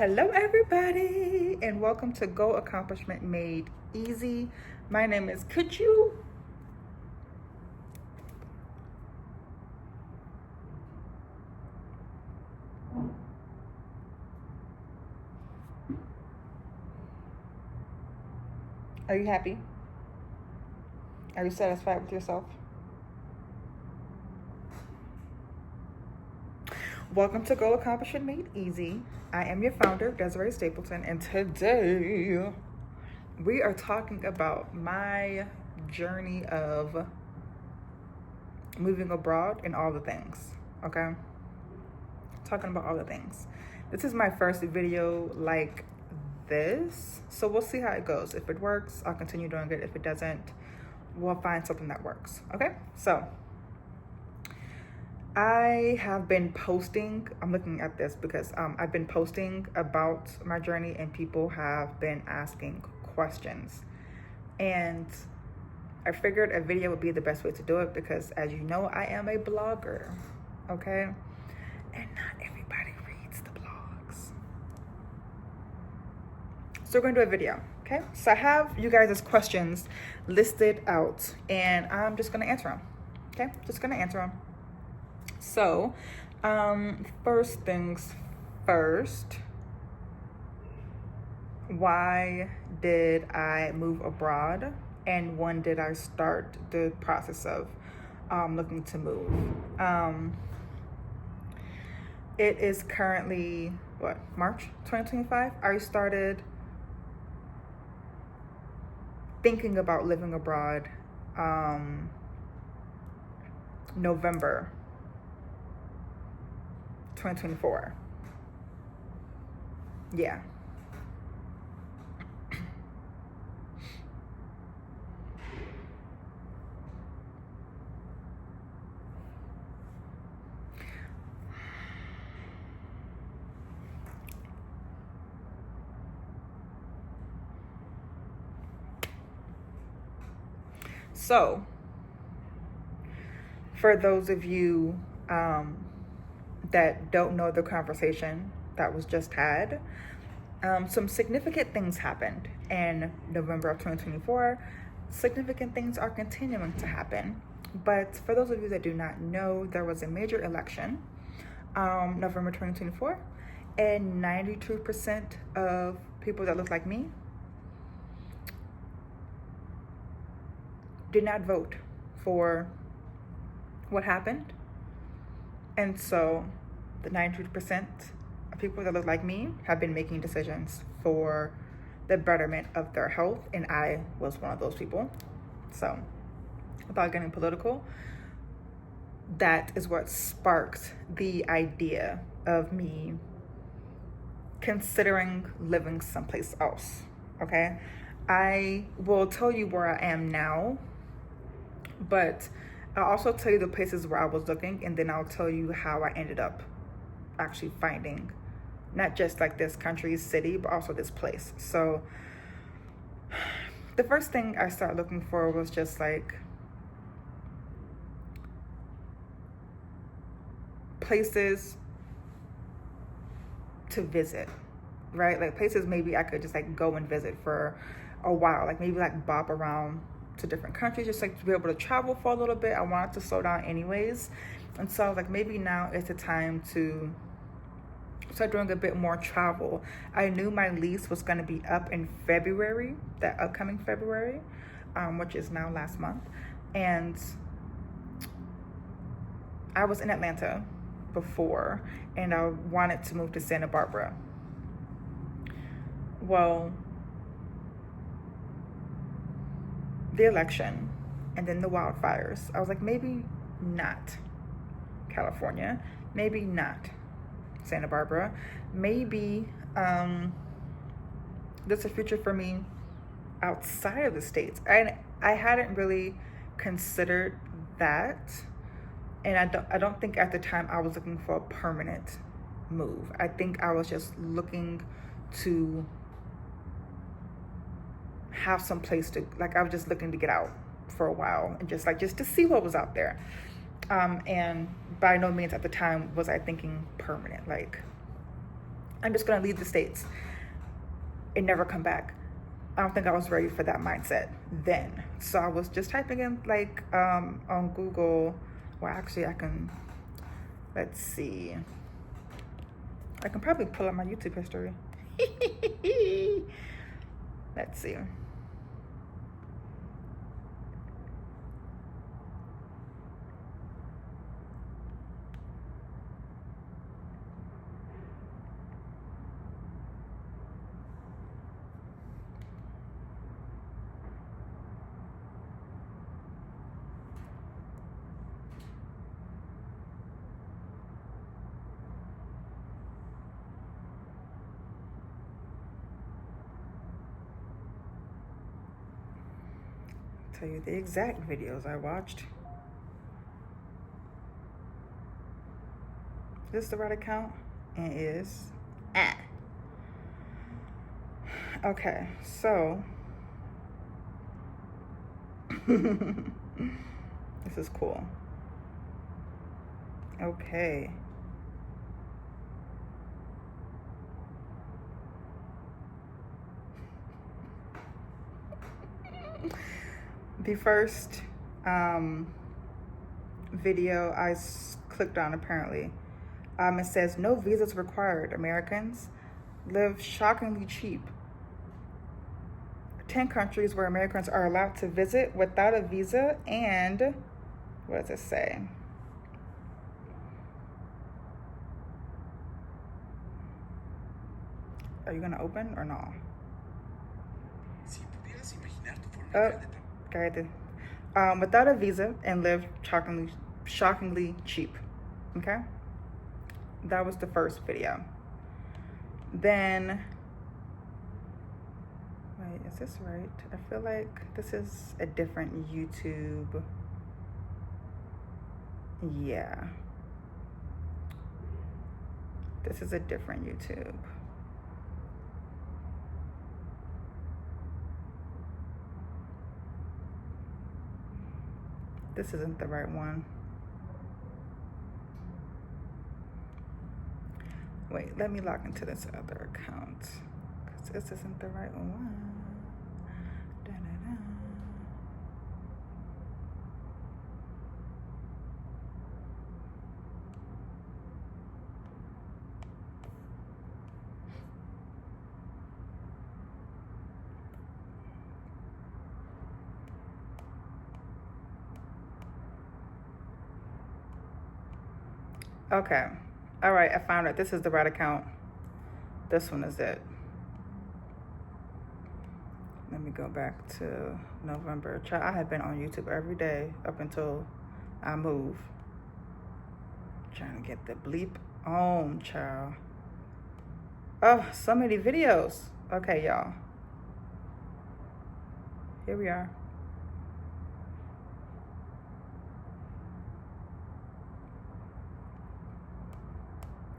Hello everybody and welcome to Goal Accomplishment Made Easy. My name is Are you happy? Are you satisfied with yourself? Welcome to Goal Accomplishment Made Easy. I am your founder, Desiree Stapleton, and today we are talking about my journey of moving abroad and all the things, okay? Talking about all the things. This is my first video like this, so we'll see how it goes. If it works, I'll continue doing it. If it doesn't, we'll find something that works, okay? So I have been posting, I'm looking at this because I've been posting about my journey and people have been asking questions. And I figured a video would be the best way to do it because, as you know, I am a blogger, okay? And not everybody reads the blogs. So we're gonna do a video, okay? So I have you guys' questions listed out and I'm just gonna answer them, okay? Just gonna answer them. So, first things first, why did I move abroad and when did I start the process of looking to move? It is currently, March 2025? I started thinking about living abroad November 2024. Yeah. So, for those of you that don't know the conversation that was just had, some significant things happened in November of 2024. Significant things are continuing to happen. But for those of you that do not know, there was a major election, November 2024, and 92% of people that look like me did not vote for what happened. And so the 92% of people that look like me have been making decisions for the betterment of their health, and I was one of those people. So without getting political, that is what sparked the idea of me considering living someplace else, okay? I will tell you where I am now, but I'll also tell you the places where I was looking, and then I'll tell you how I ended up actually finding not just like this country, city, but also this place. So the first thing I started looking for was just like places to visit, right? Like places maybe I could just like go and visit for a while, like maybe like bop around to different countries, just like to be able to travel for a little bit. I wanted to slow down anyways, and so I was like, maybe now is the time to start doing a bit more travel. I knew my lease was going to be up in February, that upcoming February, which is now last month, and I was in Atlanta before and I wanted to move to Santa Barbara. Well, the election and then the wildfires, I was like, maybe not California, maybe not Santa Barbara, maybe there's a future for me outside of the States. And I hadn't really considered that, and I don't think at the time I was looking for a permanent move. I think I was just looking to have some place to, like, I was just looking to get out for a while and just to see what was out there. And by no means at the time was I thinking permanent. Like, I'm just gonna leave the States and never come back. I don't think I was ready for that mindset then. So I was just typing in like on Google. Well, actually I can, let's see. I can probably pull up my YouTube history. Let's see. Tell you the exact videos I watched. Is this the right account? It is. Okay, so this is cool. Okay. The first video I clicked on, apparently, it says no visas required. Americans live shockingly cheap. 10 countries where Americans are allowed to visit without a visa, and what does it say? Are you gonna open or no? Oh, cállate. Without a visa and live shockingly cheap. Okay, that was the first video. Then, wait, is this right? I feel like this is a different YouTube. Yeah, this is a different YouTube. This isn't the right one. Wait, let me log into this other account, because this isn't the right one. Da-da-da. Okay, all right, I found it. This is the right account. This one is it. Let me go back to November. I have been on YouTube every day up until I move. Trying to get the bleep on, child. Oh, so many videos. Okay, y'all. Here we are.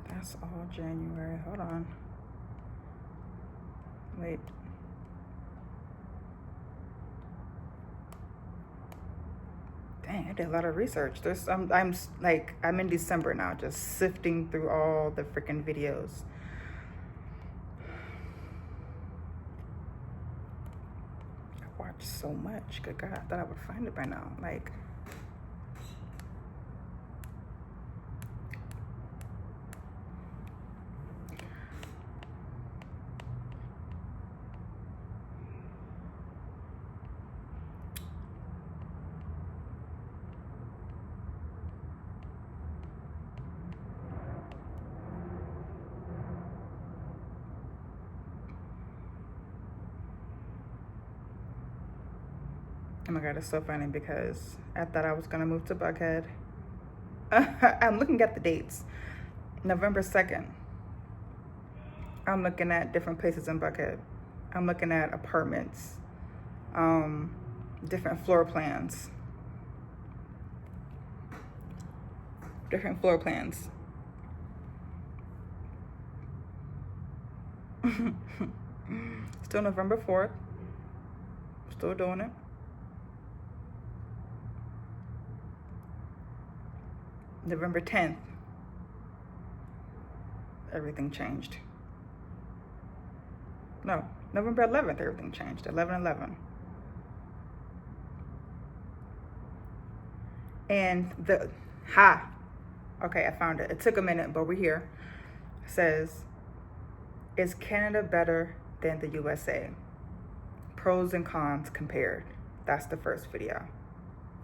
That's all January. Hold on. Wait. Dang, I did a lot of research. I'm in December now, just sifting through all the freaking videos. I watched so much. Good God, I thought I would find it by now. Like, oh my God, it's so funny because I thought I was gonna move to Buckhead. I'm looking at the dates. November 2nd. I'm looking at different places in Buckhead. I'm looking at apartments, different floor plans. Still November 4th. Still doing it. November 10th. Everything changed. No, November 11th, everything changed. 11/11. And okay, I found it. It took a minute, but we're here. It says, is Canada better than the USA? Pros and cons compared. That's the first video,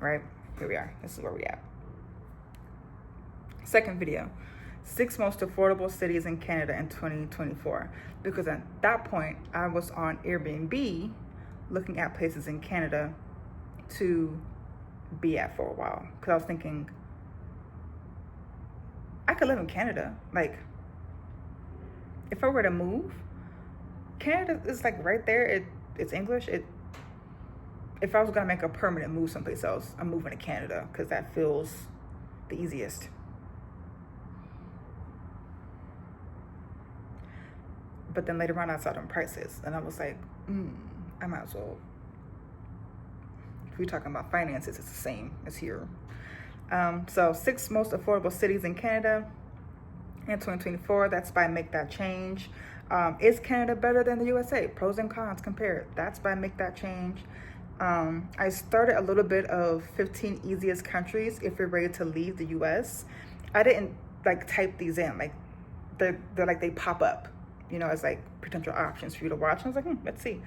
right? Here we are. This is where we at. Second video, 6 most affordable cities in Canada in 2024. Because at that point, I was on Airbnb looking at places in Canada to be at for a while. Because I was thinking, I could live in Canada. Like, if I were to move, Canada is like right there. It's English. If I was gonna make a permanent move someplace else, I'm moving to Canada because that feels the easiest. But then later on, I saw them prices, and I was like, I might as well. If we're talking about finances, it's the same as here. So 6 most affordable cities in Canada in 2024. That's by Make That Change. Is Canada better than the USA? Pros and cons compared. That's by Make That Change. I started a little bit of 15 easiest countries if you're ready to leave the US. I didn't like type these in. Like they're like they pop up, you know, as like potential options for you to watch. I was like, let's see.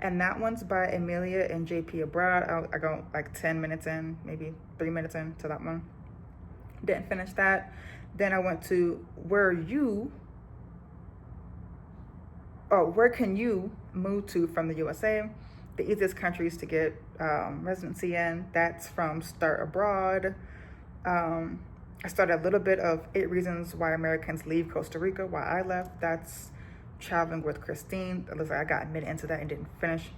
And that one's by Amelia and JP Aboad. I go like 10 minutes in, maybe 3 minutes into that one. Didn't finish that. Then I went to where can you move to from the USA? The easiest countries to get residency in. That's from Start Abroad. I started a little bit of 8 reasons why Americans leave Costa Rica, why I left. That's Traveling with Christine. It looks like I got a minute into that and didn't finish.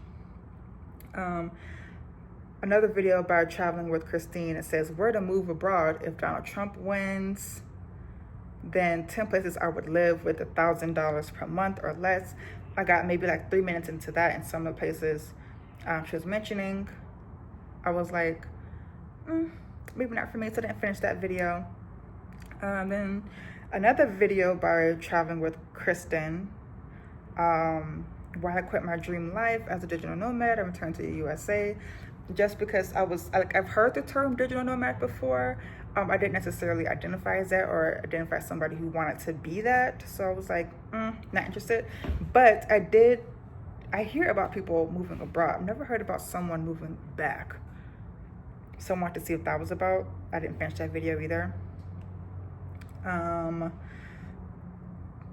Another video about Traveling with Christine. It says where to move abroad if Donald Trump wins. Then 10 places I would live with $1,000 per month or less. I got maybe like 3 minutes into that, and some of the places she was mentioning, I was like, maybe not for me, so I didn't finish that video. Then another video by Traveling with Kristen, where I quit my dream life as a digital nomad and returned to the USA. Just because I've heard the term digital nomad before. I didn't necessarily identify as that or identify somebody who wanted to be that. So I was like, not interested. But I hear about people moving abroad. I've never heard about someone moving back. So I wanted to see what that was about. I didn't finish that video either.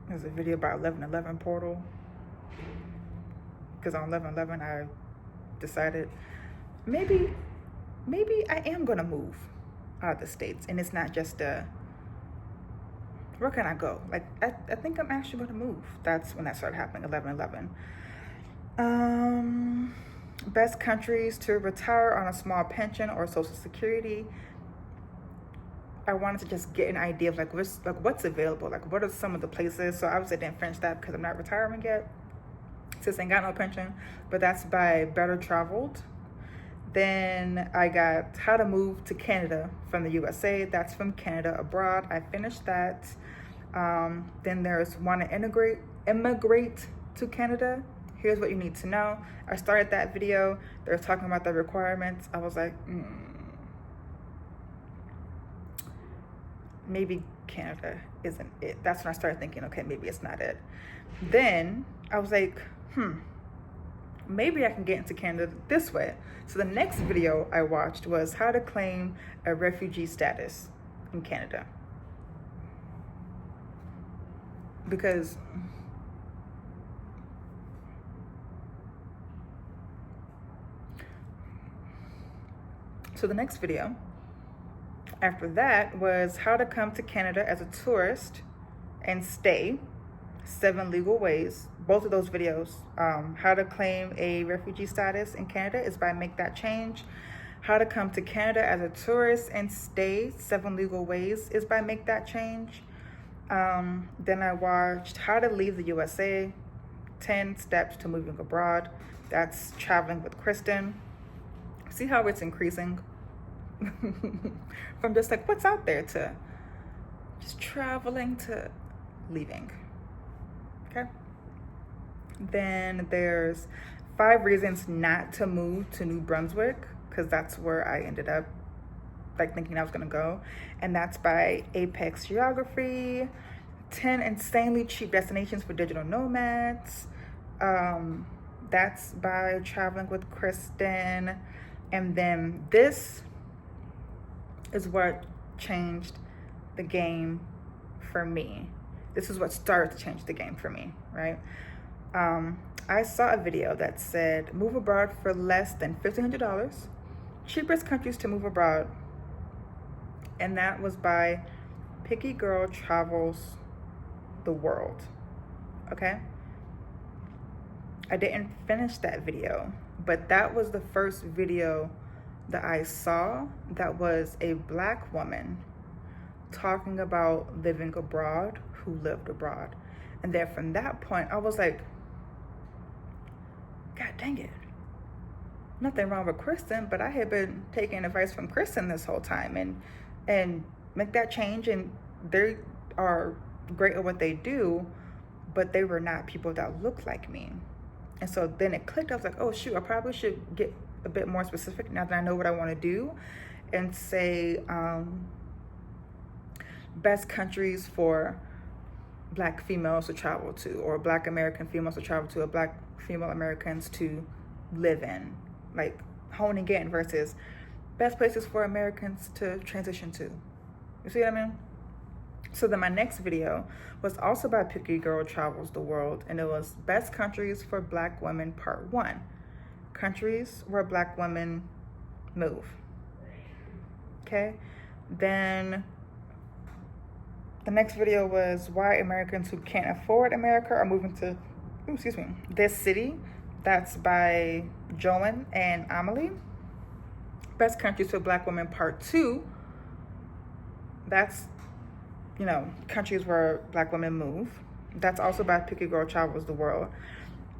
There's a video about 11/11 portal. Because on 11/11, I decided maybe I am gonna move out of the States, and it's not just where can I go? Like I think I'm actually gonna move. That's when that started happening. 11/11. Best countries to retire on a small pension or Social Security. I wanted to just get an idea of what's available, like what are some of the places. So obviously I didn't finish that because I'm not retiring yet, since I ain't got no pension. But that's by Better Traveled. Then I got How to Move to Canada from the USA. That's from Canada Abroad. I finished that. Then there's Want to Immigrate to Canada. Here's what you need to know. I started that video. They're talking about the requirements. I was like, maybe Canada isn't it. That's when I started thinking, okay, maybe it's not it. Then I was like, maybe I can get into Canada this way. So the next video I watched was how to claim a refugee status in Canada. Because so the next video after that was how to come to Canada as a tourist and stay, 7 legal ways. Both of those videos, how to claim a refugee status in Canada is by Make That Change. How to come to Canada as a tourist and stay, 7 legal ways is by Make That Change. Then I watched how to leave the USA, 10 steps to moving abroad. That's Traveling with Kristen. See how it's increasing from just like what's out there to just traveling to leaving. Okay. Then there's 5 reasons not to move to New Brunswick, because that's where I ended up like thinking I was gonna go. And that's by Apex Geography. 10 insanely cheap destinations for digital nomads. That's by Traveling with Kristen. And then this is what changed the game for me. This is what started to change the game for me, right? I saw a video that said move abroad for less than $1,500, cheapest countries to move abroad. And that was by Picky Girl Travels the World. Okay? I didn't finish that video, but that was the first video that I saw that was a Black woman talking about living abroad, who lived abroad. And then from that point, I was like, God dang it. Nothing wrong with Kristen, but I had been taking advice from Kristen this whole time and make that change. And they are great at what they do, but they were not people that looked like me. And so then it clicked. I was like, oh shoot, I probably should get a bit more specific now that I know what I want to do, and say best countries for Black females to travel to, or Black American females to travel to, or Black female Americans to live in, like honing in versus best places for Americans to transition to. You see what I mean? So then my next video was also by Picky Girl Travels the World, and it was best countries for Black women part 1. Countries where Black women move. Okay? Then the next video was why Americans who can't afford America are moving to, this city. That's by Joan and Amelie. Best countries for Black women part 2. That's, countries where Black women move. That's also by Picky Girl Travels the World.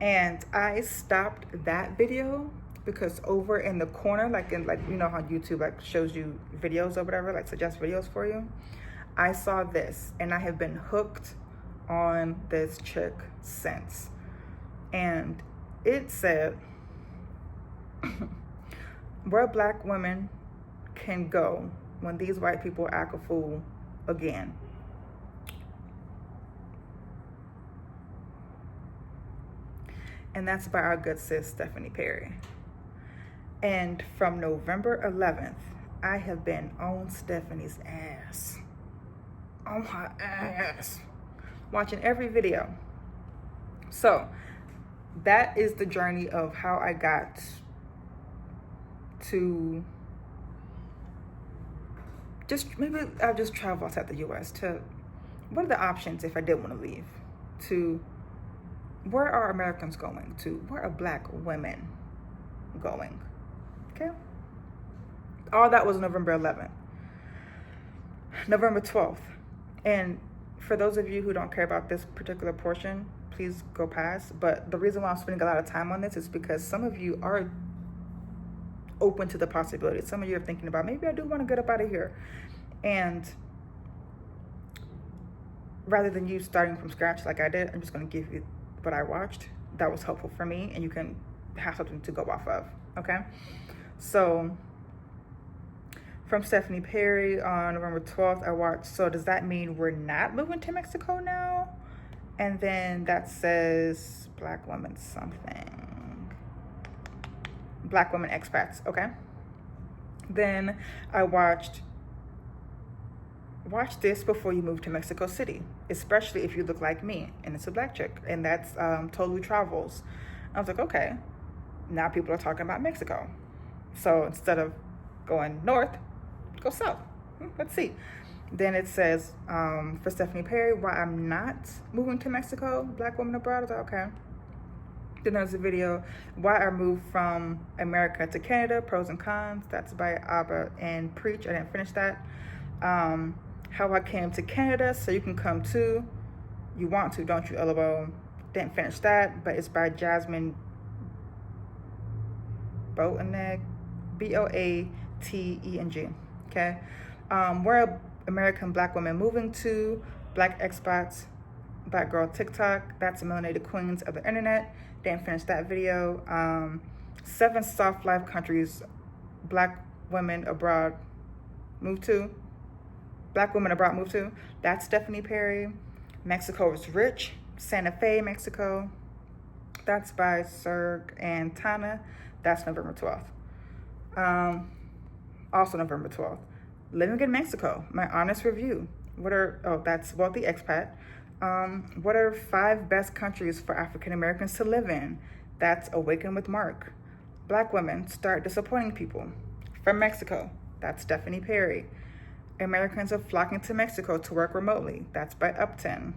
And I stopped that video because over in the corner, how YouTube shows you videos or whatever, like suggests videos for you. I saw this and I have been hooked on this chick since. And it said where Black women can go when these white people act a fool again. And that's by our good sis, Stephanie Perry. And from November 11th, I have been on Stephanie's ass. On her ass. Watching every video. So, that is the journey of how I got to maybe I'll just travel outside the US to what are the options if I did want to leave, to where are Americans going, to where are Black women going. Okay, all that was November 11th. November 12th, and for those of you who don't care about this particular portion, please go past. But the reason why I'm spending a lot of time on this is because some of you are open to the possibility. Some of you are thinking about, maybe I do want to get up out of here. And rather than you starting from scratch like I did, I'm just going to give you what I watched. That was helpful for me, and you can have something to go off of. Okay? So from Stephanie Perry on November 12th, I watched, so does that mean we're not moving to Mexico now? And then that says Black women something. Black women expats, okay? Then I watch this before you move to Mexico City, especially if you look like me, and it's a Black chick, and that's Totally Travels. I was like, okay, now people are talking about Mexico. So instead of going north, go south. Let's see. Then it says, for Stephanie Perry, why I'm not moving to Mexico, Black woman abroad. I was like, okay. Then there's a video, why I moved from America to Canada, pros and cons. That's by Aboad and Preach. I didn't finish that. How I came to Canada, so you can come too. You want to, don't you, LOL? Didn't finish that, but it's by Jasmine Boateng, Boateng. Okay. Where American Black women moving to, Black expats Black Girl TikTok. That's Melanated Queens of the Internet. Didn't finish that video. 7 soft life countries Black women abroad move to. Black women abroad move to. That's Stephanie Perry. Mexico is Rich. Santa Fe, Mexico. That's by Serg and Tana. That's November 12th. Also November 12th. Living in Mexico, my honest review. That's Wealthy Expat. What are 5 best countries for African Americans to live in? That's Awaken with Mark. Black women start disappointing people. From Mexico, that's Stephanie Perry. Americans are flocking to Mexico to work remotely. That's by Upton.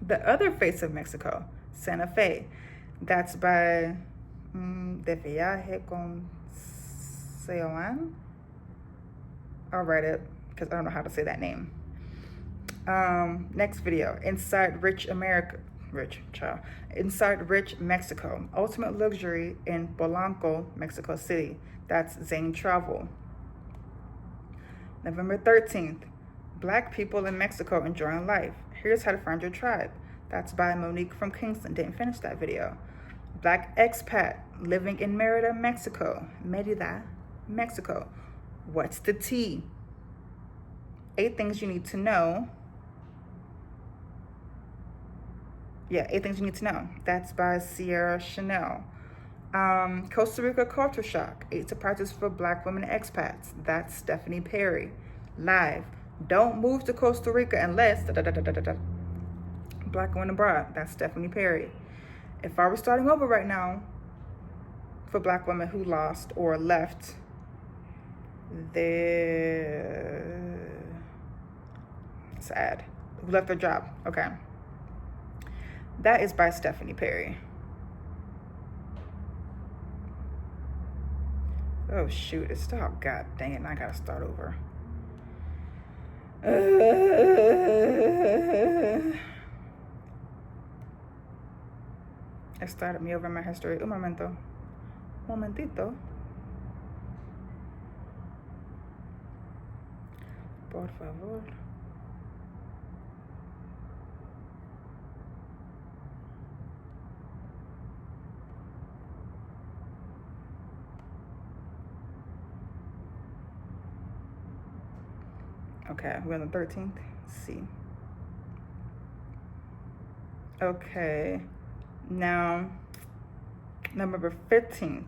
The Other Face of Mexico, Santa Fe. That's by De Viaje con Seoan. I'll write it because I don't know how to say that name. Next video, Inside Rich Mexico. Ultimate Luxury in Polanco, Mexico City. That's Zane Travel. November 13th, Black people in Mexico enjoying life. Here's how to find your tribe. That's by Monique from Kingston. Didn't finish that video. Black expat living in Merida, Mexico. What's the tea? 8 things you need to know. 8 things you need to know. That's by Sierra Chanel. Costa Rica Culture Shock. 8 surprises for Black women expats. That's Stephanie Perry. Live. Don't move to Costa Rica unless Black women abroad. That's Stephanie Perry. If I were starting over right now for Black women who lost or left who left their job. Okay. That is by Stephanie Perry. Oh shoot, it stopped. God dang it, and I gotta start over. It started me over my history. Un momentito. Por favor. Okay, we're on the 13th. Let's see. Okay, now, November 15th.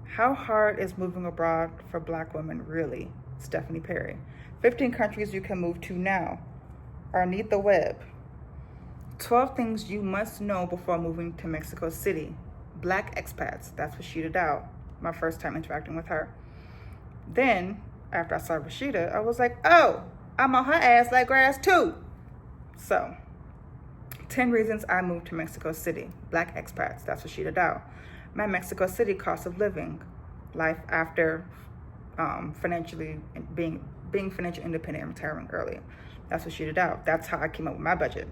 How hard is moving abroad for Black women really? Stephanie Perry. 15 countries you can move to now. Arnita Webb. 12 things you must know before moving to Mexico City. Black expats. That's Rashida Dow. My first time interacting with her. Then, after I saw Rashida, I was like, oh, I'm on her ass like grass too. So, 10 reasons I moved to Mexico City. Black expats. That's Rashida Dow. My Mexico City cost of living. Life after financially being financially independent and retiring early. That's Rashida Dow. That's how I came up with my budget.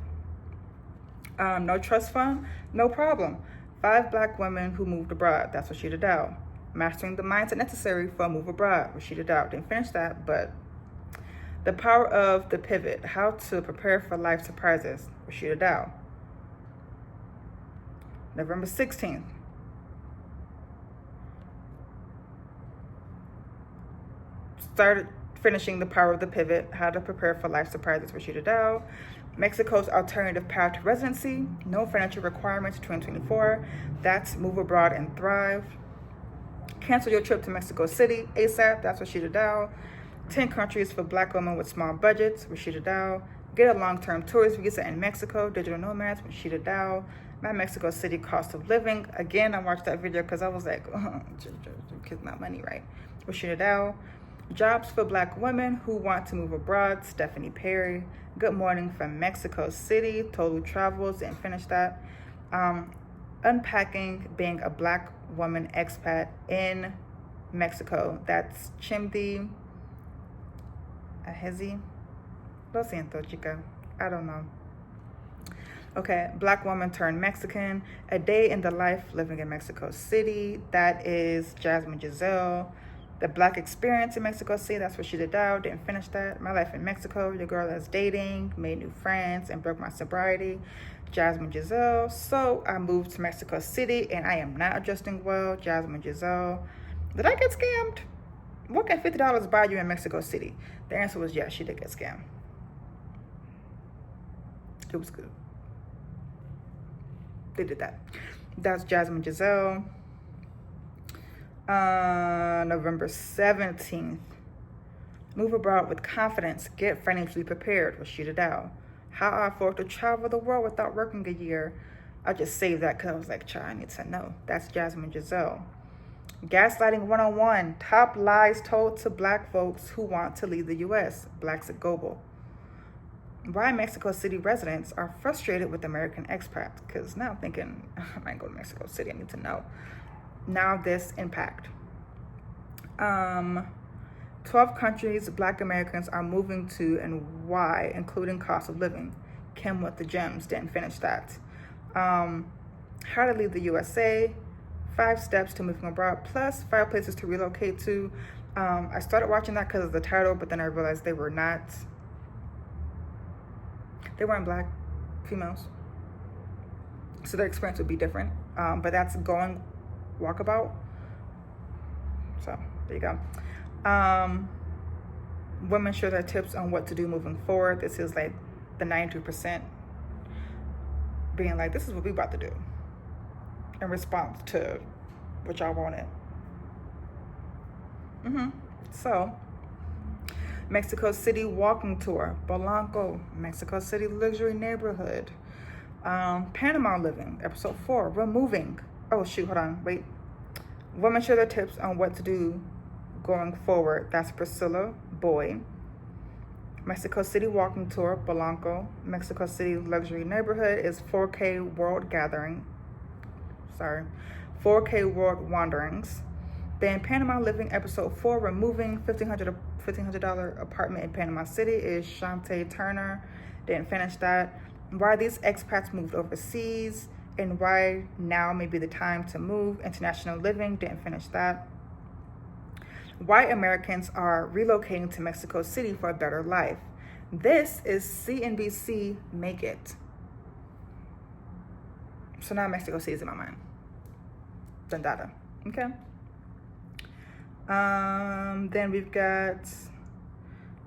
No trust fund? No problem. 5 Black women who moved abroad. That's Rashida Dow. Mastering the mindset necessary for a move abroad. Rashida Dow. Didn't finish that, but the power of the pivot. How to prepare for life surprises. Rashida Dow. November 16th. Started finishing the power of the pivot. How to prepare for life surprises. Rashida Dow. Mexico's alternative path to residency. No financial requirements. 2024. That's Move Abroad and Thrive. Cancel your trip to Mexico City ASAP. That's Rashida Dow. 10 countries for Black women with small budgets. Rashida Dow. Get a long-term tourist visa in Mexico. Digital nomads. Rashida Dow. My Mexico City cost of living. Again, I watched that video because I was like, kids not money, right? Rashida Dow. Jobs for Black women who want to move abroad. Stephanie Perry. Good morning from Mexico City. Total Travels. Didn't finish that. Unpacking being a Black woman expat in Mexico. That's Chimdi Ahezi. Lo siento, chica. I don't know. Okay, Black woman turned Mexican. A day in the life living in Mexico City. That is Jasmine Giselle. The Black Experience in Mexico City, that's what she did out. Didn't finish that. My Life in Mexico, Your Girl That's Dating, Made New Friends, and Broke My Sobriety. Jasmine Giselle. So I moved to Mexico City and I am not adjusting well. Jasmine Giselle. Did I get scammed? What can $50 buy you in Mexico City? The answer was yes, she did get scammed. It was good. They did that. That's Jasmine Giselle. November 17th. Move abroad with confidence. Get financially prepared. Rashida Dow. How I afford to travel the world without working a year. I just saved that because I was like, child, I need to know. That's Jasmine Giselle. Gaslighting 101. Top lies told to Black folks who want to leave the U.S. Blacks at Global. Why Mexico City residents are frustrated with American expats. Because now I'm thinking, I might go to Mexico City. I need to know. Now this impact. 12 countries Black Americans are moving to and why, including cost of living. Kim with the gems, didn't finish that. How to leave the USA, 5 steps to moving abroad, plus 5 places to relocate to. I started watching that because of the title, but then I realized they weren't Black females. So their experience would be different. But that's Going Walkabout. So there you go. Women share their tips on what to do moving forward. This is like the 92% being like, this is what we about to do in response to what y'all wanted. So, Mexico City walking tour, Polanco, Mexico City luxury neighborhood, Panama living, episode 4, removing. Oh shoot, hold on, wait. Women share their tips on what to do going forward. That's Priscilla Boy. Mexico City walking tour, Polanco. Mexico City luxury neighborhood is 4K World Gathering. 4K World Wanderings. Then Panama living, episode 4, removing $1,500 apartment in Panama City is Shantae Turner. Didn't finish that. Why these expats moved overseas and why now may be the time to move. International living, didn't finish that. Why Americans are relocating to Mexico City for a better life. This is CNBC Make It. So now Mexico City is in my mind. Done data. Okay. Then we've got,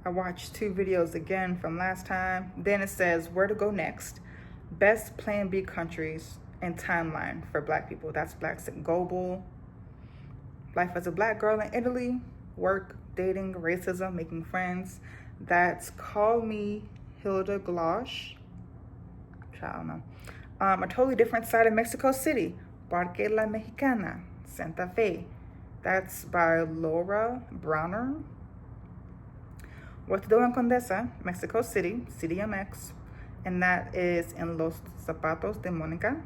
I watched 2 videos again from last time. Then it says where to go next. Best Plan B countries and timeline for Black people. That's Blacks at Global. Life as a Black girl in Italy. Work, dating, racism, making friends. That's Call Me Hilda Glosh. I don't know. A totally different side of Mexico City. Parque La Mexicana, Santa Fe. That's by Laura Browner. What to do in Condesa, Mexico City, CDMX. And that is in Los Zapatos de Monica.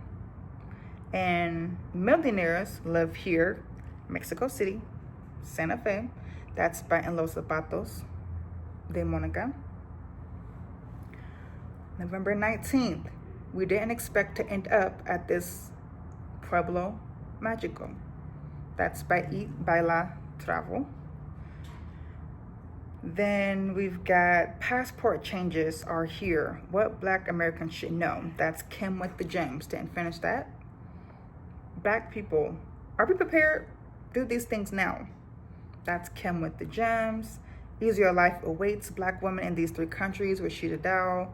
And Millionaires Live Here, Mexico City, Santa Fe. That's by En Los Zapatos de Monica. November 19th. We didn't expect to end up at this Pueblo Magico. That's by Eat, Baila, Travel. Then we've got passport changes are here. What Black Americans should know. That's Kim with the gems. Didn't finish that. Black people, are we prepared? Do these things now. That's Kim with the gems. Easier life awaits Black women in these 3 countries. Rashida Dow.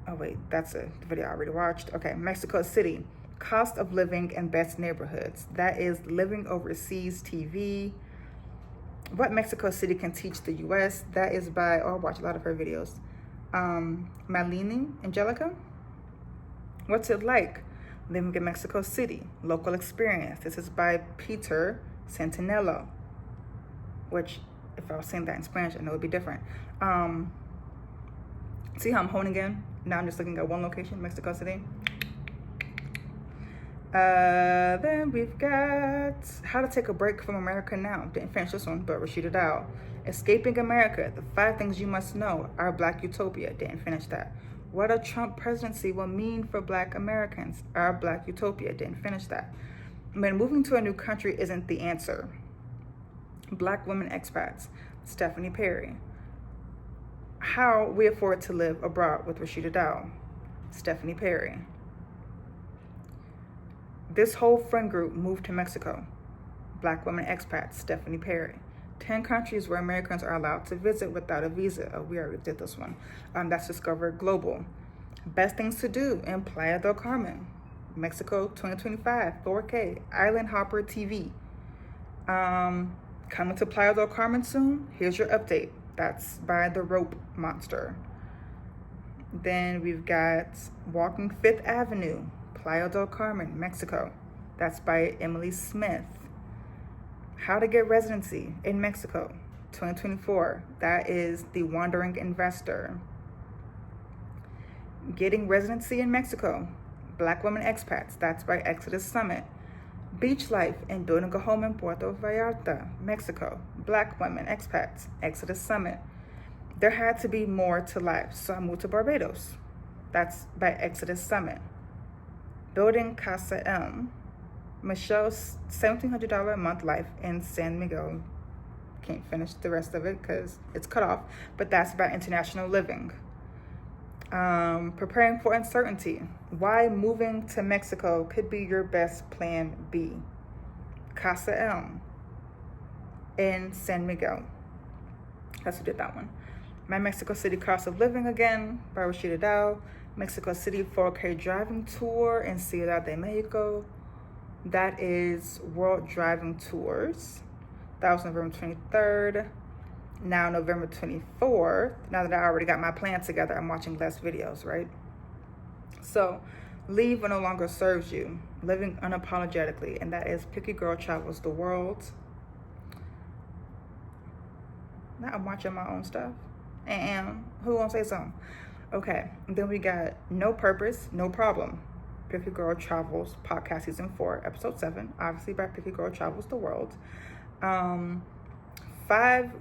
Oh wait, that's a video I already watched. Okay, Mexico City. Cost of living and best neighborhoods. That is Living Overseas TV. What Mexico City can teach the U.S. That is by, I watch a lot of her videos. Malini Angelica. What's it like living in Mexico City? Local experience. This is by Peter Santinello. Which, if I was saying that in Spanish, I know it would be different. See how I'm honing in? Now I'm just looking at one location, Mexico City. Then we've got How to Take a Break from America Now. Didn't finish this one, but Rashida Dow. Escaping America, the 5 things you must know. Our Black Utopia. Didn't finish that. What a Trump presidency will mean for Black Americans. Our Black Utopia. Didn't finish that. When moving to a new country isn't the answer. Black women expats, Stephanie Perry. How we afford to live abroad with Rashida Dow, Stephanie Perry. This whole friend group moved to Mexico, Black women expats, Stephanie Perry. 10 countries where Americans are allowed to visit without a visa. Oh, we already did this one. That's Discover Global. Best things to do in Playa del Carmen, Mexico 2025, 4K, Island Hopper TV. Coming to Playa del Carmen soon. Here's your update. That's by the Rope Monster. Then we've got Walking Fifth Avenue, Playa del Carmen, Mexico. That's by Emily Smith. How to Get Residency in Mexico, 2024. That is The Wandering Investor. Getting Residency in Mexico, Black Women Expats. That's by Exodus Summit. Beach Life and Building a Home in Puerto Vallarta, Mexico. Black Women Expats, Exodus Summit. There had to be more to life, so I moved to Barbados. That's by Exodus Summit. Building Casa M. Michelle's $1,700 a month life in San Miguel. Can't finish the rest of it because it's cut off, but that's about international living. Preparing for uncertainty. Why moving to Mexico could be your best plan B. Casa M in San Miguel. That's who did that one. My Mexico City Cost of Living again by Rashida Dow. Mexico City 4K driving tour in Ciudad de Mexico. That is World Driving Tours. That was November 23rd. Now November 24th. Now that I already got my plan together, I'm watching less videos, right? So, leave what no longer serves you. Living unapologetically. And that is Picky Girl Travels the World. Now I'm watching my own stuff. And who won't say something? Okay. And then we got No Purpose, No Problem. Picky Girl Travels Podcast Season 4, Episode 7. Obviously by Picky Girl Travels the World. 5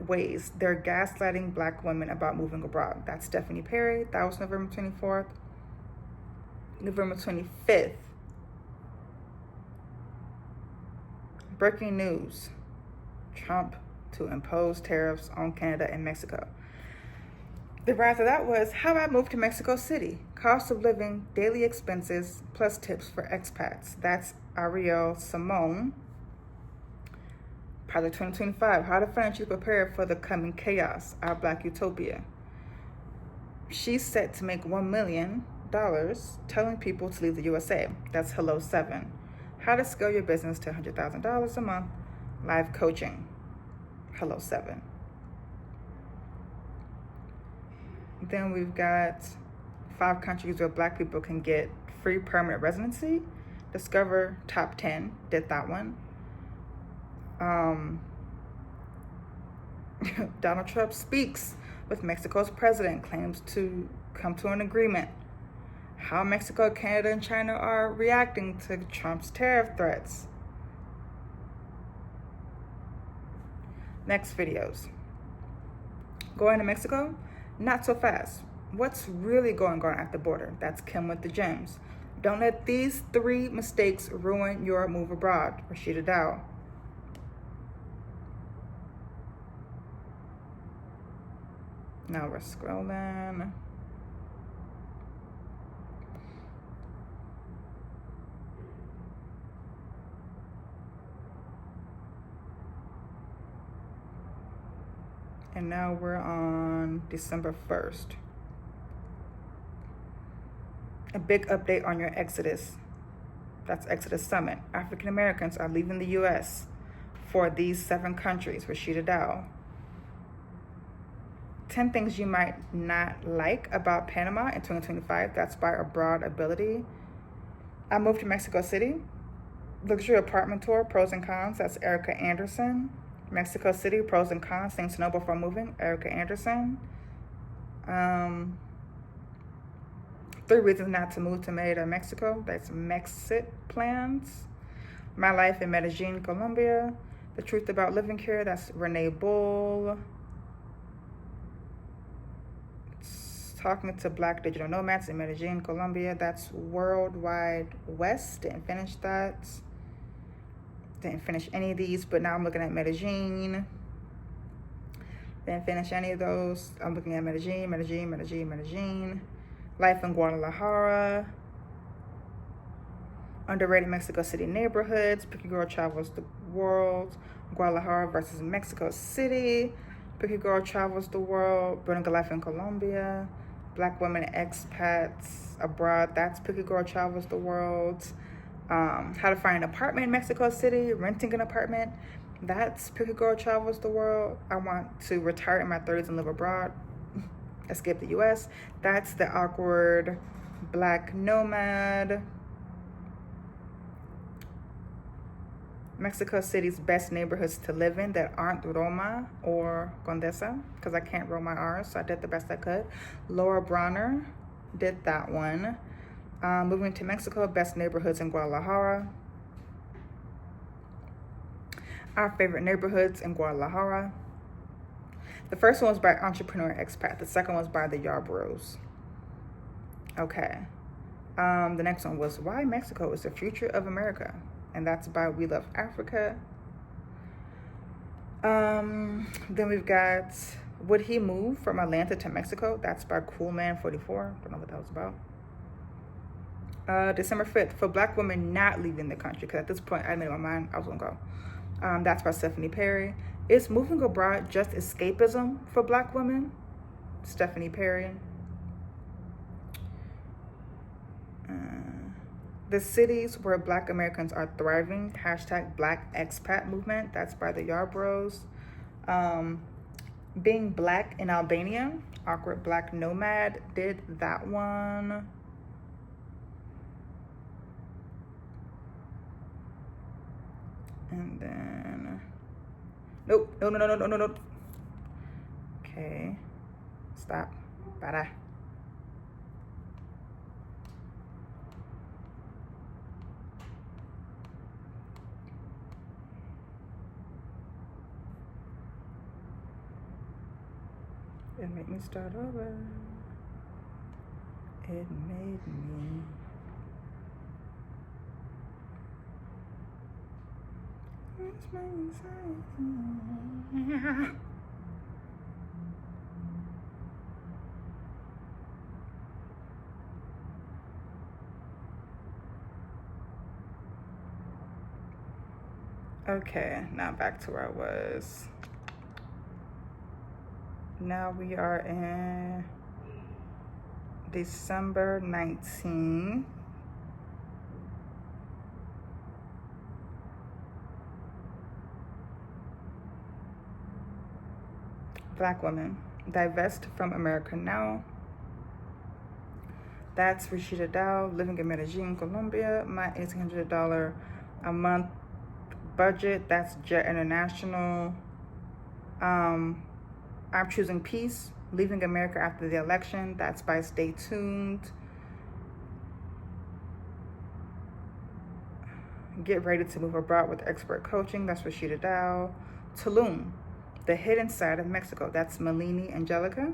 ways they're gaslighting Black women about moving abroad. That's Stephanie Perry. That was November 24th. November 25th. Breaking news. Trump to impose tariffs on Canada and Mexico. The right after that was How I Moved to Mexico City. Cost of living, daily expenses, plus tips for expats. That's Ariel Simone. Project 2025, How to Financially Prepare for the Coming Chaos, Our Black Utopia. She's set to make $1 million telling people to leave the USA. That's Hello 7. How to Scale Your Business to $100,000 a month, live coaching. Hello 7. Then we've got 5 countries where Black people can get free permanent residency. Discover Top 10, did that one. Donald Trump speaks with Mexico's president, claims to come to an agreement. How Mexico, Canada, and China are reacting to Trump's tariff threats. Next videos. Going to Mexico? Not so fast. What's really going on at the border? That's Kim with the gems. Don't let these 3 mistakes ruin your move abroad. Rashida Dow. Now we're scrolling. And now we're on December 1st. A big update on your Exodus. That's Exodus Summit. African Americans are leaving the U.S. for these 7 countries. Rashida Dow. 10 things you might not like about Panama in 2025. That's by Aboad Ability. I moved to Mexico City. Luxury apartment tour, pros and cons. That's Erica Anderson. Mexico City, pros and cons, things to know before moving. Erica Anderson. 3 reasons not to move to Merida, Mexico. That's Mexit Plans. My life in Medellin, Colombia. The truth about living here. That's Renee Bull. Talking to Black digital nomads in Medellin, Colombia. That's Worldwide West. Didn't finish that. Didn't finish any of these, but now I'm looking at Medellin. Didn't finish any of those. I'm looking at Medellin. Life in Guadalajara. Underrated Mexico City neighborhoods. Picky Girl Travels the World. Guadalajara versus Mexico City. Picky Girl Travels the World. Building a Life in Colombia. Black Women Expats Abroad. That's Picky Girl Travels the World. How to find an apartment in Mexico City. Renting an apartment. That's Picky Girl Travels the World. I want to retire in my 30s and live abroad. Escape the US. That's The Awkward Black Nomad. Mexico City's best neighborhoods to live in that aren't Roma or Condesa, because I can't roll my R's, so I did the best I could. Laura Bronner did that one. Moving to Mexico, best neighborhoods in Guadalajara. Our favorite neighborhoods in Guadalajara. The first one was by Entrepreneur Expat. The second one was by the Yarbrough. Okay. The next one was Why Mexico is the Future of America. And that's by We Love Africa. Then we've got Would He Move from Atlanta to Mexico? That's by Coolman44. Don't know what that was about. December 5th, for Black women not leaving the country, because at this point I made my mind I was gonna go. That's by Stephanie Perry. Is moving abroad just escapism for Black women? Stephanie Perry. The cities where Black Americans are thriving, hashtag Black Expat Movement. That's by the Yarbrough. Being Black in Albania, Awkward Black Nomad did that one. And then, no. Okay, stop, para. It made me start over. It made me. It's my anxiety. Okay, now back to where I was. Now we are in December 19th. Black women divest from America now. That's Rashida Dow, living in Medellin, Colombia. My $1,800 a month budget. That's Jet International. I'm choosing peace, leaving America after the election. That's by Stay Tuned. Get ready to move abroad with expert coaching. That's Rashida Dow. Tulum, the hidden side of Mexico. That's Malini Angelica.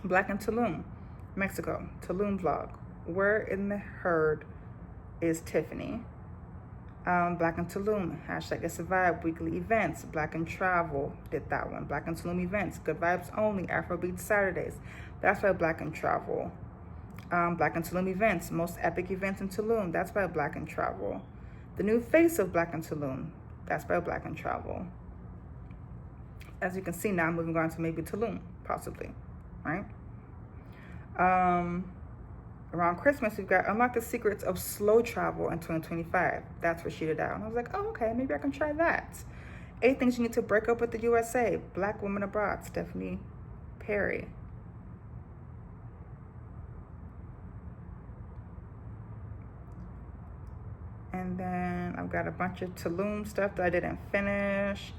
Black in Tulum, Mexico. Tulum vlog. Where in the herd is Tiffany? Black in Tulum, hashtag It's a Vibe, weekly events. Black in Travel did that one. Black in Tulum events, good vibes only, Afrobeat Saturdays. That's by Black in Travel. Black in Tulum events, most epic events in Tulum. That's by Black in Travel. The new face of Black in Tulum. That's by Black in Travel. As you can see now, I'm moving on to maybe Tulum, possibly, right? Around Christmas, we've got Unlock the Secrets of Slow Travel in 2025. That's Rashida Dow. And I was like, oh, okay, maybe I can try that. 8 Things You Need to Break Up with the USA. Black Women Abroad, Stephanie Perry. And then I've got a bunch of Tulum stuff that I didn't finish.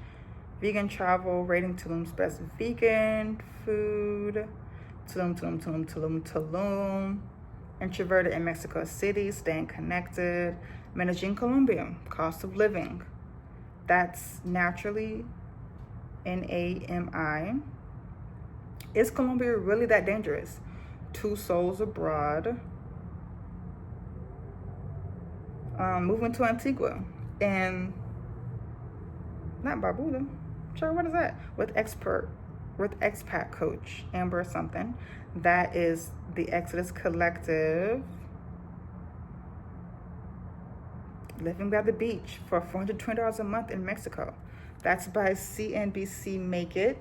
Vegan travel, rating Tulum's best vegan food. Tulum. Introverted in Mexico City, staying connected. Medellin, Colombia, cost of living. That's naturally NAMI. Is Colombia really that dangerous? 2 Souls Abroad. Moving to Antigua. And not Barbuda. Sure, what is that? With expat coach Amber something. That is the Exodus Collective. Living by the beach for $420 a month in Mexico. That's by CNBC Make It.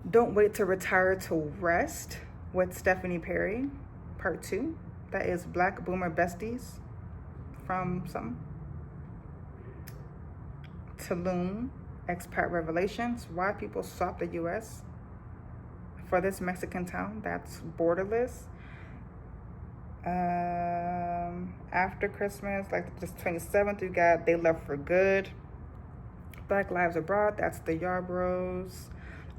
Don't Wait to Retire to Rest with Stephanie Perry, part 2. That is Black Boomer Besties from something. Tulum, Expat Revelations, Why People Swap the U.S. for this Mexican town. That's Borderless. After Christmas, like just 27th, we got They Left for Good. Black Lives Abroad, that's the Yarbrough.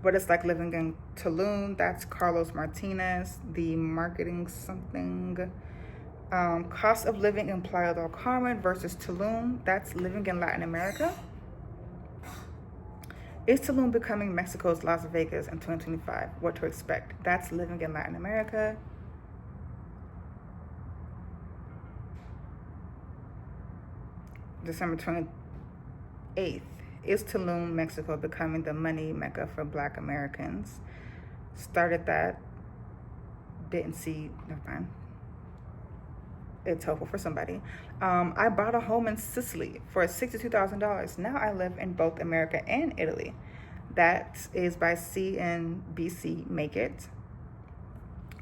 What It's Like Living in Tulum, that's Carlos Martinez. The Marketing something. Cost of Living in Playa del Carmen versus Tulum, that's Living in Latin America. Is Tulum becoming Mexico's Las Vegas in 2025? What to expect? That's Living in Latin America. December 28th. Is Tulum, Mexico becoming the money mecca for Black Americans? Started that. Didn't see. Never mind. It's helpful for somebody. I bought a home in Sicily for $62,000. Now I live in both America and Italy. That is by CNBC Make It.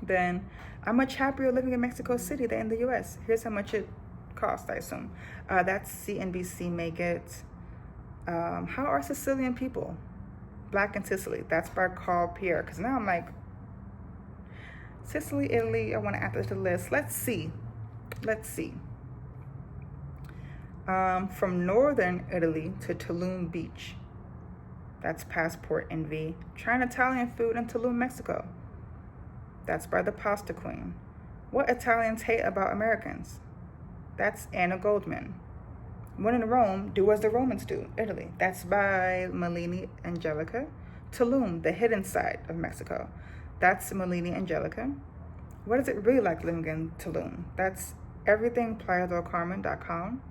Then I'm much happier living in Mexico City than in the U.S. Here's how much it cost, I assume. That's CNBC Make It. How are Sicilian people? Black in Sicily. That's by Carl Pierre. Because now I'm like, Sicily, Italy, I want to add this to the list. Let's see. From northern Italy to Tulum Beach. That's Passport NV. Trying Italian food in Tulum, Mexico. That's by the Pasta Queen. What Italians hate about Americans. That's Anna Goldman. When in Rome, do as the Romans do, Italy. That's by Melanie Angelica. Tulum, the hidden side of Mexico. That's Melanie Angelica. What is it really like living in Tulum? That's everythingplayadelcarmen.com.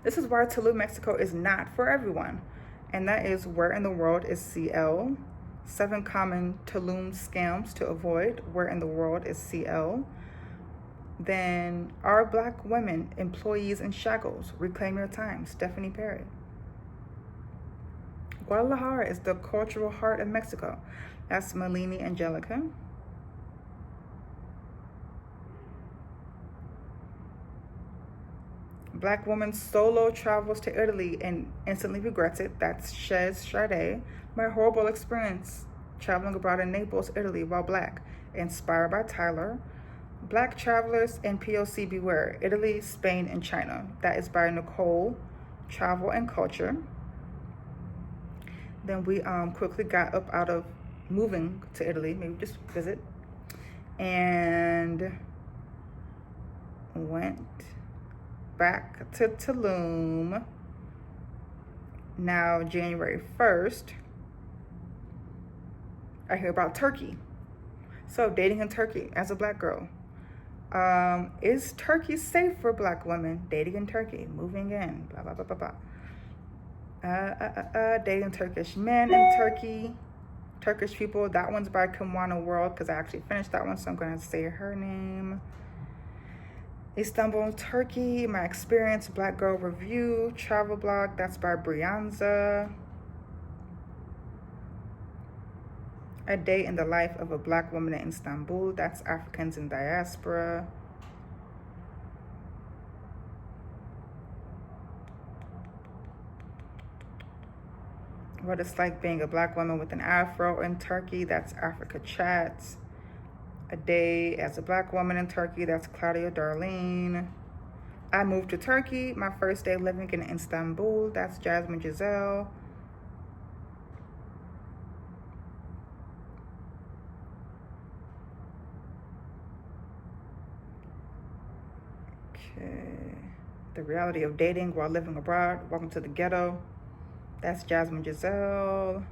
This is why Tulum, Mexico is not for everyone. And that is Where in the World is CL? 7 common Tulum scams to avoid. Where in the world is CL? Then, Are Black Women Employees in Shackles? Reclaim Your Time, Stephanie Perry. Guadalajara is the cultural heart of Mexico. That's Melanie Angelica. Black woman solo travels to Italy and instantly regrets it. That's Chez Sade. My horrible experience traveling abroad in Naples, Italy while Black. Inspired by Tyler. Black Travelers and POC Beware, Italy, Spain, and China. That is by Nicole, Travel and Culture. Then we quickly got up out of moving to Italy, maybe just visit, and went back to Tulum. Now, January 1st, I hear about Turkey. So, dating in Turkey as a Black girl. Is Turkey safe for Black women? Dating in Turkey, moving in, blah, blah, blah, blah, blah. Dating Turkish men in Turkey, Turkish people. That one's by Kimwana World, because I actually finished that one, so I'm going to say her name. Istanbul, Turkey, my experience, Black Girl Review, travel blog. That's by Brianza. A Day in the Life of a Black Woman in Istanbul. That's Africans in Diaspora. What it's like being a Black woman with an afro in Turkey. That's Africa Chats. A Day as a Black Woman in Turkey. That's Claudia Darlene. I moved to Turkey. My first day living in Istanbul. That's Jasmine Giselle. The Reality of Dating While Living Abroad. Welcome to the Ghetto. That's Jasmine Giselle.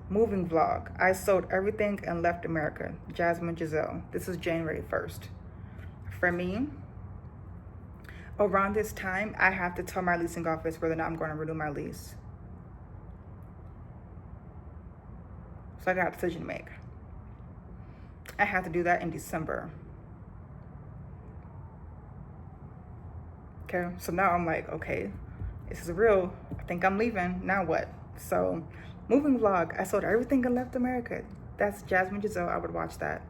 Moving Vlog. I sold everything and left America. Jasmine Giselle. This is January 1st. For me, around this time, I have to tell my leasing office whether or not I'm going to renew my lease. So I got a decision to make. I have to do that in December. Okay, so now I'm like, okay, this is real. I think I'm leaving. Now what? So, moving vlog. I sold everything and left America. That's Jasmine Giselle. I would watch that.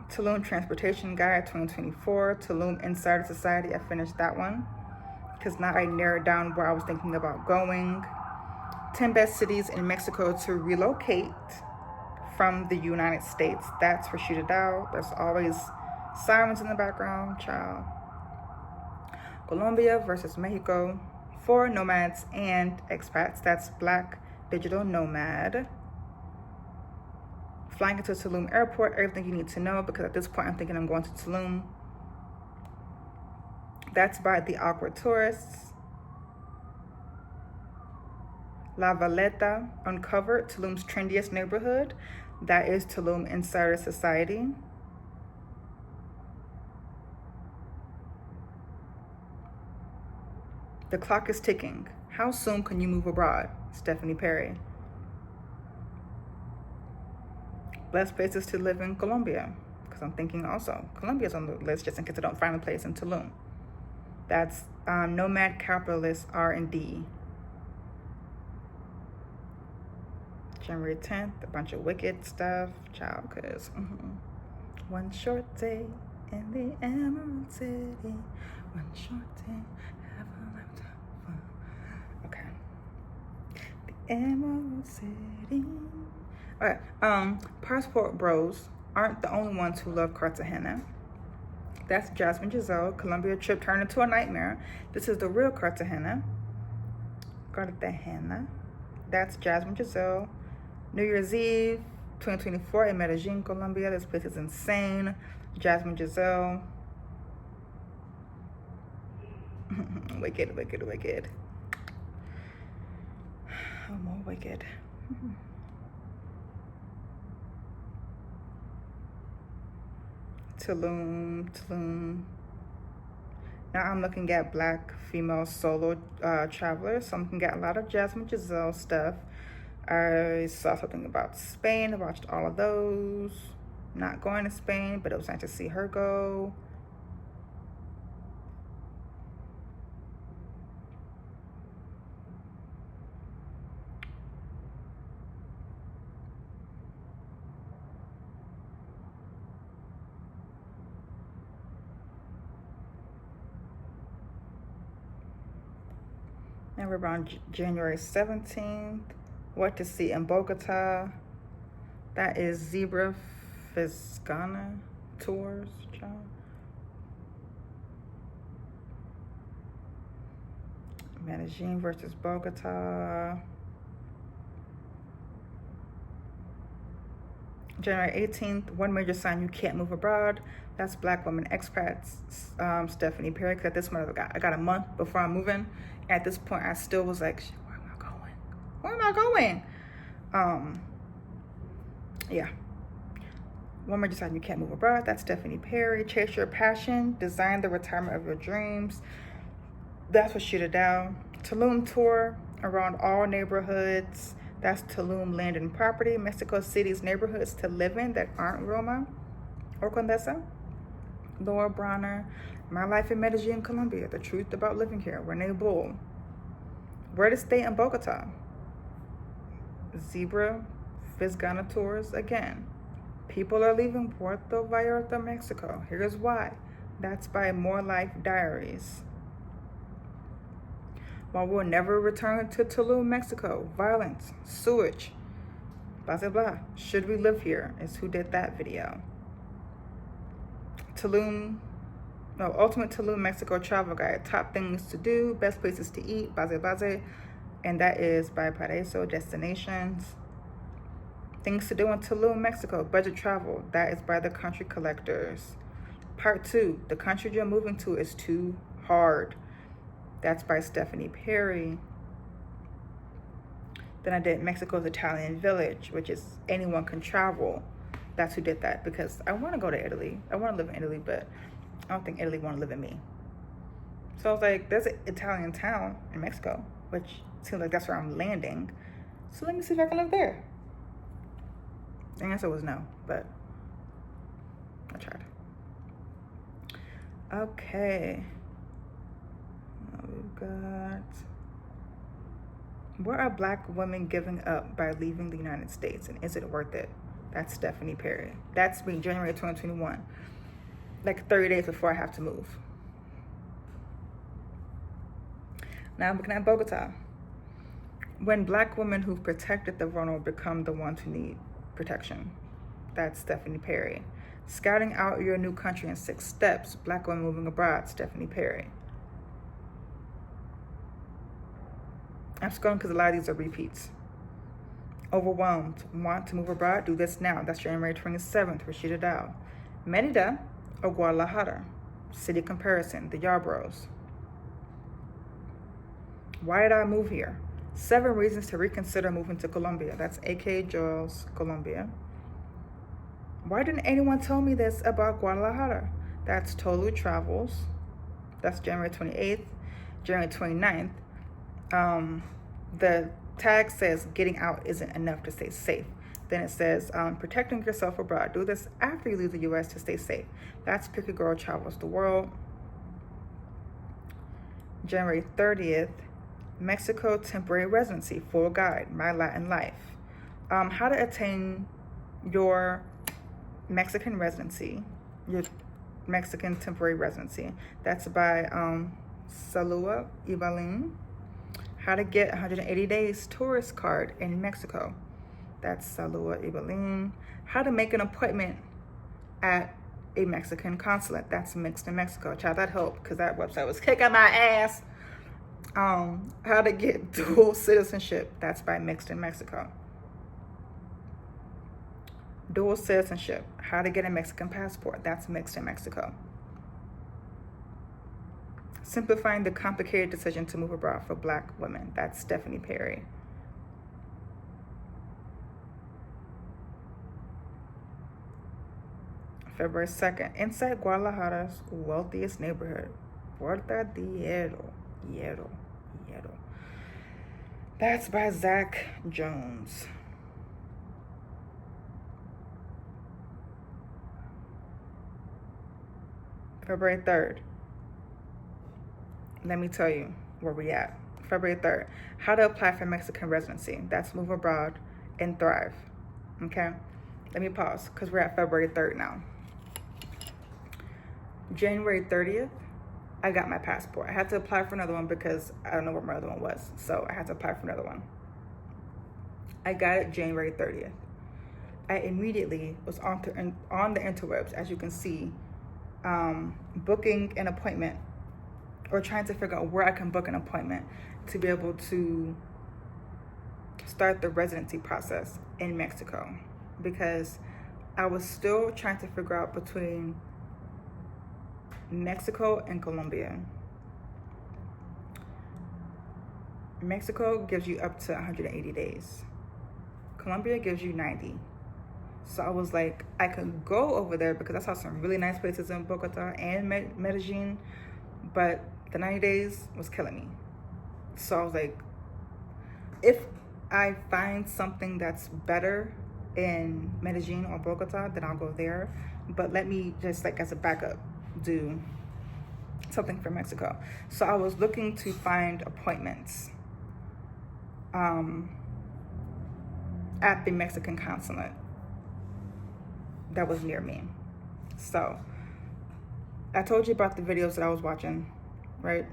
Tulum Transportation Guide 2024. Tulum Insider Society. I finished that one because now I narrowed down where I was thinking about going. 10 best cities in Mexico to relocate from the United States. That's for Shoot It Out. There's always sirens in the background, child. Colombia versus Mexico. For nomads and expats. That's Black Digital Nomad. Flying into Tulum Airport. Everything you need to know, because at this point I'm thinking I'm going to Tulum. That's by the Awkward Tourists. La Valeta Uncovered, Tulum's trendiest neighborhood. That is Tulum Insider Society. The clock is ticking. How soon can you move abroad? Stephanie Perry. Best places to live in Colombia, because I'm thinking also Colombia's on the list just in case I don't find a place in Tulum. That's Nomad Capitalist R&D. January 10th, a bunch of wicked stuff, child, because one short day in the Emerald City, one short day, have a lifetime fun. Okay. The Emerald City. All right, Passport Bros aren't the only ones who love Cartagena. That's Jasmine Giselle. Colombia trip turned into a nightmare. This is the real Cartagena. Cartagena. That's Jasmine Giselle. New Year's Eve, 2024 in Medellin, Colombia. This place is insane. Jasmine Giselle. Wicked, wicked, wicked. Oh, more wicked. Tulum. Now I'm looking at Black female solo travelers. So I'm looking at a lot of Jasmine Giselle stuff. I saw something about Spain. I watched all of those. Not going to Spain, but it was nice to see her go. Now we're around January 17th. What to see in Bogota. That is Zebra Fiscana Tours, child. Medellin versus Bogota. January 18th, one major sign you can't move abroad. That's Black Women Expats, Stephanie Perry. Because at this point, I got a month before I'm moving. At this point, I still was like, where am I going? Where am I going? Yeah. One major sign you can't move abroad. That's Stephanie Perry. Chase your passion. Design the retirement of your dreams. That's what Shoot It Down. Tulum tour around all neighborhoods. That's Tulum Land and Property. Mexico City's neighborhoods to live in that aren't Roma or Condesa. Laura Bronner. My Life in Medellin, Colombia. The Truth About Living Here. Renee Bull. Where to Stay in Bogota. Zebra Fisgana Tours again. People are leaving Puerto Vallarta, Mexico. Here's why. That's by More Life Diaries. While we'll never return to Tulum, Mexico. Violence, sewage, blah, blah, blah. Should we live here? Is who did that video. Ultimate Tulum, Mexico Travel Guide. Top things to do, best places to eat, base base. And that is by Paraiso Destinations. Things to do in Tulum, Mexico. Budget travel. That is by the Country Collectors. Part 2. The country you're moving to is too hard. That's by Stephanie Perry. Then I did Mexico's Italian Village, which is Anyone Can Travel. That's who did that, because I want to go to Italy. I want to live in Italy, but I don't think Italy want to live in me. So I was like, there's an Italian town in Mexico, which seems like that's where I'm landing. So let me see if I can live there. The answer was no, but I tried. Okay. We've got, what are Black women giving up by leaving the United States, and is it worth it? That's Stephanie Perry. That's me, January 2021. Like 30 days before I have to move. Now I'm looking at Bogota. When Black women who've protected the vulnerable become the ones who need protection. That's Stephanie Perry. Scouting out your new country in 6 steps. Black women moving abroad. Stephanie Perry. I'm scrolling because a lot of these are repeats. Overwhelmed. Want to move abroad? Do this now. That's January 27th. Rashida Dow. Merida or Guadalajara. City comparison. The Yarbroughs. Why did I move here? 7 reasons to reconsider moving to Colombia. That's A.K. Joel's Colombia. Why didn't anyone tell me this about Guadalajara? That's Tolu Travels. That's January 28th. January 29th. The tag says getting out isn't enough to stay safe. Then it says protecting yourself abroad. Do this after you leave the U.S. to stay safe. That's Pick a Girl Travels the World. January 30th. Mexico Temporary Residency, Full Guide, My Latin Life. How to attain your Mexican residency, your Mexican temporary residency. That's by Salua Ibalin. How to get 180 days tourist card in Mexico. That's Salua Ibalin. How to make an appointment at a Mexican consulate. That's Mixed in Mexico. Child, that helped because that website was kicking my ass. How to get dual citizenship. That's by Mixed in Mexico. Dual citizenship. How to get a Mexican passport. That's Mixed in Mexico. Simplifying the complicated decision to move abroad for Black women. That's Stephanie Perry. February 2nd. Inside Guadalajara's wealthiest neighborhood. Puerta de Hierro. That's by Zach Jones. February 3rd. Let me tell you where we at. February 3rd. How to apply for Mexican residency. That's Move Abroad and Thrive. Okay? Let me pause because we're at February 3rd now. January 30th. I got my passport. I had to apply for another one because I don't know where my other one was. So I had to apply for another one. I got it January 30th. I immediately was on the interwebs, as you can see, booking an appointment or trying to figure out where I can book an appointment to be able to start the residency process in Mexico, because I was still trying to figure out between Mexico and Colombia. Mexico gives you up to 180 days. Colombia gives you 90. So I was like, I could go over there because I saw some really nice places in Bogota and Medellin, but the 90 days was killing me. So I was like, if I find something that's better in Medellin or Bogota, then I'll go there. But let me just, like, as a backup, do something for Mexico. So I was looking to find appointments at the Mexican consulate that was near me. So I told you about the videos that I was watching, right?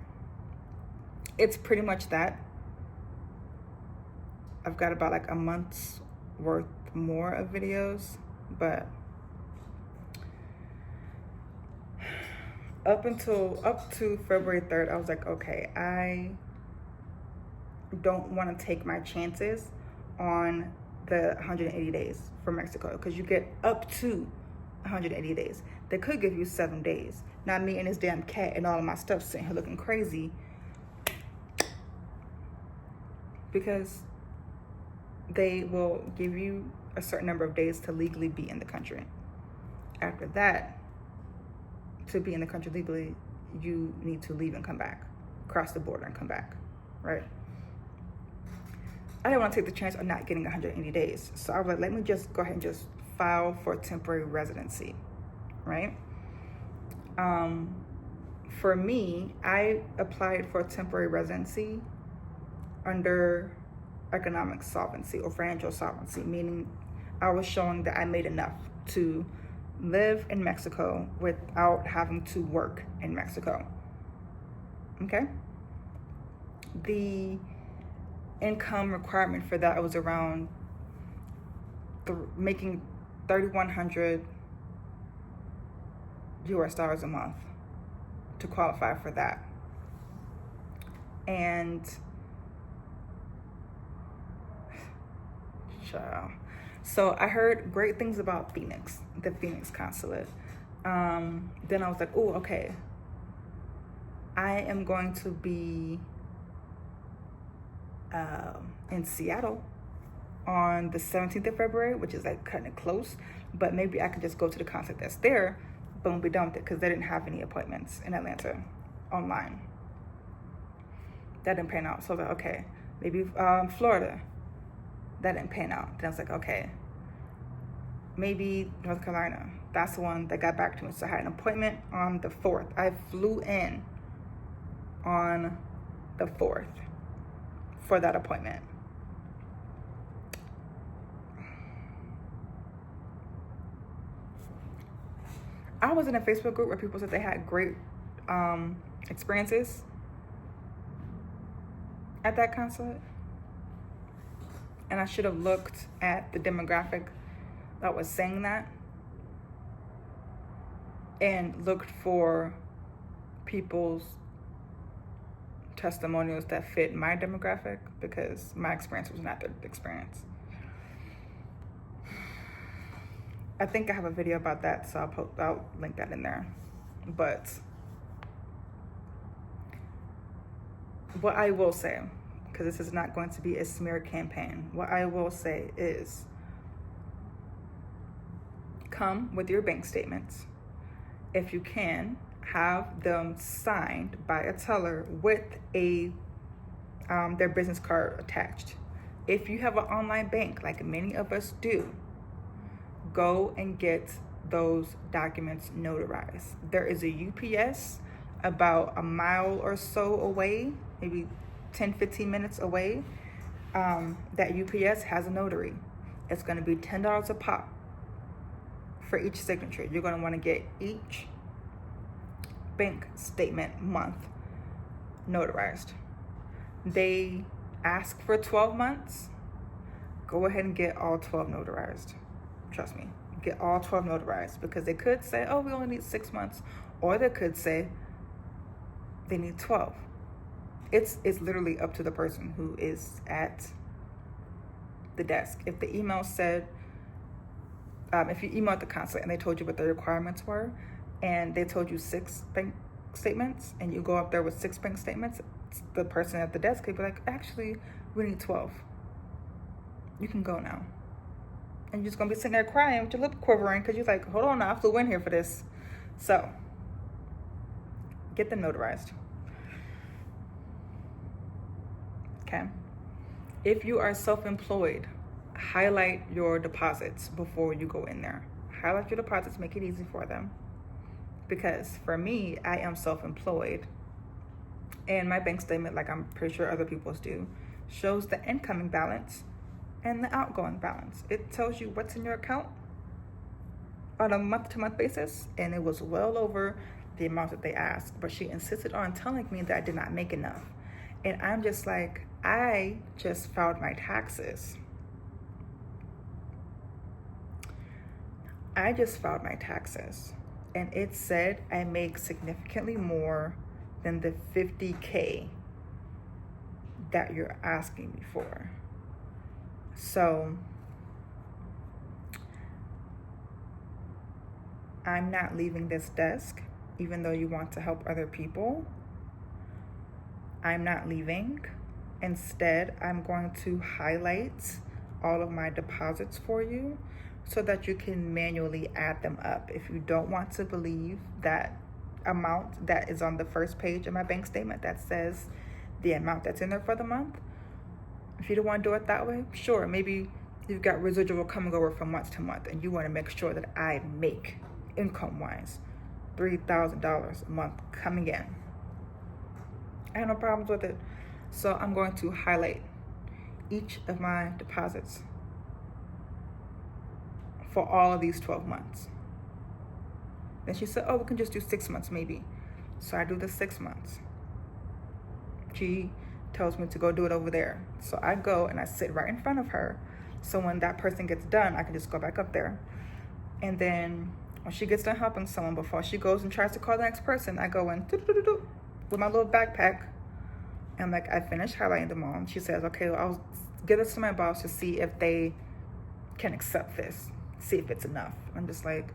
It's pretty much that. I've got about like a month's worth more of videos, but up to February 3rd, I was like, okay, I don't want to take my chances on the 180 days for Mexico, because you get up to 180 days. They could give you 7 days. Not me and this damn cat and all of my stuff sitting here looking crazy because they will give you a certain number of days to legally be in the country. After that, to be in the country legally, you need to leave and come back, cross the border and come back, right? I didn't want to take the chance of not getting 180 days. So I was like, let me just go ahead and just file for temporary residency, right? For me, I applied for temporary residency under economic solvency or financial solvency, meaning I was showing that I made enough to live in Mexico without having to work in Mexico. Okay? The income requirement for that was around making 3,100 US dollars a month to qualify for that. And so I heard great things about Phoenix, the Phoenix Consulate. Then I was like, oh, okay. I am going to be in Seattle on the 17th of February, which is like cutting it close, but maybe I could just go to the consulate that's there, boom, be done with it, because they didn't have any appointments in Atlanta online. That didn't pan out. So I was like, okay, maybe Florida. That didn't pan out. Then I was like, okay, maybe North Carolina. That's the one that got back to me. So I had an appointment on the 4th. I flew in on the 4th for that appointment. I was in a Facebook group where people said they had great experiences at that consulate. And I should have looked at the demographic that was saying that and looked for people's testimonials that fit my demographic, because my experience was not their experience. I think I have a video about that, so I'll link that in there. But what I will say, because this is not going to be a smear campaign, what I will say is come with your bank statements. If you can, have them signed by a teller with their business card attached. If you have an online bank, like many of us do, go and get those documents notarized. There is a UPS about a mile or so away, maybe 10-15 minutes away. That UPS has a notary. It's going to be $10 a pop for each signature. You're going to want to get each bank statement month notarized. They ask for 12 months. Go ahead and get all 12 notarized. Trust me, get all 12 notarized, because they could say, oh, we only need 6 months, or they could say they need 12. It's literally up to the person who is at the desk. If the email said, if you emailed the consulate and they told you what the requirements were, and they told you 6 bank statements, and you go up there with 6 bank statements, the person at the desk could be like, actually, we need 12. You can go now. And you're just gonna be sitting there crying with your lip quivering, because you're like, hold on, I flew in here for this. So get them notarized. Okay. If you are self-employed, highlight your deposits before you go in there. Highlight your deposits, make it easy for them. Because for me, I am self-employed, and my bank statement, like I'm pretty sure other people's do, shows the incoming balance and the outgoing balance. It tells you what's in your account on a month-to-month basis, and it was well over the amount that they asked. But she insisted on telling me that I did not make enough. And I'm just like, I just filed my taxes. And it said I make significantly more than the $50K that you're asking me for. So I'm not leaving this desk, even though you want to help other people. I'm not leaving Instead, I'm going to highlight all of my deposits for you so that you can manually add them up. If you don't want to believe that amount that is on the first page of my bank statement that says the amount that's in there for the month, if you don't want to do it that way, sure, maybe you've got residual coming over from month to month and you want to make sure that I make income-wise $3,000 a month coming in. I have no problems with it. So I'm going to highlight each of my deposits for all of these 12 months. Then she said, oh, we can just do 6 months maybe. So I do the 6 months. She tells me to go do it over there. So I go and I sit right in front of her. So when that person gets done, I can just go back up there. And then when she gets done helping someone, before she goes and tries to call the next person, I go in with my little backpack. And I'm like, I finished highlighting them all. And she says, okay, well, I'll give this to my boss to see if they can accept this, see if it's enough. I'm just like,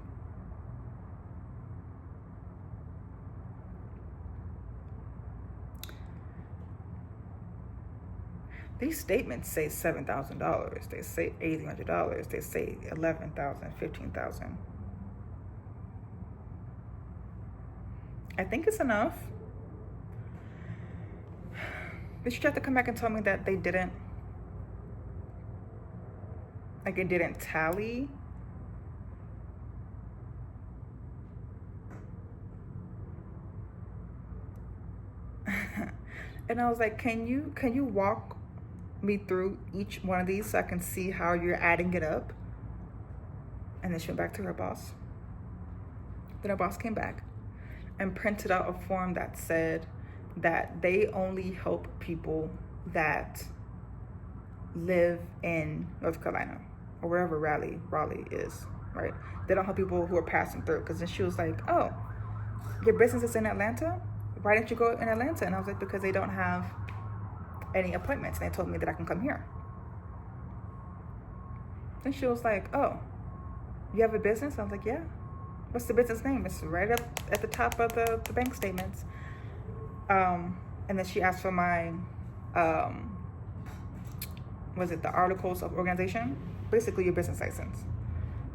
these statements say $7,000. They say $1,800. They say $11,000, $15,000. I think it's enough. But you have to come back and tell me that they didn't, like it didn't tally. And I was like, can you walk me through each one of these so I can see how you're adding it up? And then she went back to her boss. Then her boss came back and printed out a form that said that they only help people that live in North Carolina or wherever Raleigh is, right? They don't help people who are passing through. Because then she was like, oh, your business is in Atlanta? Why didn't you go in Atlanta? And I was like, because they don't have any appointments. And they told me that I can come here. Then she was like, oh, you have a business? I was like, yeah. What's the business name? It's right up at the top of the bank statements. And then she asked for my, was it the articles of organization? Basically your business license.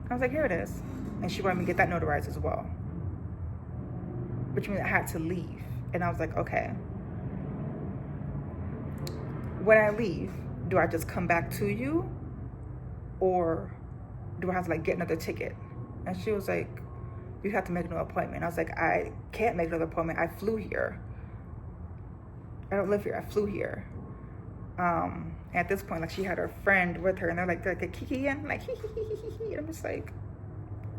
I was like, here it is. And she wanted me to get that notarized as well. Which means I had to leave. And I was like, okay. When I leave, do I just come back to you? Or do I have to like get another ticket? And she was like, you have to make no appointment. I was like, I can't make another appointment. I flew here. I don't live here. I flew here. At this point, like she had her friend with her, and they're like kiki and like hee hee hee hee hee. I'm just like,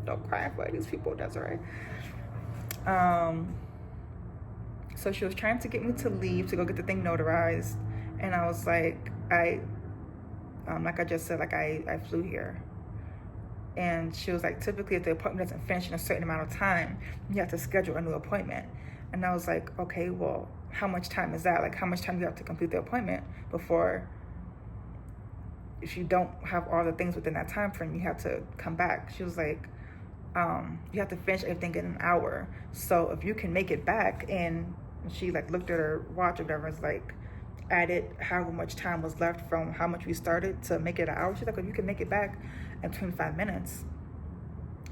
don't cry for these people. That's all right. So she was trying to get me to leave to go get the thing notarized, and I was like, like I just said, like I flew here. And she was like, typically if the appointment doesn't finish in a certain amount of time, you have to schedule a new appointment. And I was like, okay, well, how much time is that? Like, how much time do you have to complete the appointment before, if you don't have all the things within that time frame, you have to come back. She was like, you have to finish everything in an hour. So if you can make it back, and she like looked at her watch or whatever, it's like, added how much time was left from how much we started to make it an hour. She's like, if you can make it back in 25 minutes,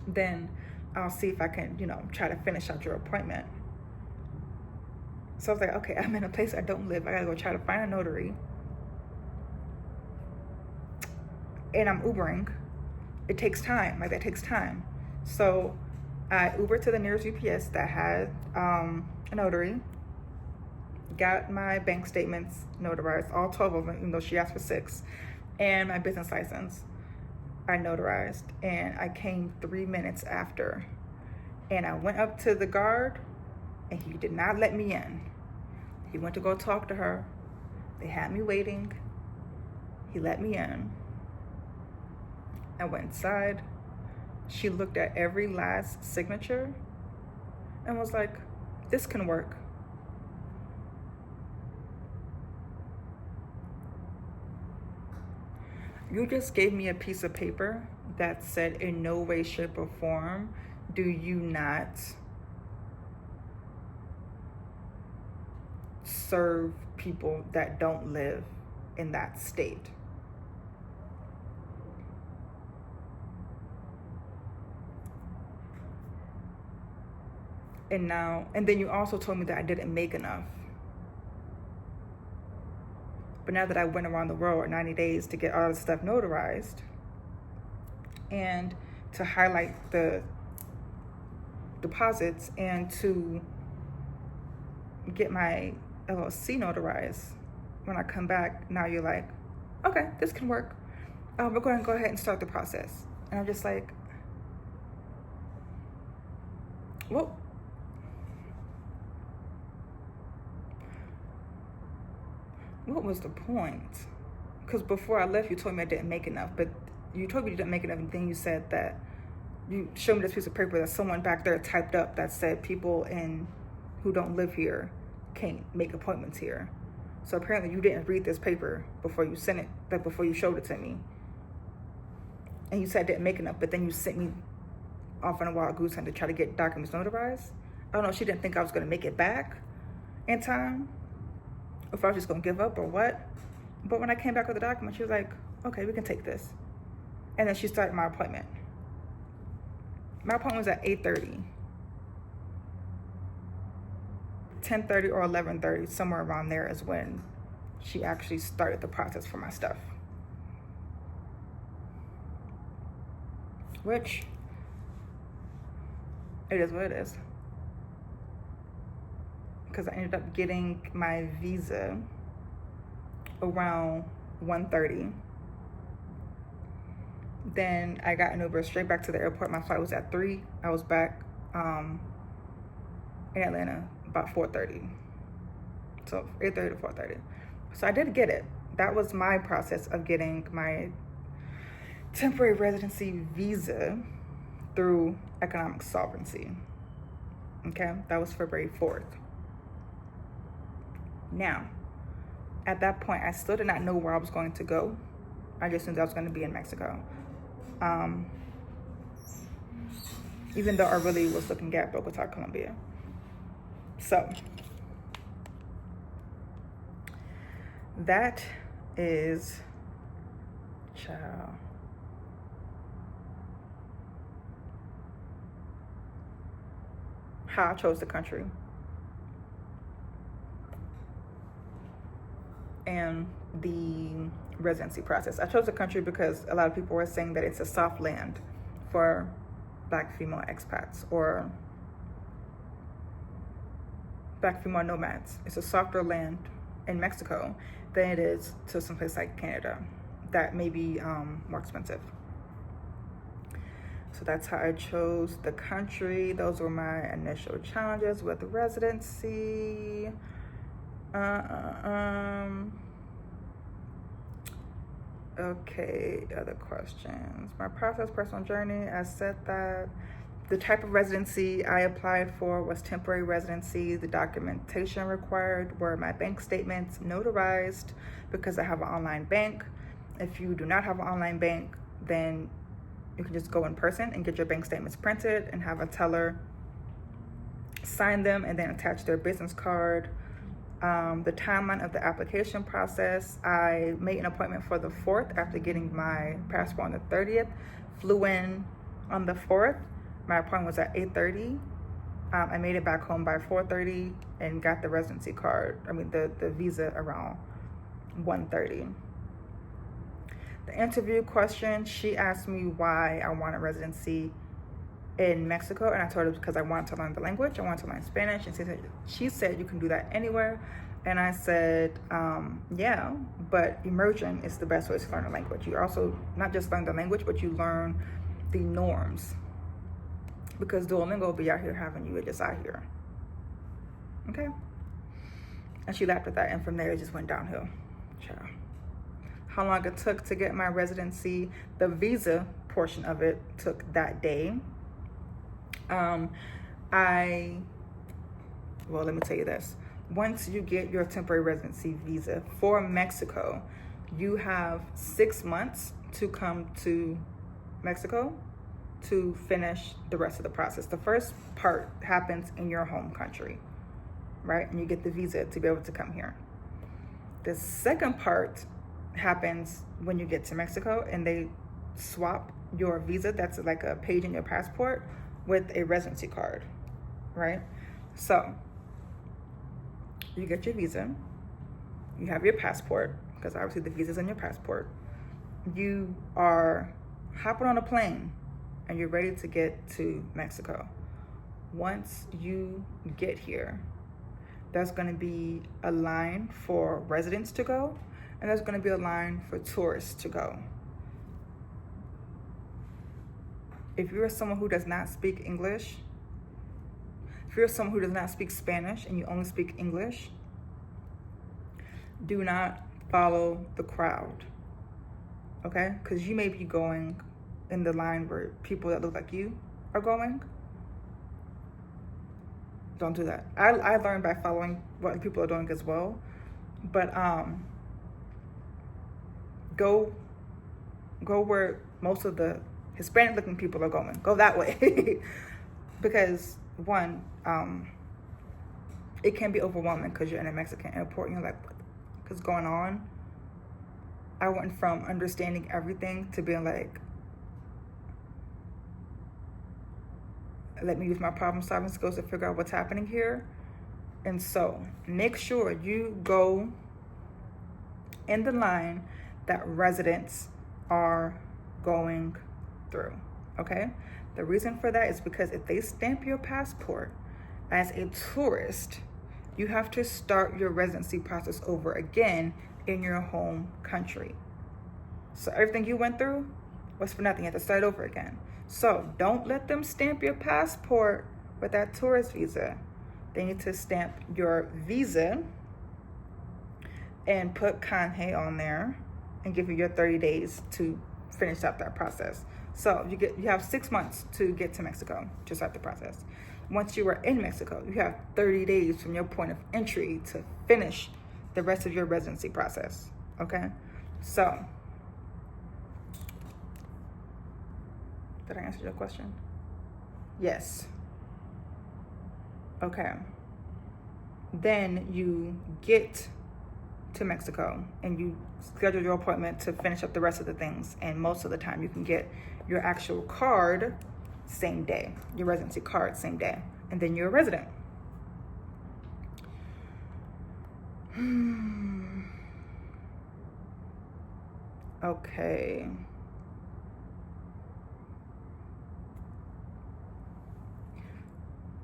then I'll see if I can, try to finish out your appointment. So I was like, okay, I'm in a place I don't live. I gotta go try to find a notary. And I'm Ubering. It takes time. Like, that takes time. So I Ubered to the nearest UPS that had a notary. Got my bank statements notarized, all 12 of them, even though she asked for 6, and my business license I notarized. And I came 3 minutes after, and I went up to the guard, and he did not let me in. He went to go talk to her. They had me waiting. He let me in. I went inside. She looked at every last signature and was like, this can work. You just gave me a piece of paper that said in no way, shape, or form do you not serve people that don't live in that state. And then you also told me that I didn't make enough. But now that I went around the world in 90 days to get all the stuff notarized and to highlight the deposits and to get my LLC notarized, when I come back, now you're like, okay, this can work. We're going to go ahead and start the process. And I'm just like, well, what was the point? Because before I left, you told me I didn't make enough, but you told me you didn't make enough, and then you said that you showed me this piece of paper that someone back there typed up that said people who don't live here can't make appointments here. So apparently you didn't read this paper before you sent it, like before you showed it to me. And you said I didn't make enough, but then you sent me off on a wild goose hunt to try to get documents notarized. I don't know if she didn't think I was going to make it back in time, or if I was just going to give up or what. But when I came back with the document, she was like, okay, we can take this. And then she started my appointment. My appointment was at 8:30. 10:30 or 11:30, somewhere around there is when she actually started the process for my stuff. Which, it is what it is. Because I ended up getting my visa around 1:30. Then I got an Uber straight back to the airport. My flight was at 3. I was back in Atlanta about 4:30. So 8:30 to 4:30. So I did get it. That was my process of getting my temporary residency visa through economic sovereignty. Okay, that was February 4th. Now, at that point, I still did not know where I was going to go. I just knew that I was going to be in Mexico. Even though I really was looking at Bogota, Colombia. So, that is, child. How I chose the country. And the residency process. I chose the country because a lot of people were saying that it's a soft land for Black female expats or Black female nomads. It's a softer land in Mexico than it is to someplace like Canada that may be more expensive. So that's how I chose the country. Those were my initial challenges with the residency. Okay, other questions. My process, personal journey, I said that. The type of residency I applied for was temporary residency. The documentation required were my bank statements notarized because I have an online bank. If you do not have an online bank, then you can just go in person and get your bank statements printed and have a teller sign them and then attach their business card. The timeline of the application process, I made an appointment for the 4th after getting my passport on the 30th, flew in on the 4th. My appointment was at 8:30. I made it back home by 4:30 and got the residency card, the visa around 1:30. The interview question, she asked me why I wanted residency in Mexico, and I told her because I wanted to learn the language. I wanted to learn Spanish, and she said you can do that anywhere. And I said, yeah, but immersion is the best way to learn a language. You also not just learn the language, but you learn the norms, because Duolingo will be out here having you just out here. Okay? And she laughed at that, and from there it just went downhill. Ciao. How long it took to get my residency, the visa portion of it took that day. Let me tell you this. Once you get your temporary residency visa for Mexico, you have 6 months to come to Mexico to finish the rest of the process. The first part happens in your home country, right? And you get the visa to be able to come here. The second part happens when you get to Mexico and they swap your visa, that's like a page in your passport, with a residency card, right? So you get your visa, you have your passport, because obviously the visa's in your passport. You are hopping on a plane and you're ready to get to Mexico. Once you get here, there's going to be a line for residents to go, and there's going to be a line for tourists to go. If you're someone who does not speak English, if you're someone who does not speak Spanish and you only speak English, do not follow the crowd, okay? Because you may be going in the line where people that look like you are going. Don't do that. I learned by following what people are doing as well, but go where most of the Hispanic looking people are going. Go that way. Because one, it can be overwhelming because you're in a Mexican airport and you're like, what's going on? I went from understanding everything to being like, let me use my problem solving skills to figure out what's happening here. And so make sure you go in the line that residents are going through, okay? The reason for that is because if they stamp your passport as a tourist, you have to start your residency process over again in your home country. So everything you went through was for nothing. You have to start over again. So don't let them stamp your passport with that tourist visa. They need to stamp your visa and put Canje on there and give you your 30 days to finish up that process. So you have 6 months to get to Mexico to start the process. Once you are in Mexico, you have 30 days from your point of entry to finish the rest of your residency process, okay? So, did I answer your question? Yes. Okay. Then you get to Mexico and you schedule your appointment to finish up the rest of the things. And most of the time you can get your actual card same day, your residency card same day. And then you're a resident. Okay.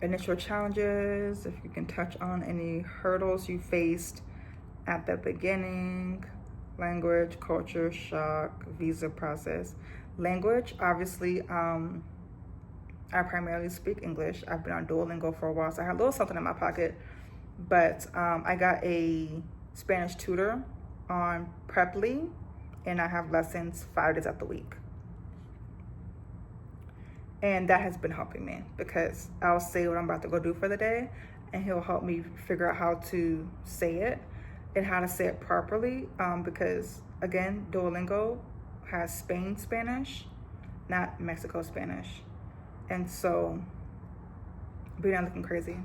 Initial challenges, if you can touch on any hurdles you faced at the beginning. Language, culture shock, visa process. Language, obviously, I primarily speak English. I've been on Duolingo for a while, so I had a little something in my pocket. But I got a Spanish tutor on Preply, and I have lessons 5 days out the week. And that has been helping me because I'll say what I'm about to go do for the day, and he'll help me figure out how to say it and how to say it properly. Because again, Duolingo has Spain Spanish, not Mexico Spanish. And so, be not looking crazy.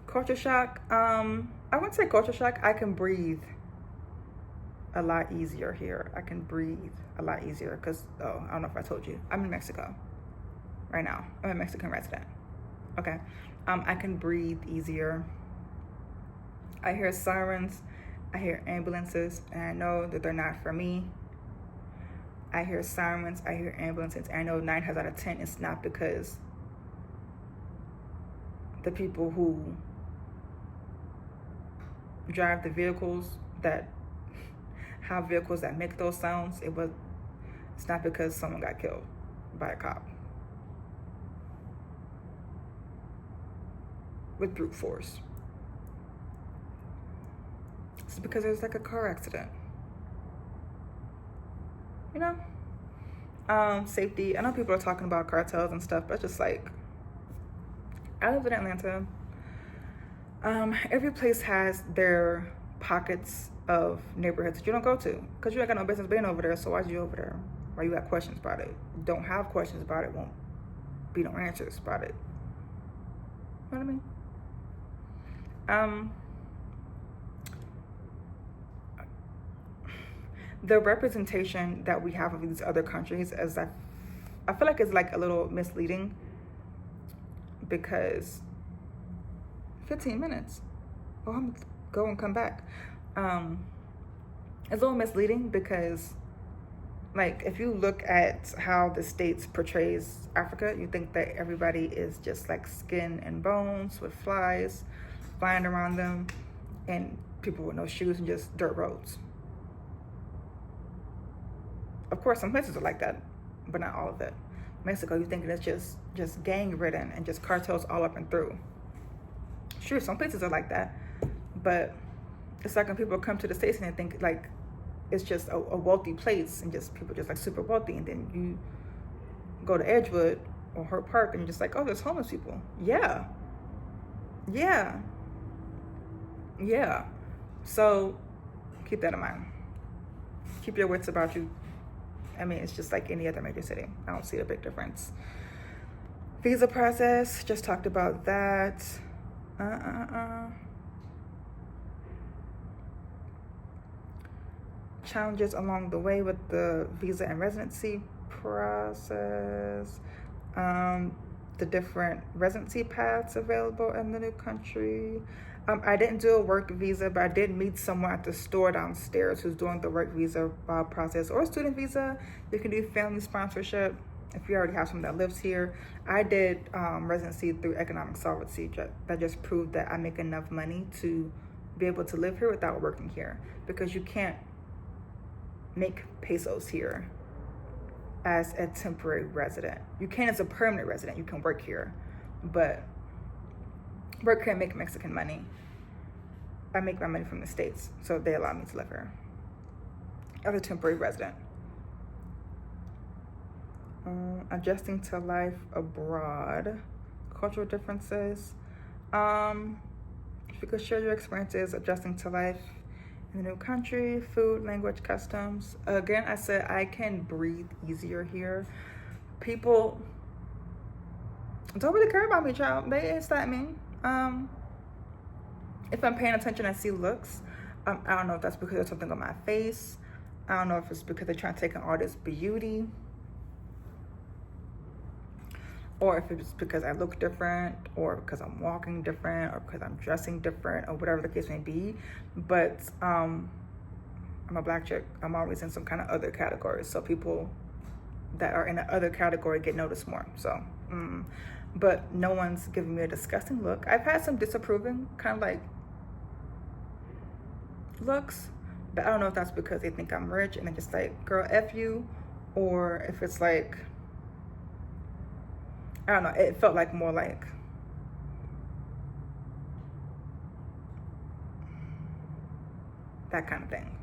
Culture shock, I wouldn't say culture shock. I can breathe a lot easier here. I can breathe a lot easier because, I don't know if I told you, I'm in Mexico right now. I'm a Mexican resident. Okay. I can breathe easier. I hear sirens, I hear ambulances, and I know that they're not for me. I hear sirens, I hear ambulances, and I know 9 times out of 10 it's not because the people who drive the vehicles that have vehicles that make those sounds, it's not because someone got killed by a cop with brute force. It's because there's like a car accident. You know? Safety. I know people are talking about cartels and stuff, but it's just like, I live in Atlanta. Every place has their pockets of neighborhoods that you don't go to because you ain't got no business being over there. So why's you over there? Why you got questions about it? Don't have questions about it, won't be no answers about it. You know what I mean? the representation that we have of these other countries is I feel like it's like a little misleading, because 15 minutes, oh, I'm gonna go and come back. It's a little misleading because, like, if you look at how the States portrays Africa, you think that everybody is just like skin and bones with flies flying around them, and people with no shoes and just dirt roads. Of course, some places are like that, but not all of it. Mexico, you think it's just gang ridden and just cartels all up and through. Sure, some places are like that, but it's like when people come to the States and they think like it's just a wealthy place and just people just like super wealthy, and then you go to Edgewood or Hart Park and you're just like, oh, there's homeless people. Yeah. So keep that in mind. Keep your wits about you. I mean, it's just like any other major city. I don't see a big difference. Visa process, just talked about that. Challenges along the way with the visa and residency process. The different residency paths available in the new country. I didn't do a work visa, but I did meet someone at the store downstairs who's doing the work visa process, or student visa. You can do family sponsorship if you already have someone that lives here. I did residency through economic solvency. That just proved that I make enough money to be able to live here without working here, because you can't make pesos here as a temporary resident. You can as a permanent resident. You can work here, but work here and make Mexican money. I make my money from the States, so they allow me to live here as a temporary resident. Adjusting to life abroad, cultural differences. If you could share your experiences adjusting to life in the new country, food, language, customs. Again, I said I can breathe easier here. People don't really care about me, child. They ain't that me. If I'm paying attention, I see looks. I don't know if that's because there's something on my face. I don't know if it's because they're trying to take in all this beauty, or if it's because I look different, or because I'm walking different, or because I'm dressing different, or whatever the case may be. But I'm a black chick. I'm always in some kind of other category. So people that are in the other category get noticed more. So, but no one's giving me a disgusting look. I've had some disapproving kind of like looks, but I don't know if that's because they think I'm rich and they're just like, girl, F you, or if it's like, I don't know, it felt like more like that kind of thing.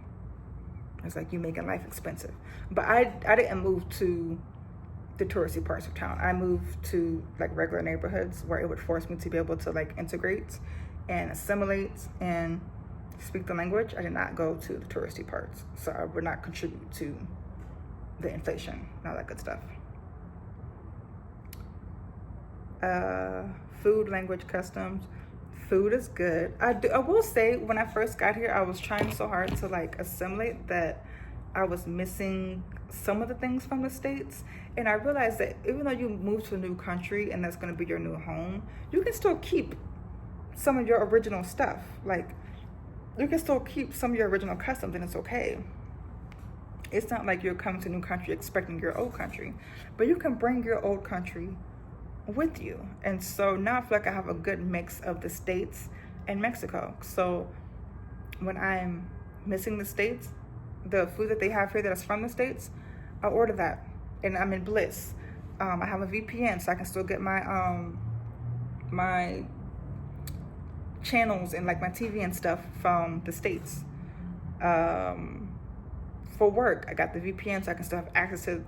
It's like you making life expensive. But I didn't move to the touristy parts of town. I moved to like regular neighborhoods where it would force me to be able to like integrate and assimilate and speak the language. I did not go to the touristy parts, so I would not contribute to the inflation and all that good stuff. Food, language, customs. Food is good. I will say, when I first got here, I was trying so hard to like assimilate that I was missing some of the things from the States. And I realized that even though you move to a new country and that's going to be your new home, you can still keep some of your original stuff. Like, you can still keep some of your original customs, and it's okay. It's not like you're coming to a new country expecting your old country, but you can bring your old country with you. And so now I feel like I have a good mix of the States and Mexico. So when I'm missing the States, the food that they have here that is from the States, I order that, and I'm in bliss. I have a VPN, so I can still get my my channels and like my TV and stuff from the States. For work, I got the VPN, so I can still have access to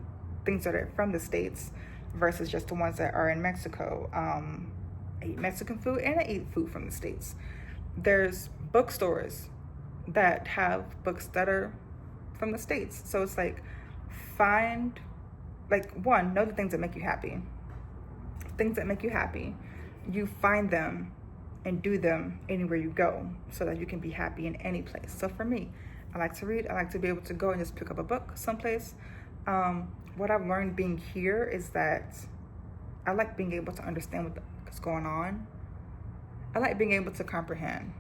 things that are from the States versus just the ones that are in Mexico. I eat Mexican food and I eat food from the States. There's bookstores that have books that are from the States. So it's like, find, like, one, know the things that make you happy. Things that make you happy, you find them and do them anywhere you go so that you can be happy in any place. So for me, I like to read. I like to be able to go and just pick up a book someplace. What I've learned being here is that I like being able to understand what's going on. I like being able to comprehend,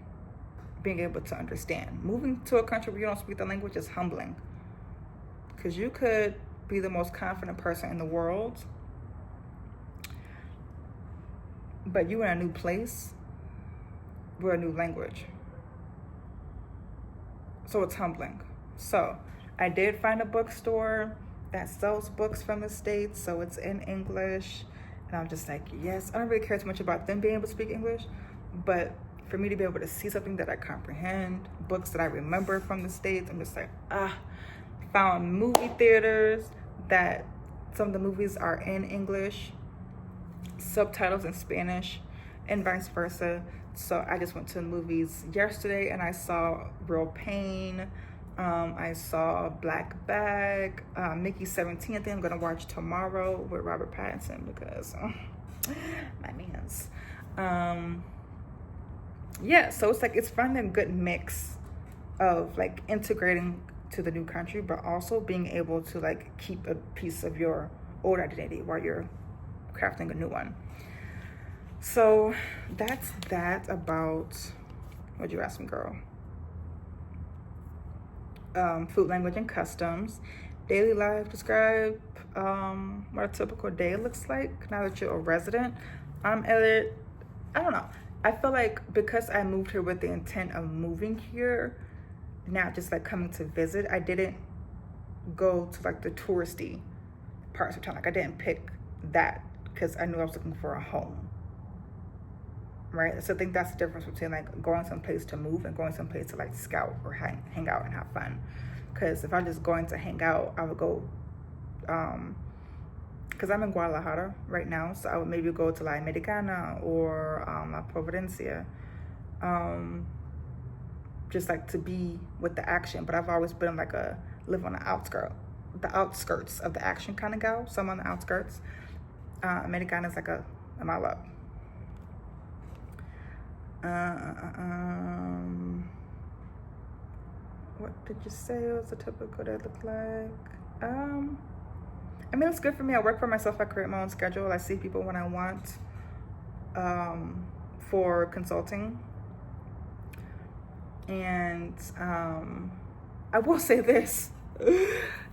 being able to understand. Moving to a country where you don't speak the language is humbling, because you could be the most confident person in the world, but you in a new place with a new language. So it's humbling. So I did find a bookstore that sells books from the States, so it's in English. And I'm just like, yes, I don't really care too much about them being able to speak English, but for me to be able to see something that I comprehend, books that I remember from the States, I'm just like, found movie theaters that some of the movies are in English, subtitles in Spanish, and vice versa. So I just went to the movies yesterday and I saw Real Pain. I saw Black Bag, Mickey 17. I think I'm gonna watch tomorrow with Robert Pattinson because my mans. Yeah, so it's like it's finding a good mix of like integrating to the new country, but also being able to like keep a piece of your old identity while you're crafting a new one. So that's that about, what'd you ask me, girl? Food, language, and customs. Daily life, describe what a typical day looks like now that you're a resident. Elliot, I don't know. I feel like because I moved here with the intent of moving here, not just like coming to visit, I didn't go to like the touristy parts of town. Like I didn't pick that because I knew I was looking for a home. Right? So I think that's the difference between like going someplace to move and going someplace to like scout or hang out and have fun. Because if I'm just going to hang out, I would go, because I'm in Guadalajara right now, so I would maybe go to La Americana or La Providencia, just like to be with the action. But I've always been like live on the outskirts of the action kind of gal. So I'm on the outskirts. Americana is like a mile up. What did you say was a typical day look like? I mean, it's good for me. I work for myself. I create my own schedule. I see people when I want for consulting. And I will say this.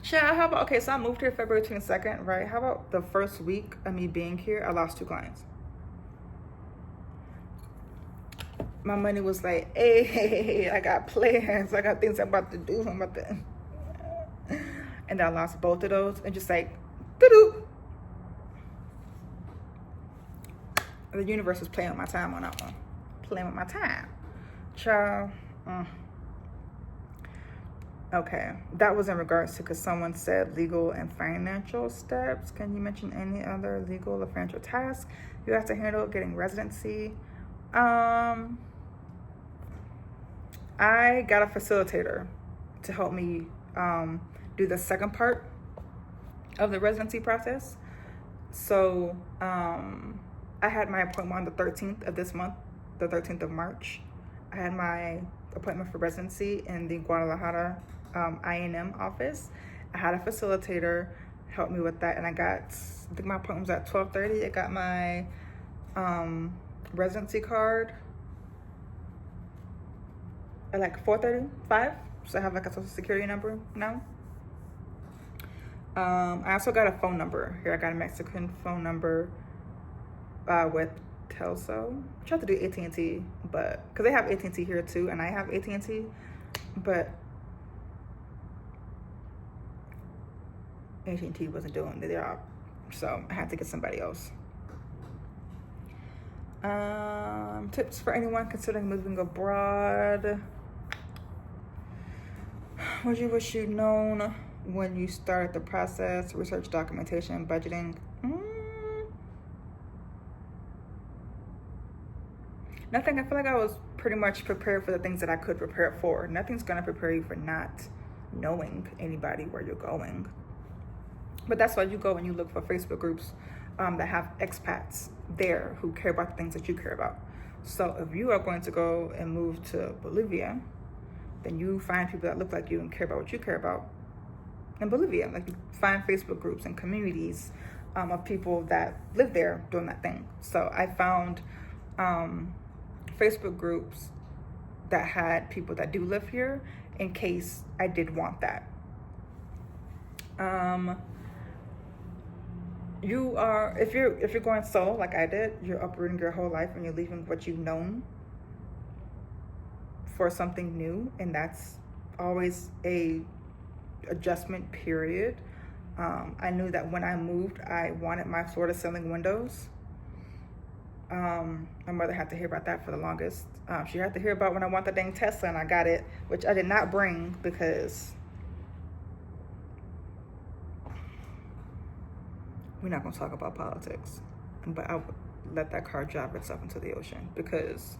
Child, how about, okay, so I moved here February 22nd, right? How about the first week of me being here, I lost 2 clients. My money was like, hey, I got plans. I got things I'm about to do. And I lost both of those. And just like, doo-doo. The universe was playing with my time on that one. Playing with my time. Child. Okay. That was in regards to, because someone said legal and financial steps. Can you mention any other legal or financial tasks you have to handle getting residency? I got a facilitator to help me do the second part of the residency process. So I had my appointment on the 13th of this month, the 13th of March. I had my appointment for residency in the Guadalajara I&M office. I had a facilitator help me with that, and I think my appointment was at 12:30. I got my residency card at like 4:35, so I have like a social security number now. I also got a phone number here. I got a Mexican phone number with Telso. I tried to do AT&T, but because they have AT&T here too, and I have AT&T, but AT&T wasn't doing the job, so I had to get somebody else. Tips for anyone considering moving abroad. What you wish you'd known when you started the process? Research, documentation, budgeting. Nothing. I feel like I was pretty much prepared for the things that I could prepare for. Nothing's gonna prepare you for not knowing anybody where you're going. But that's why you go and you look for Facebook groups that have expats there who care about the things that you care about. So if you are going to go and move to Bolivia, then you find people that look like you and care about what you care about. In Bolivia, like, you find Facebook groups and communities of people that live there doing that thing. So I found Facebook groups that had people that do live here in case I did want that. If you're going solo like I did, you're uprooting your whole life and you're leaving what you've known for something new, and that's always a adjustment period. I knew that when I moved, I wanted my floor to ceiling windows. My mother had to hear about that for the longest. She had to hear about when I want the dang Tesla, and I got it, which I did not bring because we're not going to talk about politics. But I would let that car drive itself into the ocean because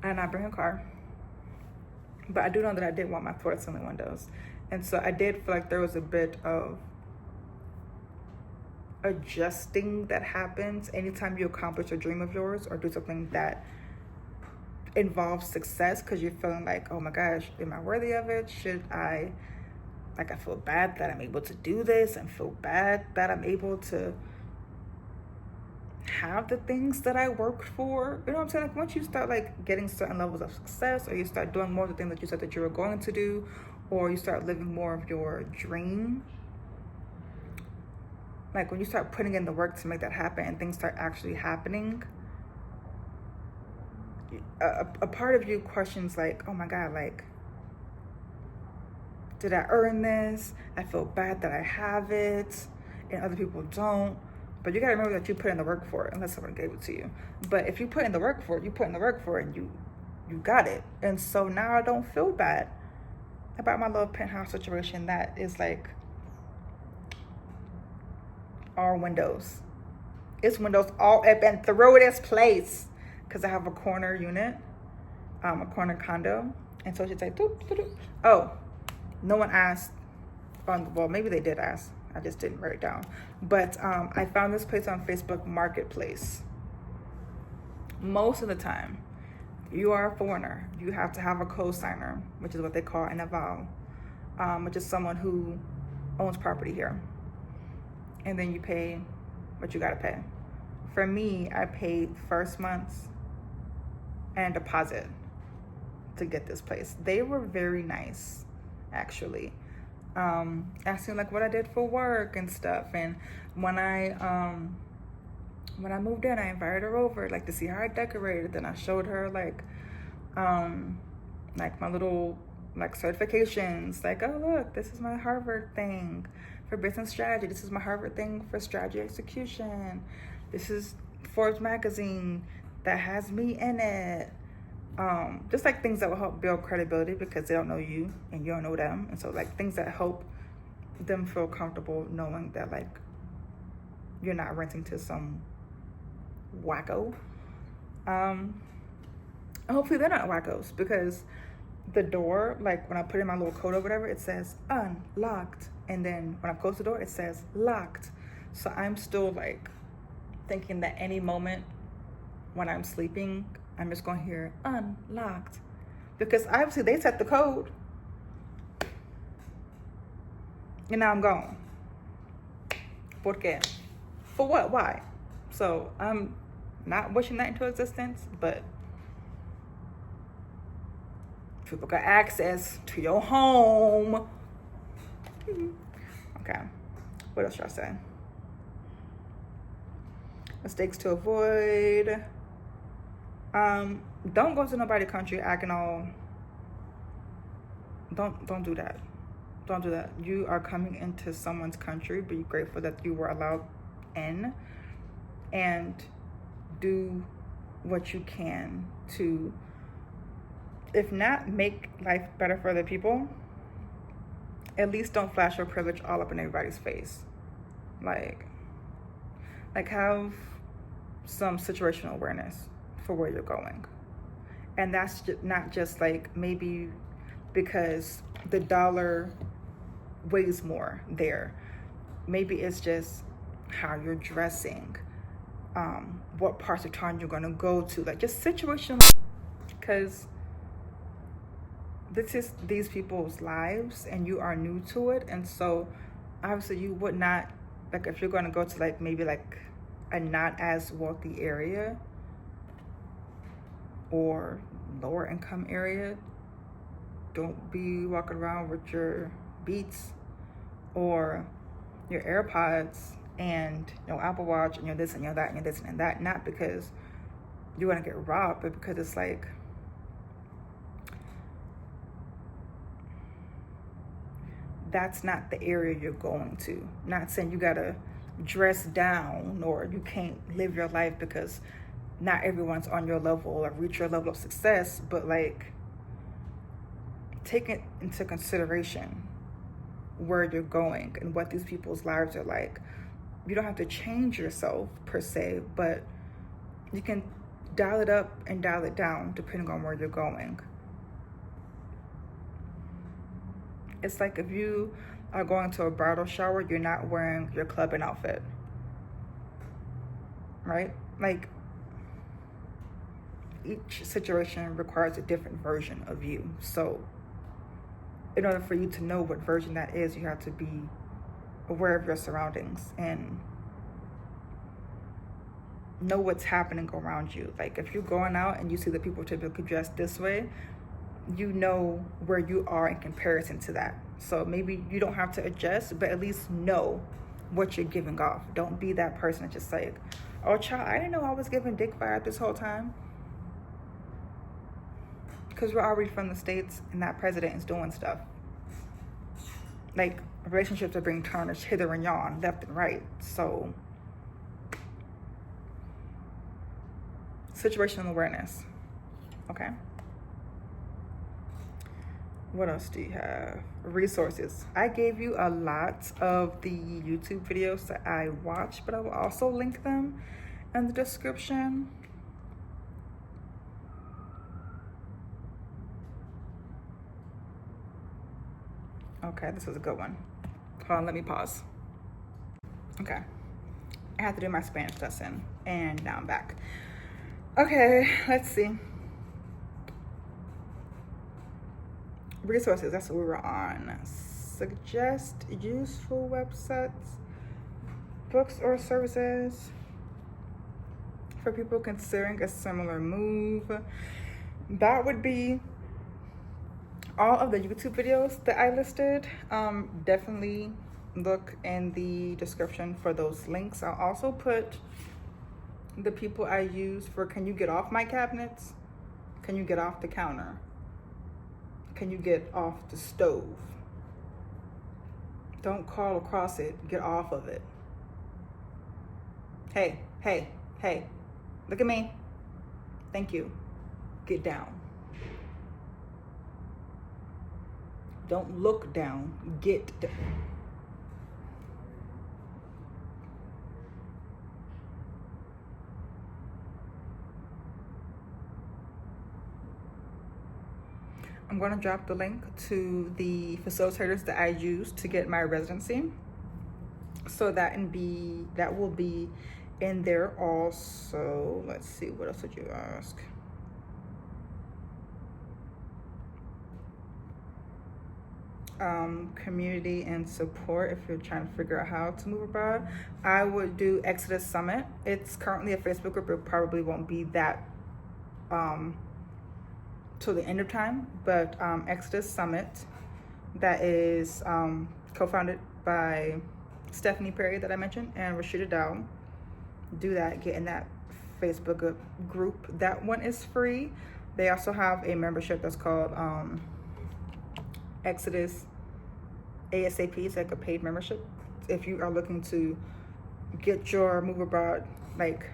I did not bring a car. But I do know that I did want my floor to ceiling windows. And so I did feel like there was a bit of adjusting that happens anytime you accomplish a dream of yours or do something that involves success, because you're feeling like, oh my gosh, am I worthy of it? Should I, like, I feel bad that I'm able to do this and feel bad that I'm able to have the things that I worked for. You know what I'm saying? Like, once you start like getting certain levels of success, or you start doing more of the things that you said that you were going to do, or you start living more of your dream, like when you start putting in the work to make that happen and things start actually happening, a part of you questions like, oh my God, like, did I earn this? I feel bad that I have it and other people don't. But you gotta remember that you put in the work for it, unless someone gave it to you. But if you put in the work for it, you put in the work for it, and you got it. And so now I don't feel bad about my little penthouse situation that is like all windows. It's windows all up and through this place, because I have a corner unit, a corner condo. And so she'd say, doop, doop, doop. Oh, no one asked. Well, maybe they did ask. I just didn't write it down. But I found this place on Facebook Marketplace. Most of the time, if you are a foreigner, you have to have a co-signer, which is what they call an aval, which is someone who owns property here. And then you pay what you gotta pay. For me, I paid first month's and deposit to get this place. They were very nice, actually. Asking like what I did for work and stuff. And when I moved in, I invited her over like to see how I decorated. Then I showed her like my little like certifications. Like, oh look, this is my Harvard thing for business strategy. This is my Harvard thing for strategy execution. This is Forbes magazine that has me in it. Just like things that will help build credibility, because they don't know you and you don't know them. And so like things that help them feel comfortable knowing that like you're not renting to some wacko. Hopefully they're not wackos, because the door, like when I put in my little code or whatever, it says unlocked. And then when I close the door, it says locked. So I'm still like thinking that any moment when I'm sleeping, I'm just going to hear unlocked, because obviously they set the code and now I'm gone. ¿Por qué? For what? Why? So I'm not wishing that into existence, but people got access to your home. Okay. What else should I say? Mistakes to avoid. Don't go to nobody's country acting all. Don't do that. Don't do that. You are coming into someone's country. Be grateful that you were allowed in, and do what you can to, if not make life better for other people, at least don't flash your privilege all up in everybody's face. Like have some situational awareness for where you're going. And that's not just like maybe because the dollar weighs more there. Maybe it's just how you're dressing, what parts of town you're gonna go to, like just situational, because this is these people's lives and you are new to it. And so obviously you would not, like if you're gonna go to like maybe like a not as wealthy area or lower income area, don't be walking around with your Beats or your AirPods and your Apple Watch and your this and your that and your this and that. Not because you're gonna get robbed, but because it's like, that's not the area you're going to. Not saying you gotta dress down or you can't live your life because not everyone's on your level or reach your level of success, but like take it into consideration where you're going and what these people's lives are like. You don't have to change yourself per se, but you can dial it up and dial it down depending on where you're going. It's like if you are going to a bridal shower, you're not wearing your clubbing outfit, right? Like each situation requires a different version of you. So in order for you to know what version that is, you have to be aware of your surroundings and know what's happening around you. Like if you're going out and you see that people typically dress this way, you know where you are in comparison to that. So maybe you don't have to adjust, but at least know what you're giving off. Don't be that person that's just like, oh child, I didn't know I was giving dick vibe this whole time. Because we're already from the States and that president is doing stuff. Like relationships are being tarnished hither and yon, left and right. So situational awareness. Okay. What else do you have? Resources. I gave you a lot of the YouTube videos that I watched, but I will also link them in the description. Okay, this was a good one. Hold on, let me pause. Okay. I had to do my Spanish lesson and now I'm back. Okay, let's see. Resources, that's what we were on. Suggest useful websites, books or services for people considering a similar move. That would be all of the YouTube videos that I listed. Definitely look in the description for those links. I'll also put the people I use for can you get off my cabinets? Can you get off the counter? Can you get off the stove? Don't crawl across it, get off of it. Hey, hey, hey, look at me. Thank you. Get down. Don't look down, get down. I'm going to drop the link to the facilitators that I use to get my residency. So that will be in there also. Let's see, what else did you ask? Community and support if you're trying to figure out how to move abroad. I would do Exodus Summit. It's currently a Facebook group. It probably won't be that till the end of time, but Exodus Summit, that is co-founded by Stephanie Perry that I mentioned and Rashida Dow. Do that, get in that Facebook group. That one is free. They also have a membership that's called Exodus ASAP. It's like a paid membership if you are looking to get your move abroad like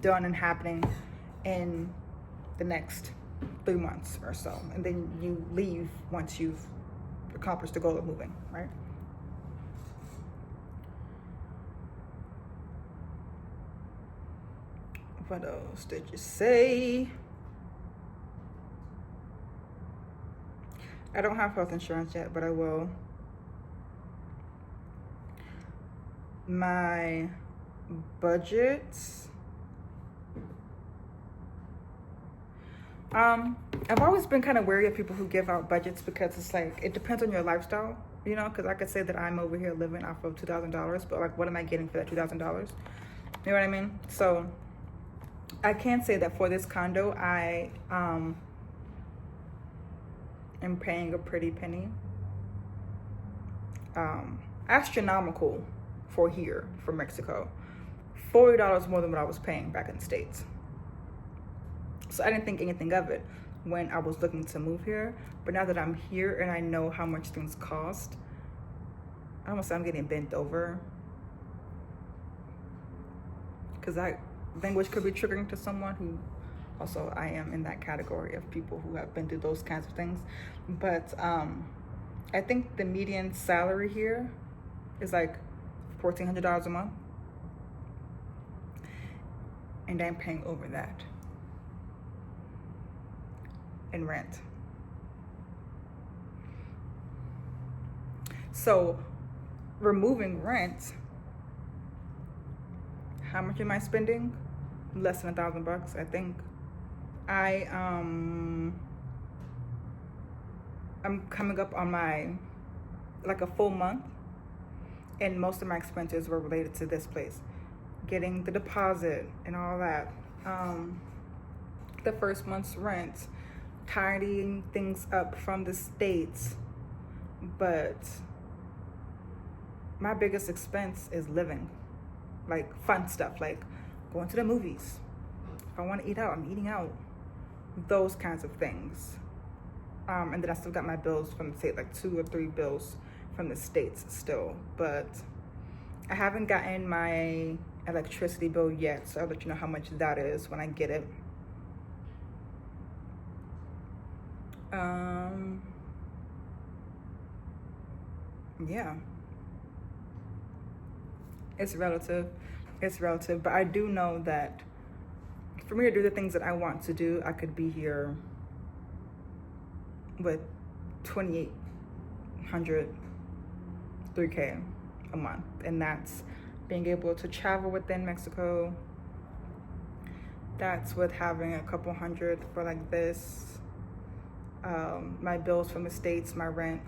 done and happening in the next 3 months or so, and then you leave once you've accomplished the goal of moving, right? What else did you say? I don't have health insurance yet, but I will. my budget, I've always been kind of wary of people who give out budgets because it's like, it depends on your lifestyle, you know, because I could say that I'm over here living off of $2,000, but like, what am I getting for that $2,000? You know what I mean? So I can say that for this condo, I am paying a pretty penny. Astronomical for here, for Mexico. $40 more than what I was paying back in the States. So I didn't think anything of it when I was looking to move here. But now that I'm here and I know how much things cost, I almost say I'm getting bent over. Because that language could be triggering to someone who, also I am in that category of people who have been through those kinds of things. But I think the median salary here is like $1,400 a month. And I'm paying over that in rent. So removing rent, how much am I spending? Less than $1,000, I think. I'm coming up on my, like a full month, and most of my expenses were related to this place. Getting the deposit and all that. The first month's rent, tidying things up from the States. But my biggest expense is living. Like fun stuff, like going to the movies. If I want to eat out, I'm eating out. Those kinds of things. And then I still got my bills from the state, like 2 or 3 bills from the States still. But I haven't gotten my electricity bill yet, so I'll let you know how much that is when I get it. Yeah. It's relative, but I do know that for me to do the things that I want to do, I could be here with $2,800, $3K a month, and that's being able to travel within Mexico. That's with having a couple hundred for like this, my bills from the States, my rent,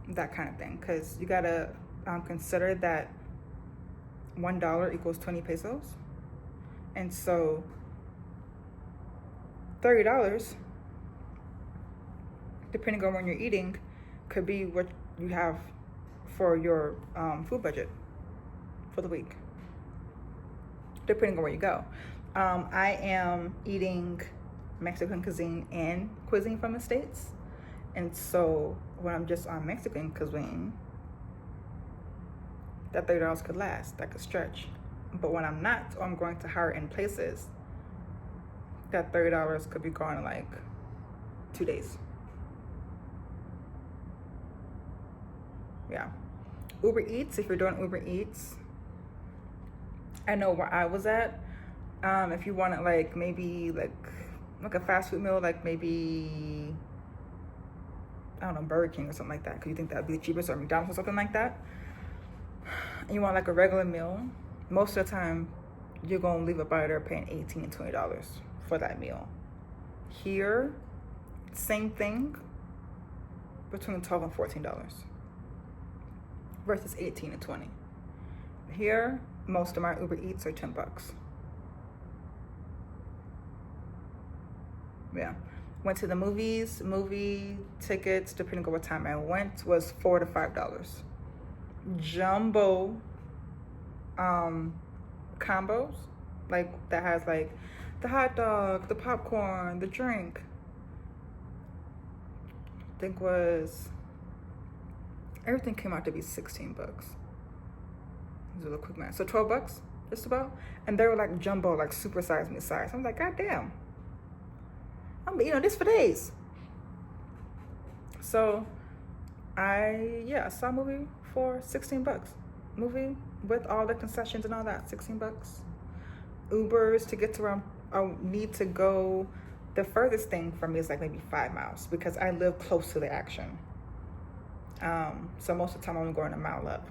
that kind of thing. Because you gotta consider that $1 equals 20 pesos, and so $30, depending on when you're eating, could be what you have for your food budget for the week, depending on where you go. I am eating Mexican cuisine and cuisine from the States, and so when I'm just on Mexican cuisine, that $30 could last, that could stretch. But when I'm not, or I'm going to higher end places, that $30 could be gone in like 2 days. Yeah. Uber Eats, if you're doing Uber Eats, I know where I was at. If you wanted like maybe like a fast food meal, like maybe, I don't know, Burger King or something like that, because you think that'd be the cheapest, or McDonald's or something like that, and you want like a regular meal, most of the time you're gonna leave up out of there paying $18 and $20 for that meal. Here, same thing, between $12 and $14 versus $18 and $20. Here, most of my Uber Eats are $10. Yeah. Went to the movies. Movie tickets, depending on what time I went, was $4 to $5. Jumbo combos, like that has like the hot dog, the popcorn, the drink, I think was, everything came out to be $16. This is a little quick math. So $12, just about. And they were like jumbo, like super size me size. I'm like, God damn, I'm eating this for days. So I saw a movie for $16. Movie with all the concessions and all that, $16. Ubers to get to where I need to go. The furthest thing for me is like maybe 5 miles, because I live close to the action. So most of the time I'm going a mile up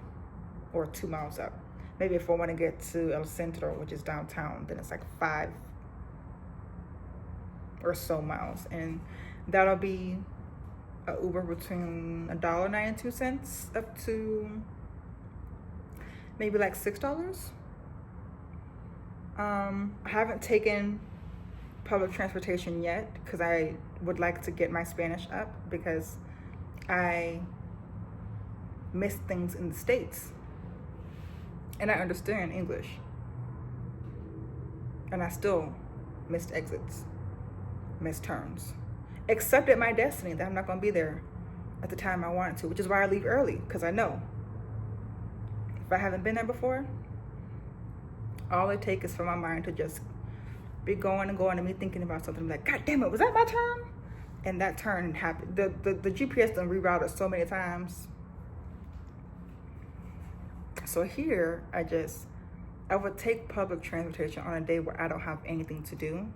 or 2 miles up. Maybe if I want to get to El Centro, which is downtown, then it's like 5 or so miles, and that'll be a Uber between $1.92 up to maybe like $6. I haven't taken public transportation yet because I would like to get my Spanish up, because I miss things in the States and I understand English, and I still missed exits, missed turns, accepted my destiny that I'm not going to be there at the time I wanted to, which is why I leave early, because I know if I haven't been there before, all it takes is for my mind to just be going and going and me thinking about something like, God damn it, was that my turn? And that turn happened. The GPS done rerouted so many times. So here, I would take public transportation on a day where I don't have anything to do,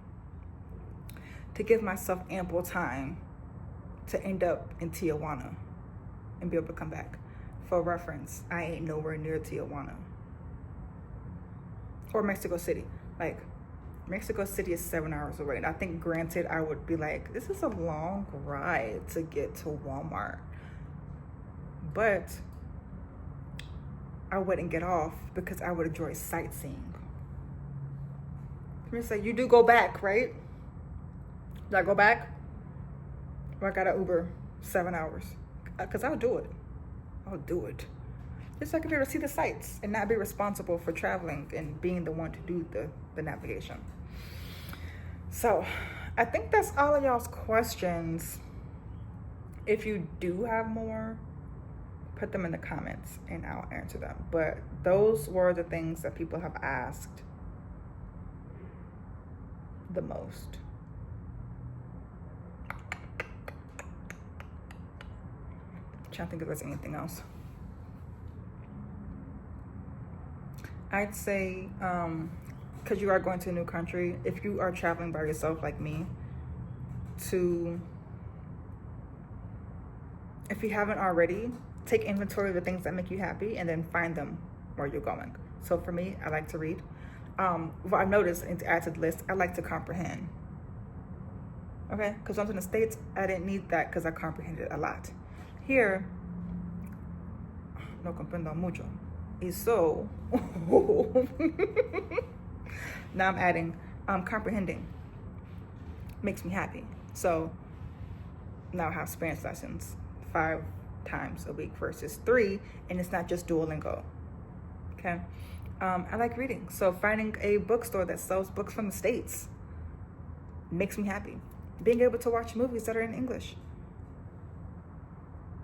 to give myself ample time to end up in Tijuana and be able to come back. For reference, I ain't nowhere near Tijuana. Or Mexico City. Like, Mexico City is 7 hours away. And I think, granted, I would be like, this is a long ride to get to Walmart. But I wouldn't get off because I would enjoy sightseeing. Let me say, you do go back, right? Did I go back? Or I got an Uber 7 hours? Because I'll do it. I'll do it. Just so I can be able to see the sights and not be responsible for traveling and being the one to do the navigation. So I think that's all of y'all's questions. If you do have more, put them in the comments and I'll answer them. But those were the things that people have asked the most. I'm trying to think if there's anything else. I'd say, because you are going to a new country, if you are traveling by yourself like me, if you haven't already, take inventory of the things that make you happy and then find them where you're going. So for me, I like to read. What I noticed, and to add to the list, I like to comprehend. Okay? Because when I was in the States, I didn't need that because I comprehended a lot. Here, no comprendo mucho. Y so, now I'm adding comprehending. Makes me happy. So now I have Spanish lessons 5 times a week versus 3, and it's not just Duolingo. Okay? I like reading. So finding a bookstore that sells books from the States makes me happy. Being able to watch movies that are in English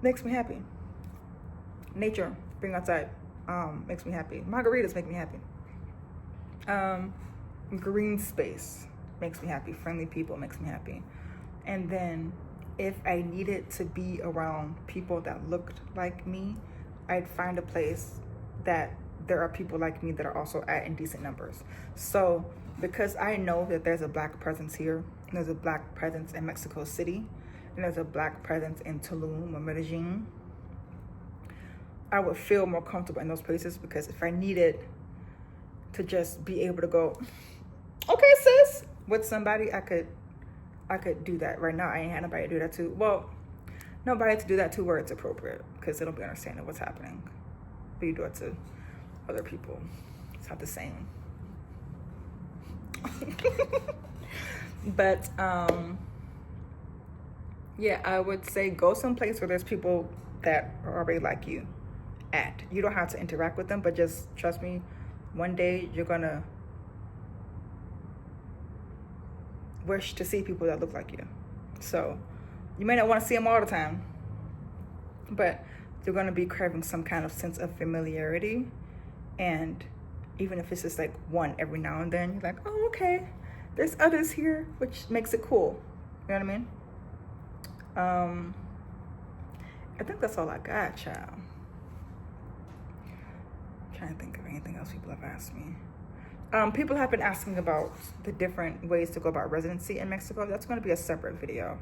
makes me happy. Nature, being outside, makes me happy. Margaritas make me happy. Green space makes me happy. Friendly people makes me happy. And then if I needed to be around people that looked like me, I'd find a place that there are people like me that are also at in decent numbers. So because I know that there's a Black presence here, and there's a Black presence in Mexico City, and there's a Black presence in Tulum or Medellin, I would feel more comfortable in those places, because if I needed to just be able to go, okay, sis, with somebody, I could do that. Right now, I ain't had nobody to do that to. Well, nobody to do that to where it's appropriate, because they don't be understanding what's happening. But you do it to other people. It's not the same. But yeah, I would say go someplace where there's people that are already like you at. You don't have to interact with them, but just trust me, one day you're gonna wish to see people that look like you. So you may not want to see them all the time, but you're gonna be craving some kind of sense of familiarity. And even if it's just like one every now and then, you're like, oh, okay, there's others here, which makes it cool. You know what I mean? I think that's all I got, child. I'm trying to think of anything else people have asked me. People have been asking about the different ways to go about residency in Mexico. That's going to be a separate video.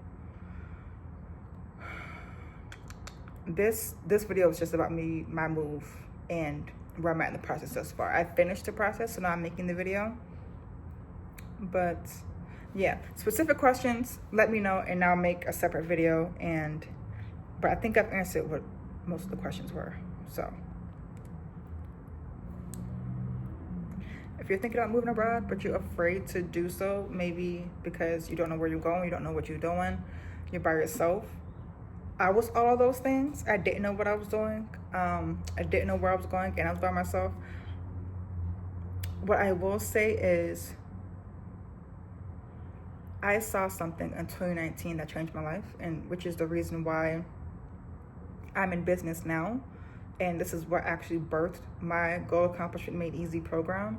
This video is just about me, my move, and where I'm at in the process thus far. I finished the process, so now I'm making the video. But yeah, specific questions, let me know, and I'll make a separate video. But I think I've answered what most of the questions were. So if you're thinking about moving abroad, but you're afraid to do so, maybe because you don't know where you're going, you don't know what you're doing, you're by yourself. I was all of those things. I didn't know what I was doing. I didn't know where I was going, and I was by myself. What I will say is, I saw something in 2019 that changed my life, and which is the reason why I'm in business now. And this is what actually birthed my Goal Accomplishment Made Easy program.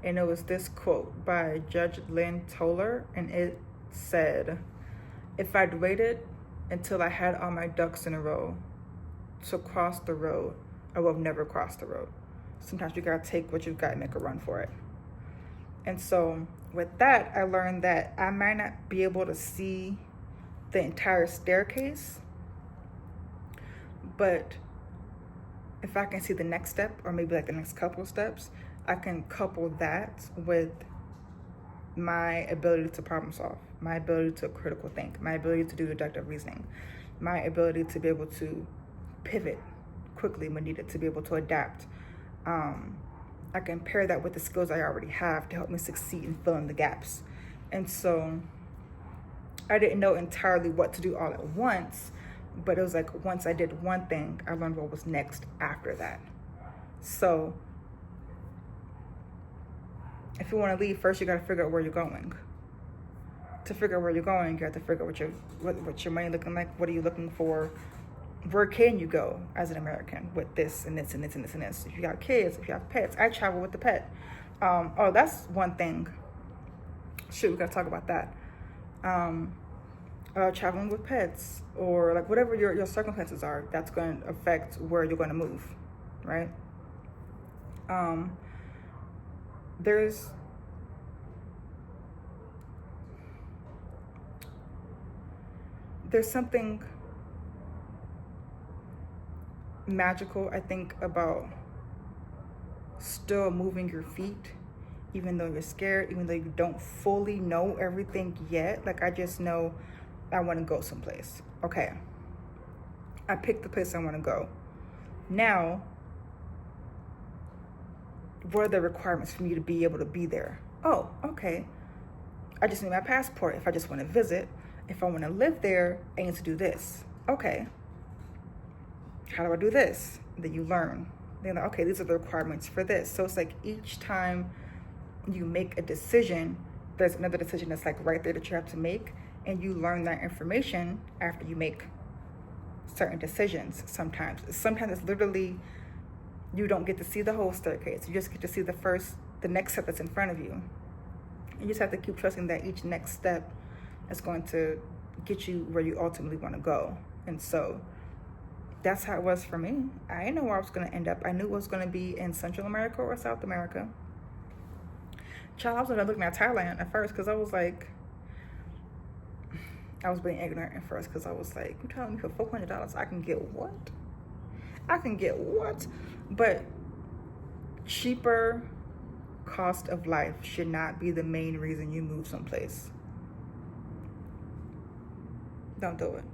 And it was this quote by Judge Lynn Toller, and it said, "If I'd waited until I had all my ducks in a row to cross the road, I would have never crossed the road." Sometimes you gotta take what you've got and make a run for it. And so with that, I learned that I might not be able to see the entire staircase, but if I can see the next step, or maybe like the next couple of steps, I can couple that with my ability to problem solve, my ability to critical think, my ability to do deductive reasoning, my ability to be able to pivot quickly when needed, to be able to adapt. I can pair that with the skills I already have to help me succeed in filling the gaps. And so I didn't know entirely what to do all at once, but it was like once I did one thing, I learned what was next after that. So if you want to leave, first you got to figure out where you're going. To figure out where you're going, you have to figure out what your money looking like. What are you looking for? Where can you go as an American with this and this and this and this and this? If you got kids, if you have pets, I travel with the pet. Oh, that's one thing. Shoot, we gotta talk about that. Traveling with pets, or like whatever your circumstances are, that's going to affect where you're going to move, right? There's something magical, I think, about still moving your feet, even though you're scared, even though you don't fully know everything yet. Like, I just know I want to go someplace. Okay, I picked the place I want to go. Now, what are the requirements for me to be able to be there? Oh, okay, I just need my passport if I just want to visit. If I want to live there, I need to do this. Okay, how do I do this? Then you learn. Then like, okay, these are the requirements for this. So it's like each time you make a decision, there's another decision that's like right there that you have to make, and you learn that information after you make certain decisions. Sometimes it's literally, you don't get to see the whole staircase. You just get to see the next step that's in front of you. You just have to keep trusting that each next step is going to get you where you ultimately want to go. And so that's how it was for me. I didn't know where I was going to end up. I knew it was going to be in Central America or South America. Child, I was looking at Thailand at first because I was like, I was being ignorant at first because I was like, you're telling me for $400 I can get what? I can get what? But cheaper cost of life should not be the main reason you move someplace. Don't do it.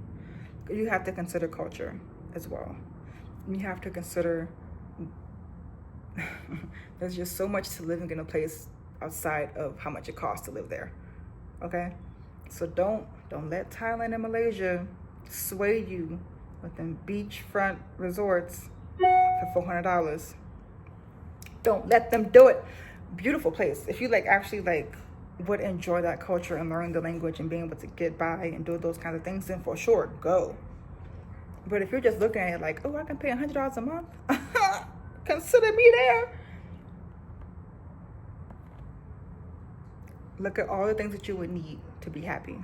You have to consider culture as well. You have to consider there's just so much to living in a place outside of how much it costs to live there. Okay? So don't let Thailand and Malaysia sway you with them beachfront resorts for $400. Don't let them do it. Beautiful place. If you actually would enjoy that culture and learn the language and being able to get by and do those kinds of things, then for sure, go. But if you're just looking at it like, oh, I can pay $100 a month, consider me there. Look at all the things that you would need to be happy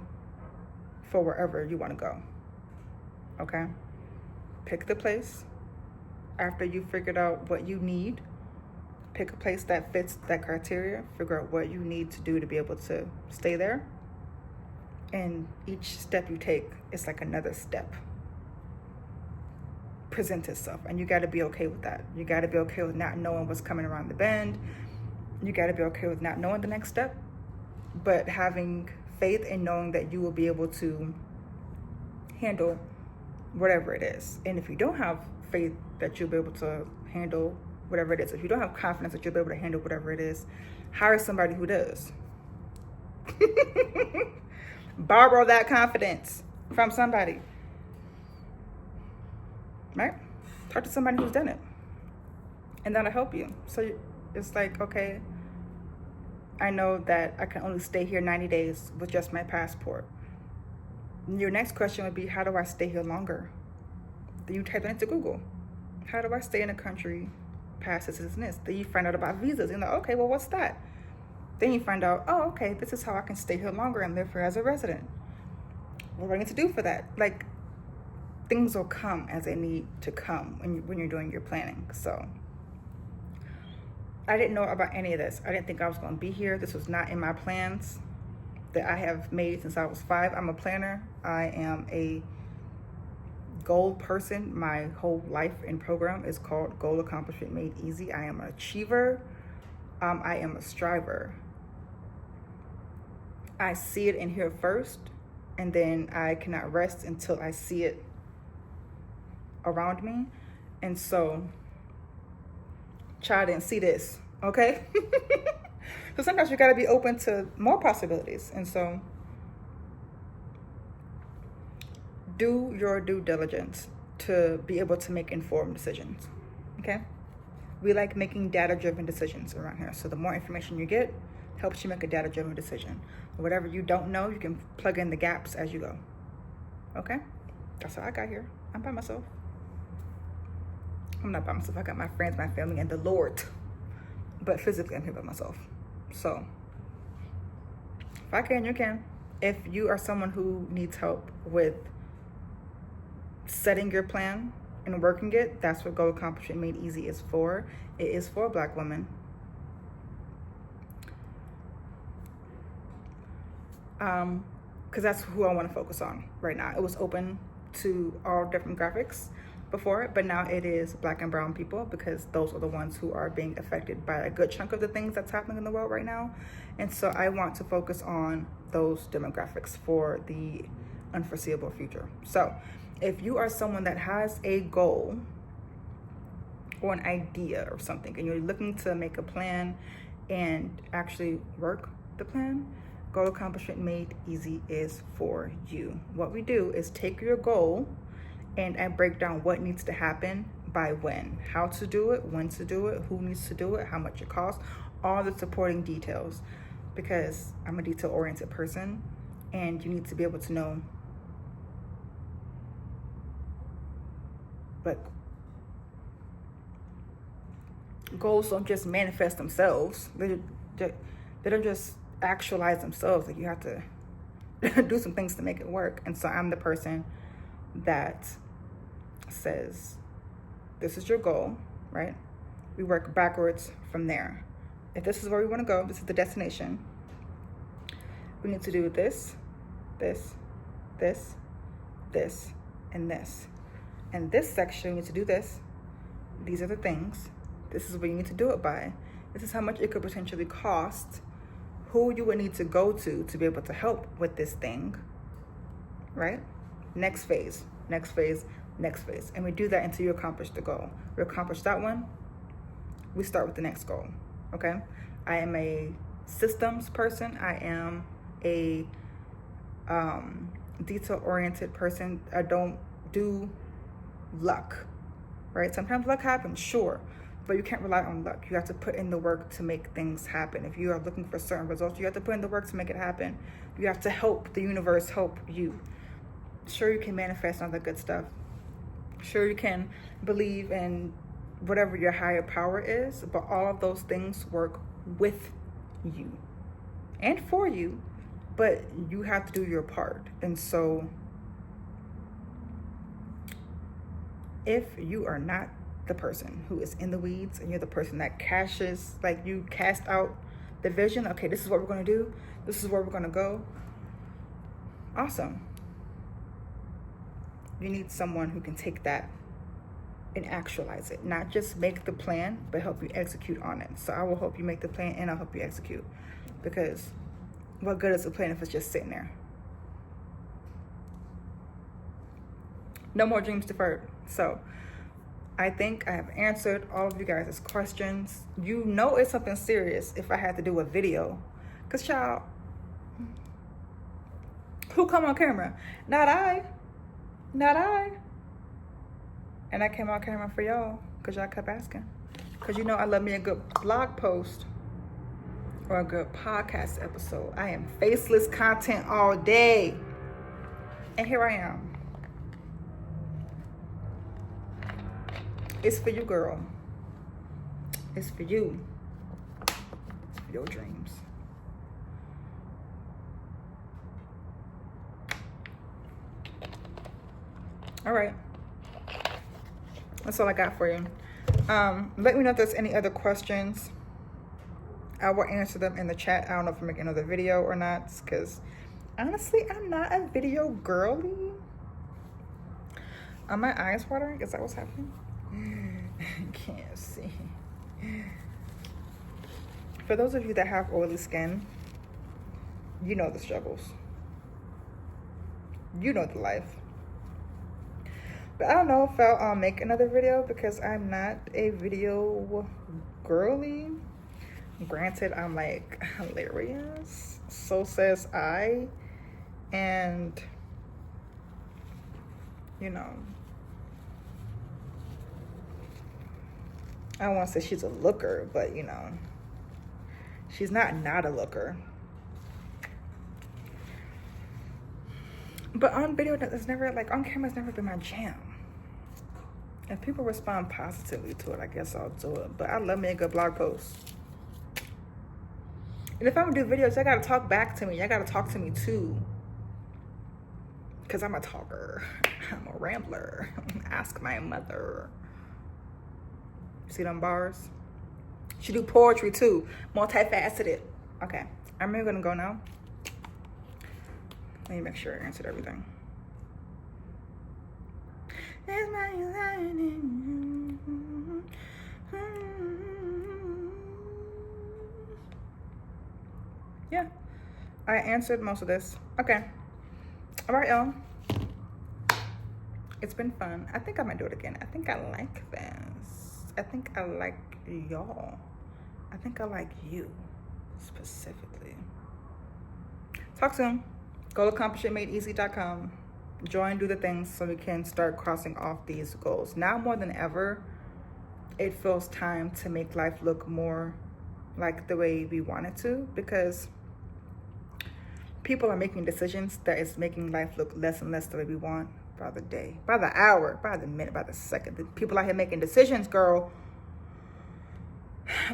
for wherever you want to go. Okay? Pick the place. After you figured out what you need, pick a place that fits that criteria. Figure out what you need to do to be able to stay there. And each step you take is like another step. present itself. And you got to be okay with that. You got to be okay with not knowing what's coming around the bend. You got to be okay with not knowing the next step, but having faith in knowing that you will be able to handle whatever it is. And if you don't have faith that you'll be able to handle whatever it is, if you don't have confidence that you'll be able to handle whatever it is, hire somebody who does. Borrow that confidence from somebody, right? Talk to somebody who's done it, and that'll help you. So it's like, okay, I know that I can only stay here 90 days with just my passport. Your next question would be, how do I stay here longer? Then you type that into Google. How do I stay in a country past this and this? Then you find out about visas. You're like, okay, well, what's that? Then you find out, oh, okay, this is how I can stay here longer and live here as a resident. What do I need to do for that? Like, things will come as they need to come when you're doing your planning. So I didn't know about any of this. I didn't think I was going to be here. This was not in my plans that I have made since I was 5. I'm a planner. I am a goal person. My whole life and program is called Goal Accomplishment Made Easy. I am an achiever. I am a striver. I see it and hear it first, and then I cannot rest until I see it around me. And so, child didn't see this, okay? So sometimes you got to be open to more possibilities. And so, do your due diligence to be able to make informed decisions, okay? We like making data-driven decisions around here. So the more information you get helps you make a data-driven decision. Whatever you don't know, you can plug in the gaps as you go, okay? That's how I got here. I'm by myself. I'm not by myself. I got my friends, my family, and the Lord. But physically, I'm here by myself. So if I can, you can. If you are someone who needs help with setting your plan and working it, that's what Goal Accomplishment Made Easy is for. It is for Black women. Because that's who I want to focus on right now. It was open to all different graphics before, but now it is Black and brown people, because those are the ones who are being affected by a good chunk of the things that's happening in the world right now. And so I want to focus on those demographics for the unforeseeable future. So if you are someone that has a goal or an idea or something, and you're looking to make a plan and actually work the plan, Goal Accomplishment Made Easy is for you. What we do is take your goal and I break down what needs to happen by when, how to do it, when to do it, who needs to do it, how much it costs, all the supporting details, because I'm a detail-oriented person, and you need to be able to know, like, goals don't just manifest themselves. They don't just actualize themselves. Like, you have to do some things to make it work. And so I'm the person that says, this is your goal, right? We work backwards from there. If this is where we want to go, this is the destination, we need to do this, this, this, this, and this. And this section, you need to do this. These are the things. This is what you need to do it by. This is how much it could potentially cost, who you would need to go to be able to help with this thing, right? Next phase, next phase, next phase. And we do that until you accomplish the goal. We accomplish that one, we start with the next goal, okay? I am a systems person. I am a detail-oriented person. I don't do luck, right? Sometimes luck happens, sure, but you can't rely on luck. You have to put in the work to make things happen. If you are looking for certain results, you have to put in the work to make it happen. You have to help the universe help you. Sure, you can manifest all the good stuff. Sure, you can believe in whatever your higher power is, but all of those things work with you and for you, but you have to do your part. And so if you are not the person who is in the weeds and you're the person that cashes, like you cast out the vision, okay, this is what we're going to do, this is where we're going to go, awesome. You need someone who can take that and actualize it. Not just make the plan, but help you execute on it. So I will help you make the plan and I'll help you execute. Because what good is a plan if it's just sitting there? No more dreams deferred. So I think I have answered all of you guys' questions. You know it's something serious if I had to do a video. Because, child, who come on camera? Not I. Not I. And I came on camera for y'all because y'all kept asking. Because you know I love me a good blog post or a good podcast episode. I am faceless content all day. And here I am. It's for you, girl. It's for you. Your dreams. All right. That's all I got for you. Let me know if there's any other questions. I will answer them in the chat. I don't know if I'm making another video or not, because honestly, I'm not a video girly. Are my eyes watering? Is that what's happening? Can't see. For those of you that have oily skin, you know the struggles. You know the life. But I don't know if I'll make another video because I'm not a video girly. Granted, I'm like hilarious. So says I. And, you know, I don't want to say she's a looker, but, you know, she's not a looker. But on video, it's never, like, on camera, it's never been my jam. If people respond positively to it, I guess I'll do it. But I love me a good blog post. And if I'm gonna do videos, y'all gotta talk back to me. Y'all gotta talk to me too. Because I'm a talker. I'm a rambler. Ask my mother. See them bars? She do poetry too. Multifaceted. Okay. I'm really gonna go now. Let me make sure I answered everything. Yeah, I answered most of this. Okay. All right, y'all. It's been fun. I think I might do it again. I think I like this. I think I like y'all. I think I like you specifically. Talk soon. Go to accomplishitmadeeasy.com. Join, do the things so we can start crossing off these goals. Now more than ever, it feels time to make life look more like the way we want it to, because people are making decisions that is making life look less and less the way we want by the day, by the hour, by the minute, by the second. The people out here making decisions, girl.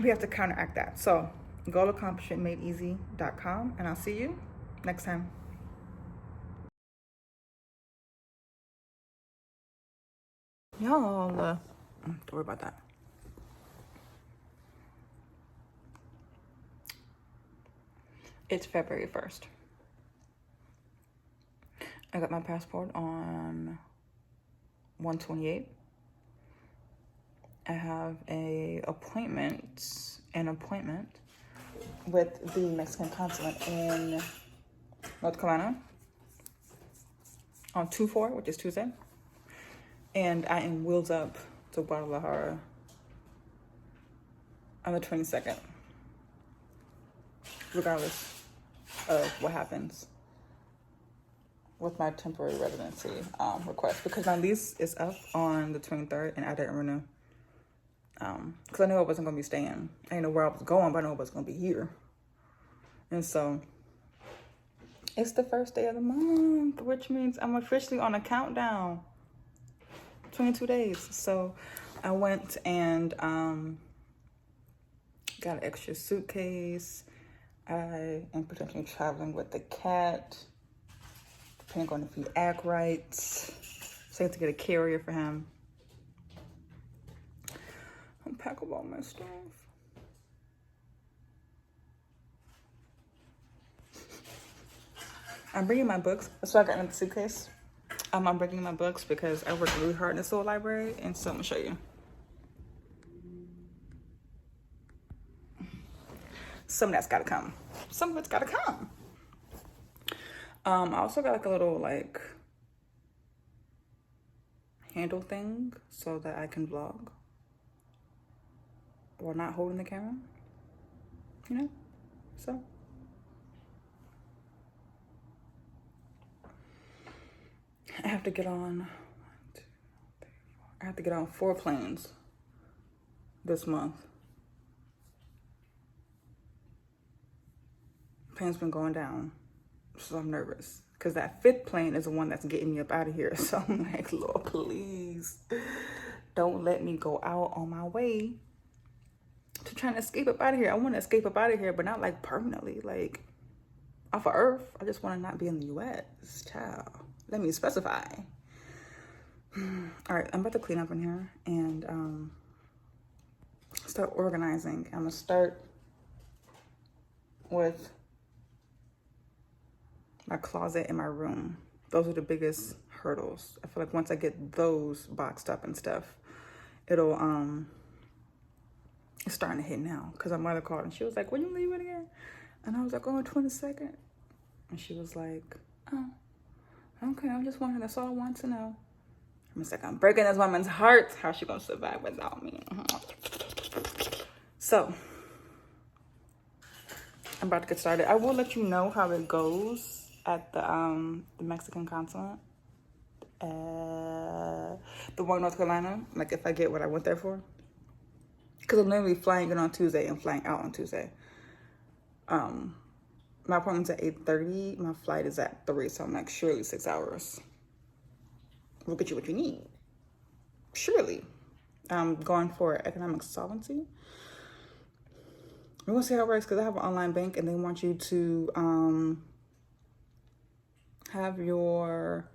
We have to counteract that. So go to accomplishitmadeeasy.com and I'll see you next time. Y'all, don't worry about that. It's February 1st. I got my passport on 1/28. I have an appointment with the Mexican Consulate in North Carolina on 2/4, which is Tuesday. And I am wheels up to Guadalajara on the 22nd, regardless of what happens with my temporary residency request, because my lease is up on the 23rd and I didn't renew. Because I knew I wasn't going to be staying. I didn't know where I was going, but I knew I was going to be here. And so it's the first day of the month, which means I'm officially on a countdown. 22 days. So I went and got an extra suitcase. I am potentially traveling with the cat, depending on if he act right. So I have to get a carrier for him. Unpack up all my stuff. I'm bringing my books. That's why I got in the suitcase. I'm bringing my books because I work really hard in this little library, and so I'm gonna show you. Some of that's gotta come. Some of it's gotta come. I also got like a little like handle thing so that I can vlog while not holding the camera, you know? So I have to get on 4 planes this month. Plane's been going down, so I'm nervous because that 5th plane is the one that's getting me up out of here. So I'm like, Lord, please don't let me go out on my way to trying to escape up out of here. I want to escape up out of here, but not like permanently, like off of Earth. I just want to not be in the U.S. Child, let me specify. All right, I'm about to clean up in here and start organizing. I'm gonna start with my closet and my room. Those are the biggest hurdles. I feel like once I get those boxed up and stuff, it'll it's starting to hit now. Because my mother called and she was like, when you leaving again? And I was like, oh, 22nd. And she was like, oh, okay, I'm just wondering, that's all I want to know. I'm just like, I'm breaking this woman's heart. How's she gonna survive without me? So I'm about to get started. I will let you know how it goes at the Mexican consulate, the one in North Carolina. Like if I get what I went there for, because I'm literally flying in on Tuesday and flying out on Tuesday. My appointment's at 8:30. My flight is at 3, so I'm like, surely 6 hours will get you what you need. Surely. I'm going for economic solvency. We're gonna see how it works because I have an online bank and they want you to have your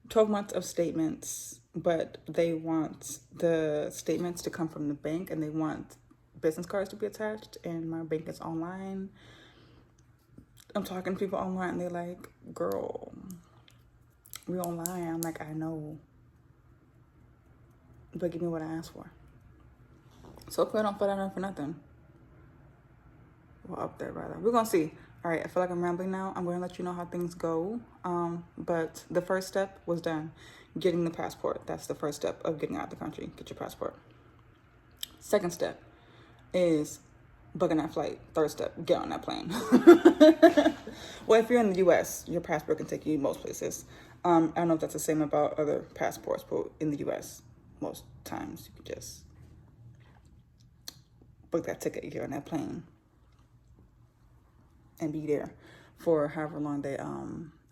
12 months of statements, but they want the statements to come from the bank and they want business cards to be attached, and my bank is online. I'm talking to people online and they're like, girl, we online. I'm like, I know, but give me what I asked for. So hopefully I don't put that in for nothing. Well, up there rather. We're gonna see. All right, I feel like I'm rambling now. I'm gonna let you know how things go. But the first step was done, getting the passport. That's the first step of getting out of the country. Get your passport. Second step is booking that flight. Third step, get on that plane. Well, if you're in the U.S., your passport can take you most places. I don't know if that's the same about other passports, but in the U.S., most times you can just book that ticket, get on that plane, and be there for however long they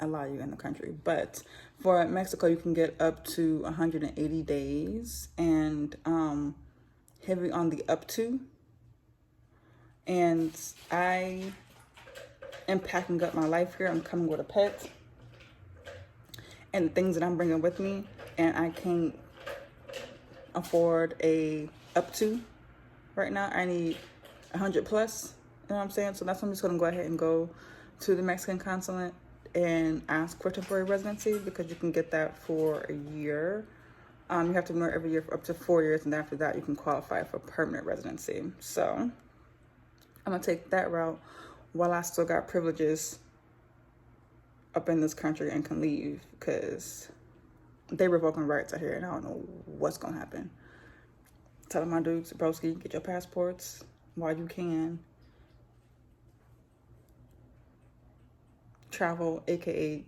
allow you in the country. But for Mexico, you can get up to 180 days and heavy on the up to. And I am packing up my life here. I'm coming with a pet and the things that I'm bringing with me, and I can't afford a up to right now. I need 100 plus. You know what I'm saying? So that's why I'm just gonna go ahead and go to the Mexican consulate and ask for temporary residency, because you can get that for a year. You have to renew every year for up to 4 years, and after that you can qualify for permanent residency. So I'm gonna take that route while I still got privileges up in this country and can leave, because they revoking rights out here and I don't know what's gonna happen. Telling my dudes, broski, get your passports while you can. Travel, aka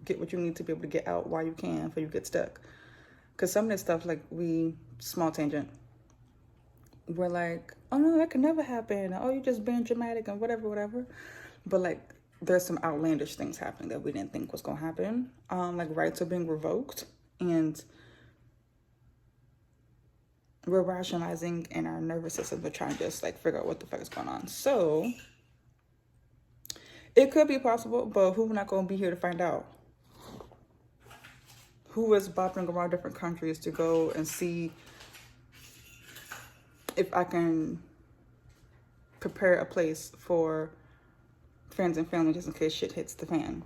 get what you need to be able to get out while you can before you get stuck. Because some of this stuff, like small tangent, we're like, oh no, that could never happen. Oh, you're just being dramatic and whatever. But like, there's some outlandish things happening that we didn't think was gonna happen. Like rights are being revoked, and we're rationalizing, and our nervous system are trying to just like figure out what the fuck is going on. So it could be possible, but who's not gonna be here to find out? Who is bopping around different countries to go and see if I can prepare a place for friends and family just in case shit hits the fan?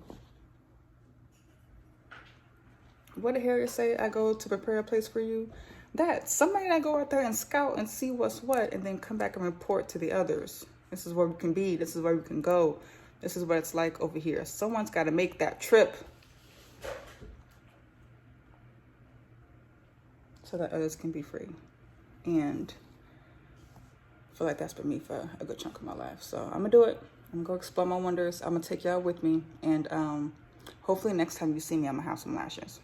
What did Harriet say? I go to prepare a place for you. That somebody that go out there and scout and see what's what, and then come back and report to the others. This is where we can be. This is where we can go. This is what it's like over here. Someone's got to make that trip so that others can be free. And I feel like that's been me for a good chunk of my life. So I'm gonna do it. I'm gonna go explore my wonders. I'm gonna take y'all with me, and hopefully next time you see me, I'm gonna have some lashes,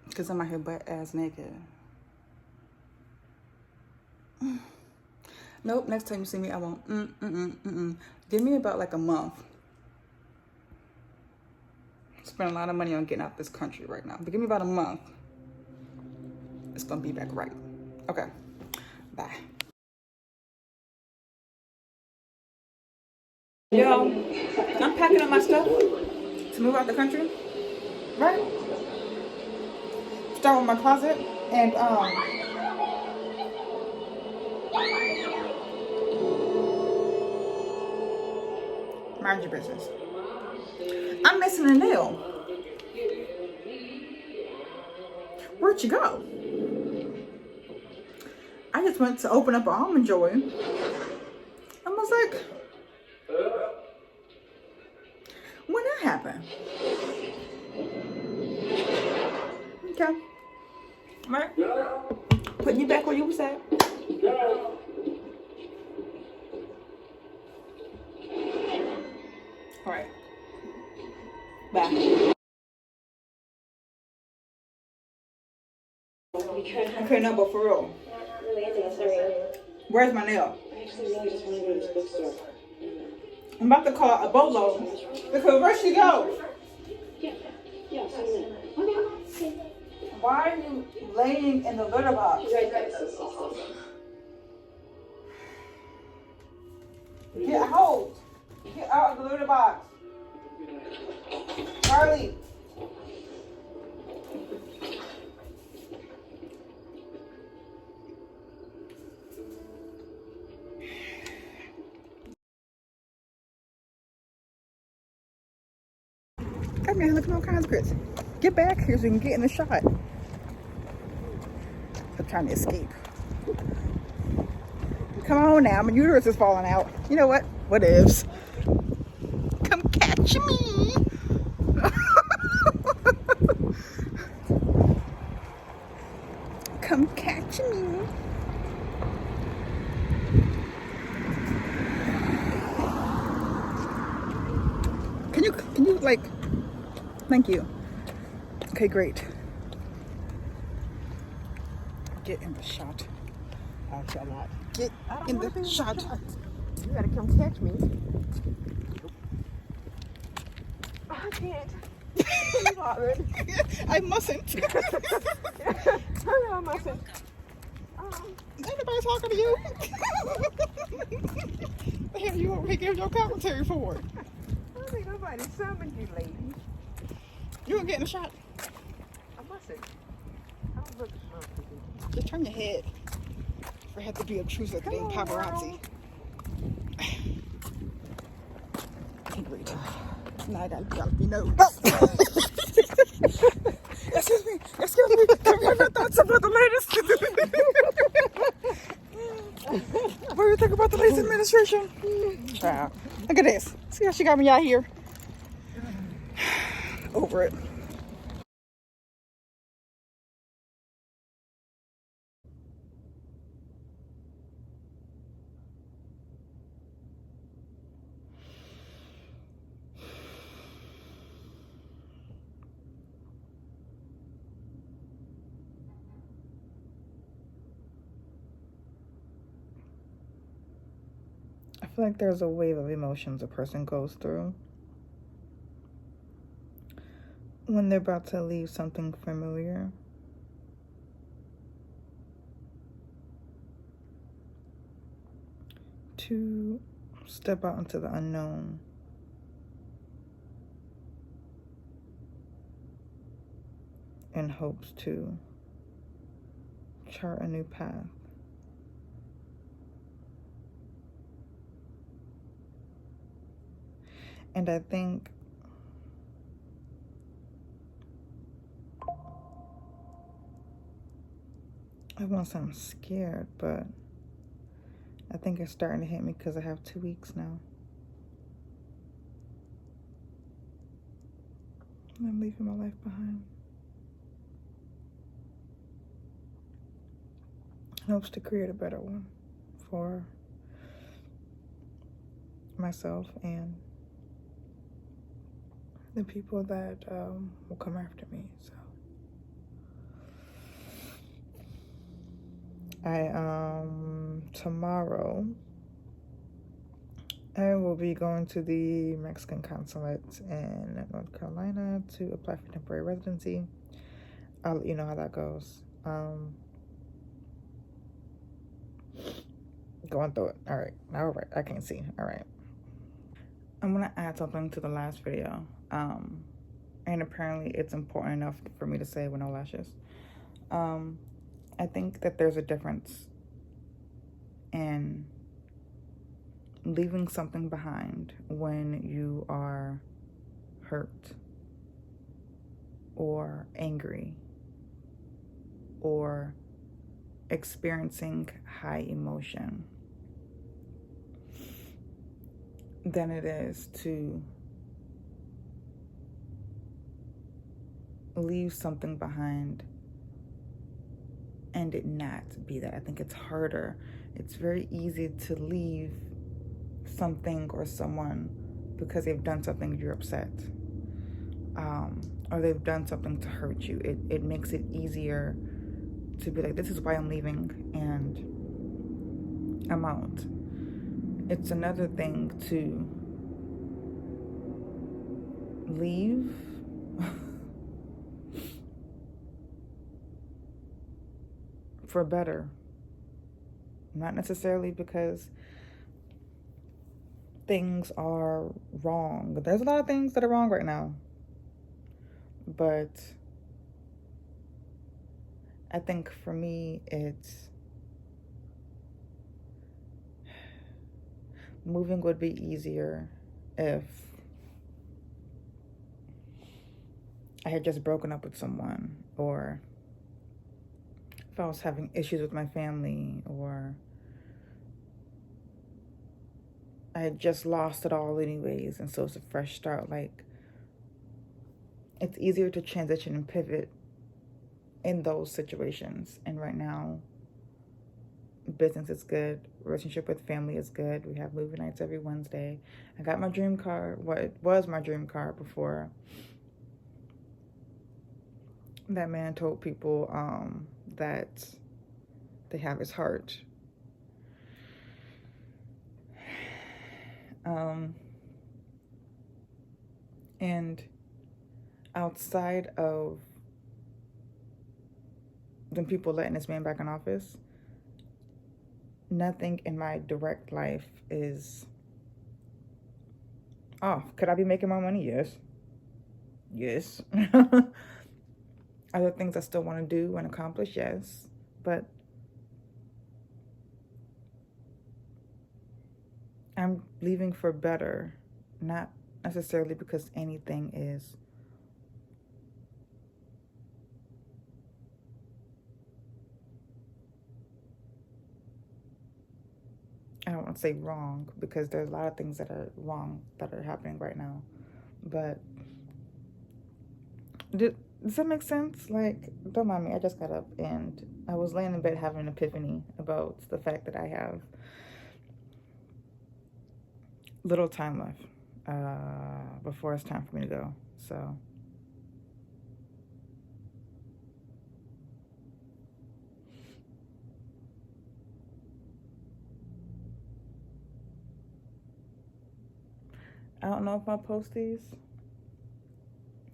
because I'm out here butt ass naked. Nope, next time you see me, I won't. Give me about like a month. Spend a lot of money on getting out this country right now, but give me about a month. It's gonna be back right. Okay, bye. Yo, I'm packing up my stuff to move out the country, right? Start with my closet and mind your business. I'm missing a nail. Where'd you go? I just went to open up an Almond Joy. I was like, when that happened? Okay. Right? Putting you back where you was at. All right. Bye. Okay, no, but for real. Where's my nail? I actually really just want to go to this bookstore. I'm about to call Aboad because where'd she go? Yeah, okay. Why are you laying in the litter box? She's right there. Get out! Get out of the litter box. Charlie. Come here, look at all kinds of grits. Get back here so you can get in the shot. I'm trying to escape. Come on now, my uterus is falling out. You know what? What ifs? Come catch me. Come catch me. Can you like, thank you. Okay, great. Get in the shot. I shall not. Get in the shot. You gotta come catch me. I can't. I'm bothered. I mustn't. I mustn't. Anybody talking to you? What have you over here giving your commentary for? I think nobody summoned you, lady. You gonna get in the shot? I mustn't. I don't look strong. Just turn your head. For it had to be obtrusive, like being paparazzi. Great. Now I gotta be nosed. Excuse me. Come here, my thoughts about the latest. What do you think about the latest administration? Wow. Look at this. See how she got me out here? Over it. I feel like there's a wave of emotions a person goes through when they're about to leave something familiar. To step out into the unknown. In hopes to chart a new path. And I think I won't say I'm scared, but I think it's starting to hit me because I have 2 weeks now. I'm leaving my life behind. In hopes to create a better one for myself and the people that will come after me. So tomorrow I will be going to the Mexican Consulate in North Carolina to apply for temporary residency. I'll let you know how that goes. Going through it. All right. I can't see. All right. I'm gonna add something to the last video. And apparently it's important enough for me to say with no lashes. I think that there's a difference in leaving something behind when you are hurt or angry or experiencing high emotion than it is to leave something behind and it not be that. I think it's harder. It's very easy to leave something or someone because they've done something you're upset, or they've done something to hurt you. It makes it easier to be like, this is why I'm leaving and I'm out. It's another thing to leave for better. Not necessarily because things are wrong. But there's a lot of things that are wrong right now. But I think for me, it's moving would be easier if I had just broken up with someone, or if I was having issues with my family, or I had just lost it all anyways, and so it's a fresh start. Like, it's easier to transition and pivot in those situations. And right now, business is good, relationship with family is good. We have movie nights every Wednesday. I got my dream car, what was my dream car before that man told people that they have his heart. And outside of them people letting this man back in office, nothing in my direct life is off. Could I be making more money? Yes. Other things I still want to do and accomplish? Yes. But I'm leaving for better, not necessarily because anything is I don't want to say wrong, because there's a lot of things that are wrong that are happening right now. But does that make sense? Like, don't mind me. I just got up and I was laying in bed having an epiphany about the fact that I have little time left before it's time for me to go. So I don't know if I'll post these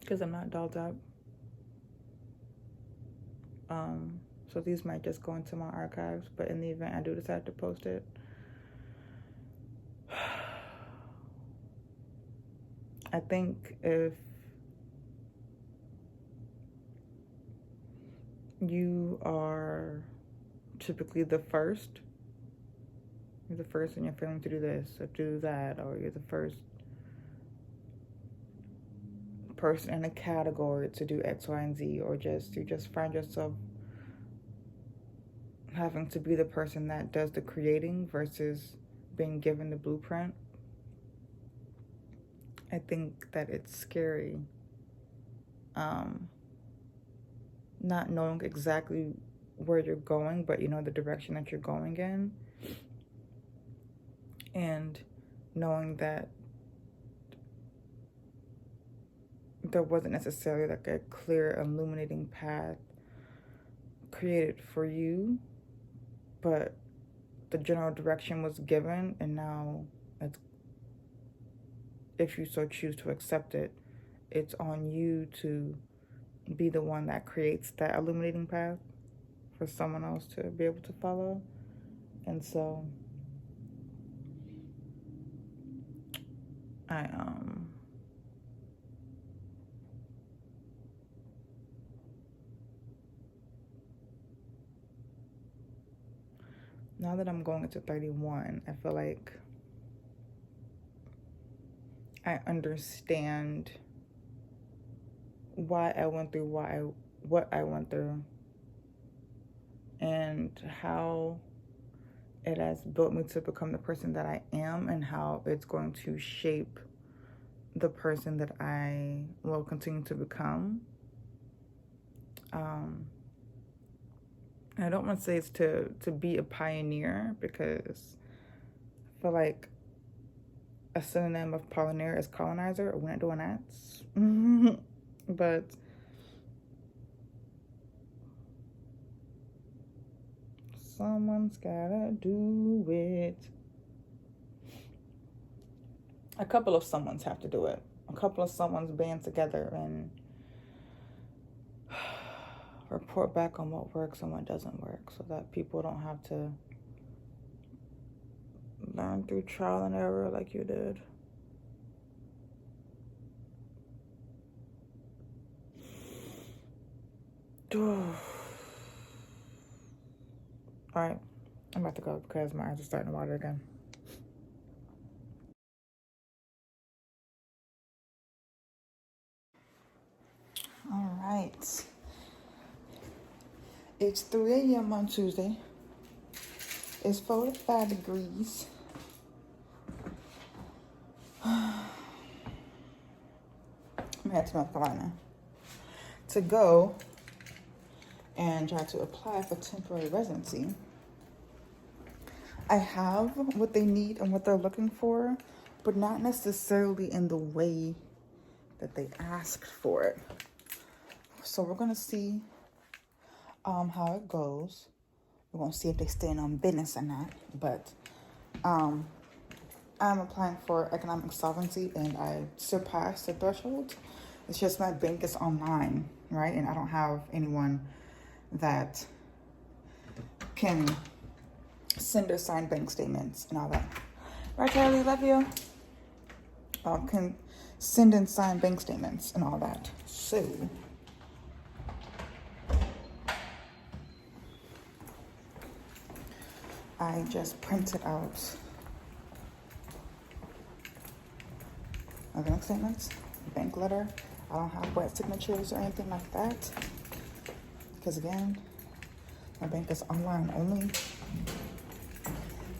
because I'm not dolled up. So these might just go into my archives, but in the event I do decide to post it, I think if you are typically the first, you're the first in your family to do this or do that, or you're the first person in a category to do X, Y, and Z, or you just find yourself having to be the person that does the creating versus being given the blueprint. I think that it's scary. Not knowing exactly where you're going, but you know the direction that you're going in. And knowing that there wasn't necessarily like a clear illuminating path created for you, but the general direction was given, and now it's, if you so choose to accept it, it's on you to be the one that creates that illuminating path for someone else to be able to follow. And so I now that I'm going into 31, I feel like I understand why I went through what I went through, and how it has built me to become the person that I am, and how it's going to shape the person that I will continue to become. I don't want to say it's to be a pioneer, because I feel like a synonym of pioneer is colonizer. We're not doing that. But someone's gotta do it. A couple of someones have to do it. A couple of someones band together and report back on what works and what doesn't work, so that people don't have to learn through trial and error like you did. All right, I'm about to go because my eyes are starting to water again. All right. It's 3 a.m. on Tuesday. It's 45 degrees. I'm headed to North Carolina to go and try to apply for temporary residency. I have what they need and what they're looking for, but not necessarily in the way that they asked for it. So we're gonna see how it goes. We're gonna see if they stand on business or not. But I'm applying for economic sovereignty, and I surpassed the threshold. It's just my bank is online, right? And I don't have anyone that can send or sign bank statements and all that. Right, Charlie? Love you. Can send and sign bank statements and all that. So I just printed out my bank statements, bank letter. I don't have wet signatures or anything like that, because again, my bank is online only,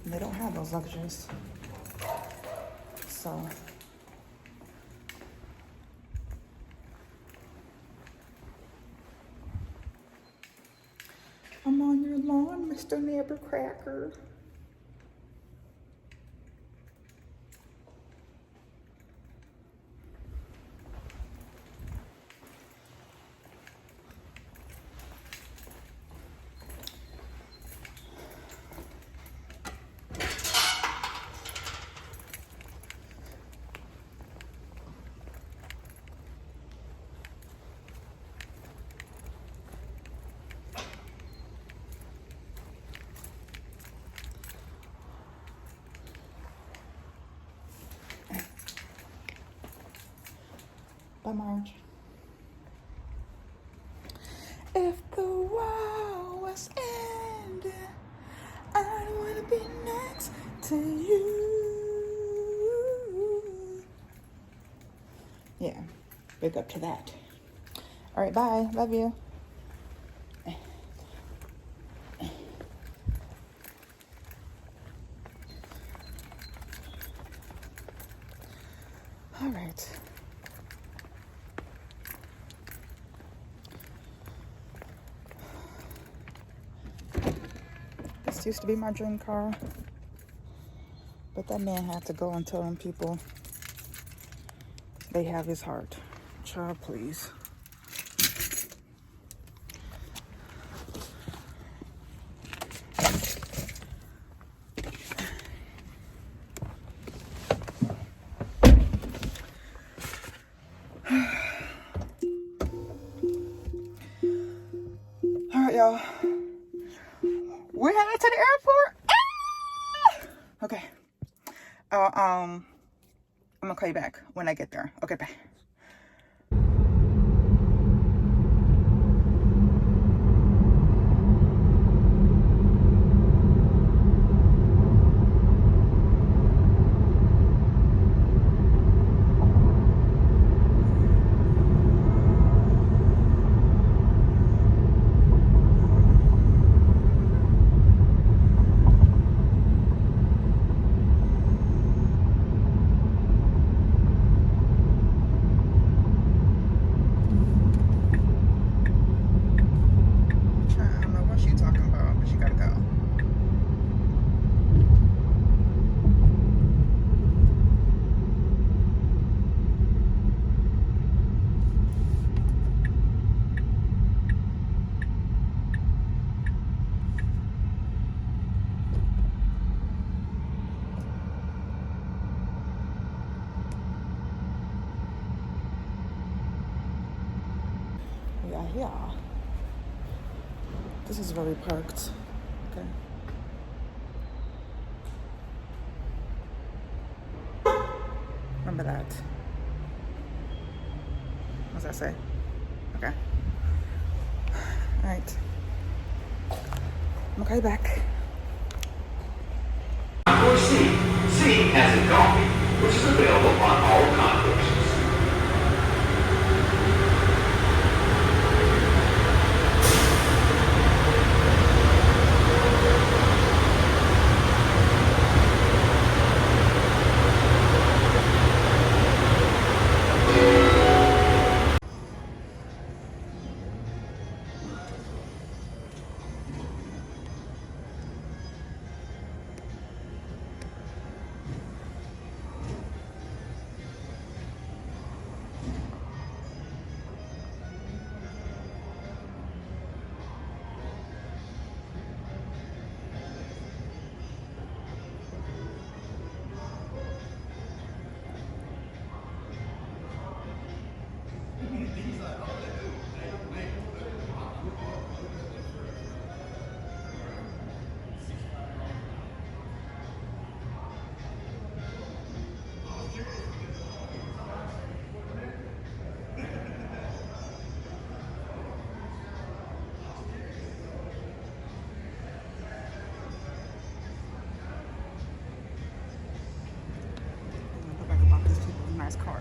and they don't have those luxuries. So I'm on your lawn, Mr. Neighbor Cracker. Bye, Marge. If the world was ending, I want to be next to you. Yeah, big up to that. All right, bye. Love you. This used to be my dream car. But that man had to go and tell them people they have his heart. Child, please. All right, y'all. We're headed to the airport. Ah! Okay. I'm gonna call you back when I get there. Okay, bye. Yeah. This is where we parked. Okay. Remember that. What does that say? Okay. All right. I'm gonna call you back. Concourse C. C as in coffee, which is available on all concourses. Car.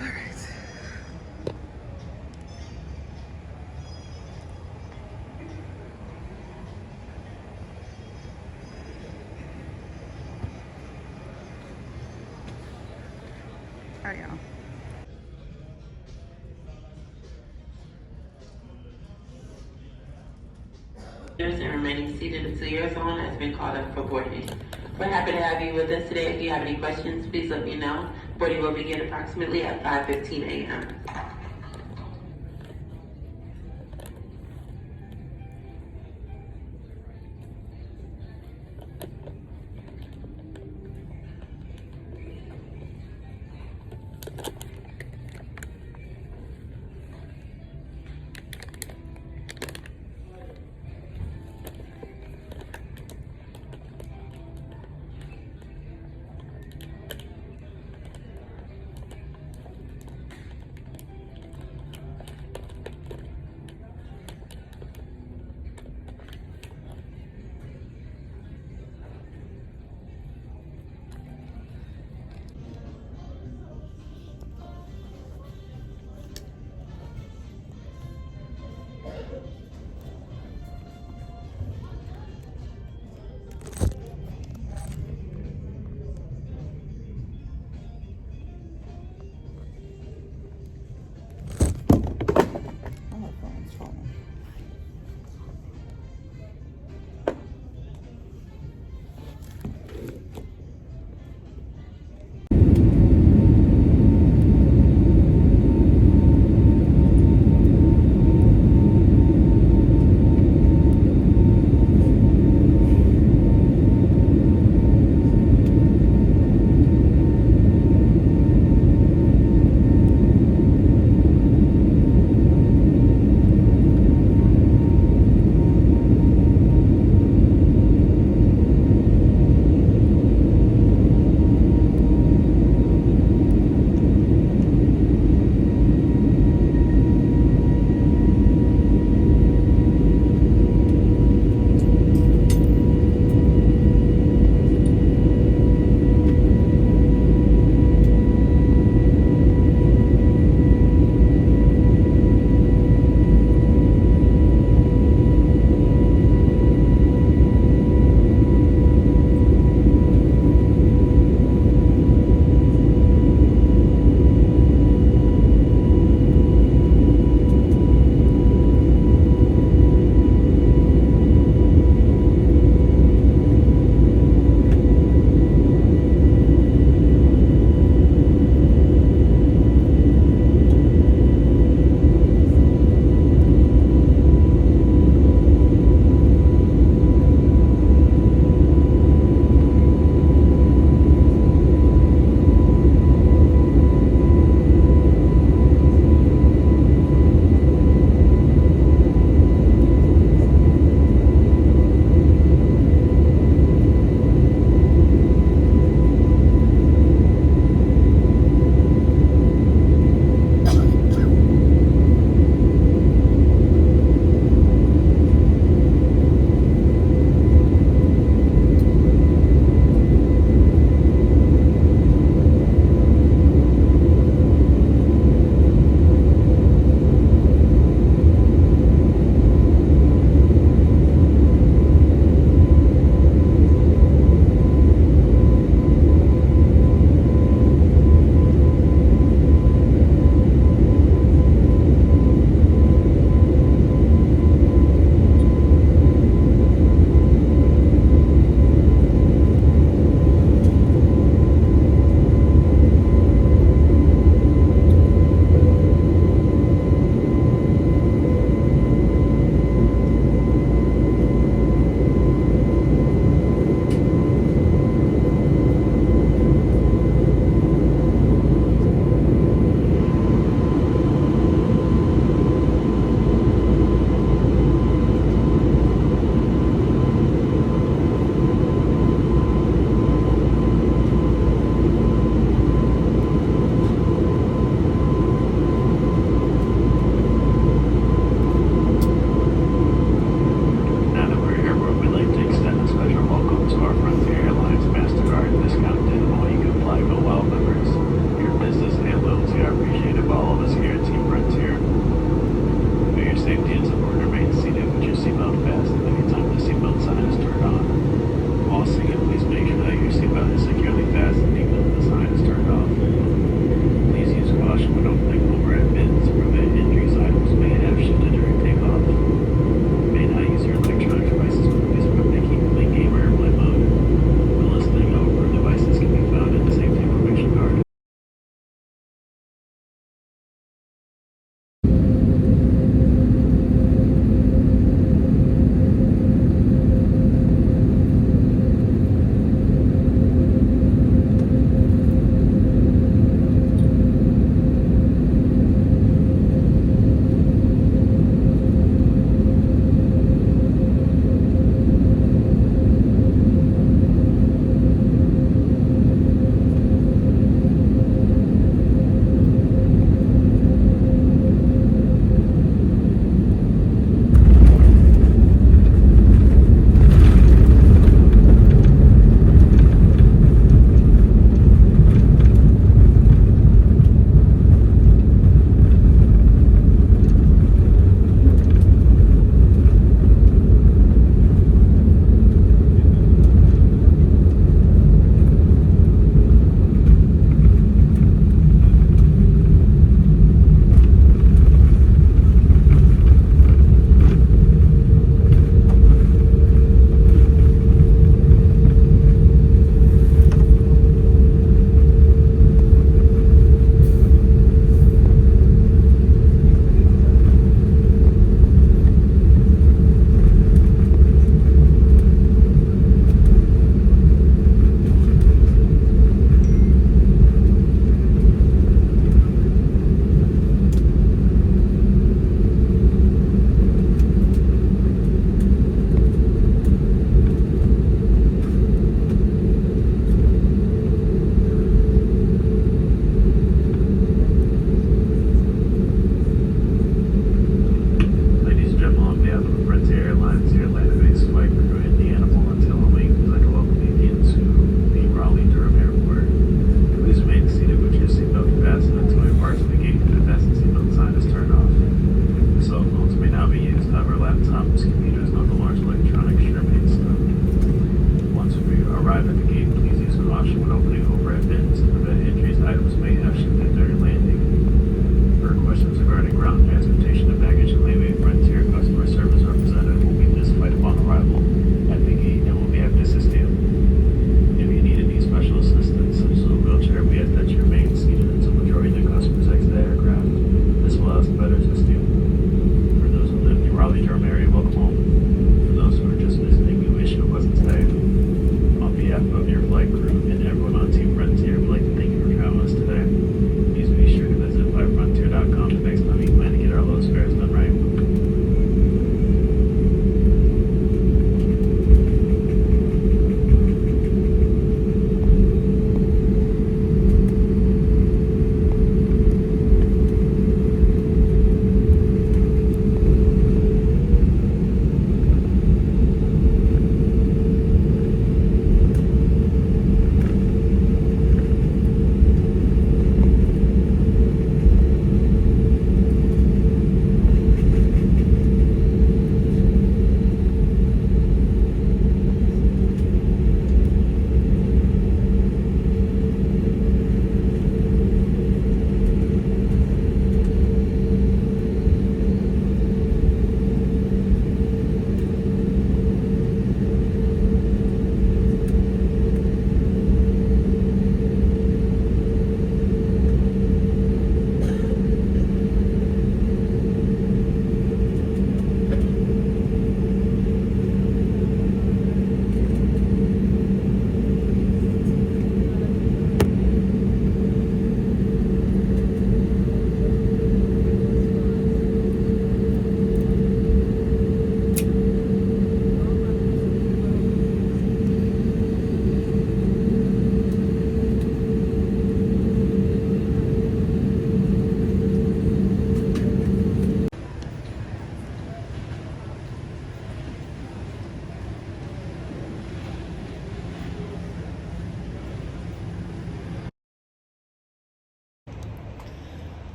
All right. All right, y'all. And remaining seated until your zone has been called up for boarding. We're happy to have you with us today. If you have any questions, please let me know. Boarding will begin approximately at 5:15 a.m.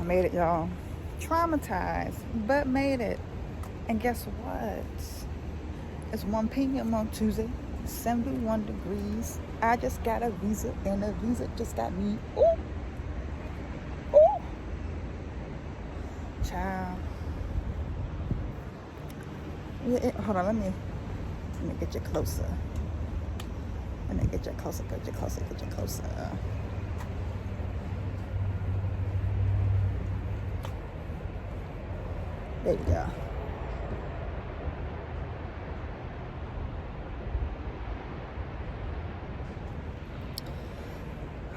I made it, y'all. Traumatized, but made it. And guess what? It's 1 p.m. on Tuesday, 71 degrees. I just got a visa, and the visa just got me. Ooh. Ooh. Child. Yeah, hold on, let me get you closer. Let me get you closer, get you closer, get you closer. There you go.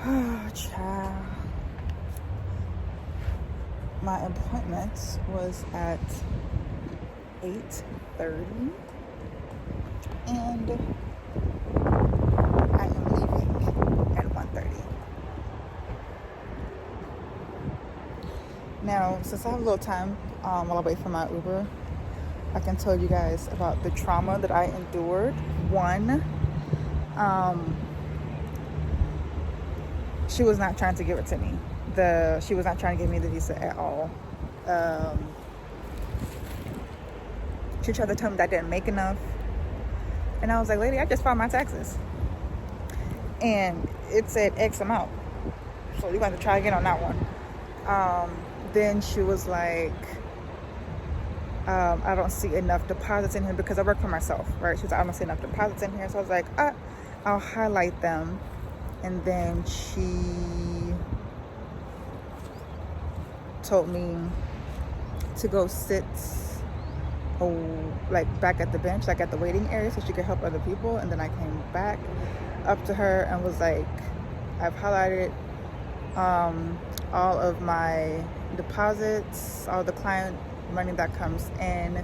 Oh, child. My appointment was at 8:30, and I am leaving at 1:30. Now, since I have a little time while I wait for my Uber, I can tell you guys about the trauma that I endured. One, she was not trying to give it to me. She was not trying to give me the visa at all. She tried to tell me that I didn't make enough. And I was like, lady, I just filed my taxes. And it said X amount. So you're going to try again on that one. Then she was like, I don't see enough deposits in here because I work for myself, right? She was like, I don't see enough deposits in here. So I was like, I'll highlight them. And then she told me to go sit back at the bench, like at the waiting area, so she could help other people. And then I came back up to her and was like, I've highlighted all of my deposits, all the client money that comes in.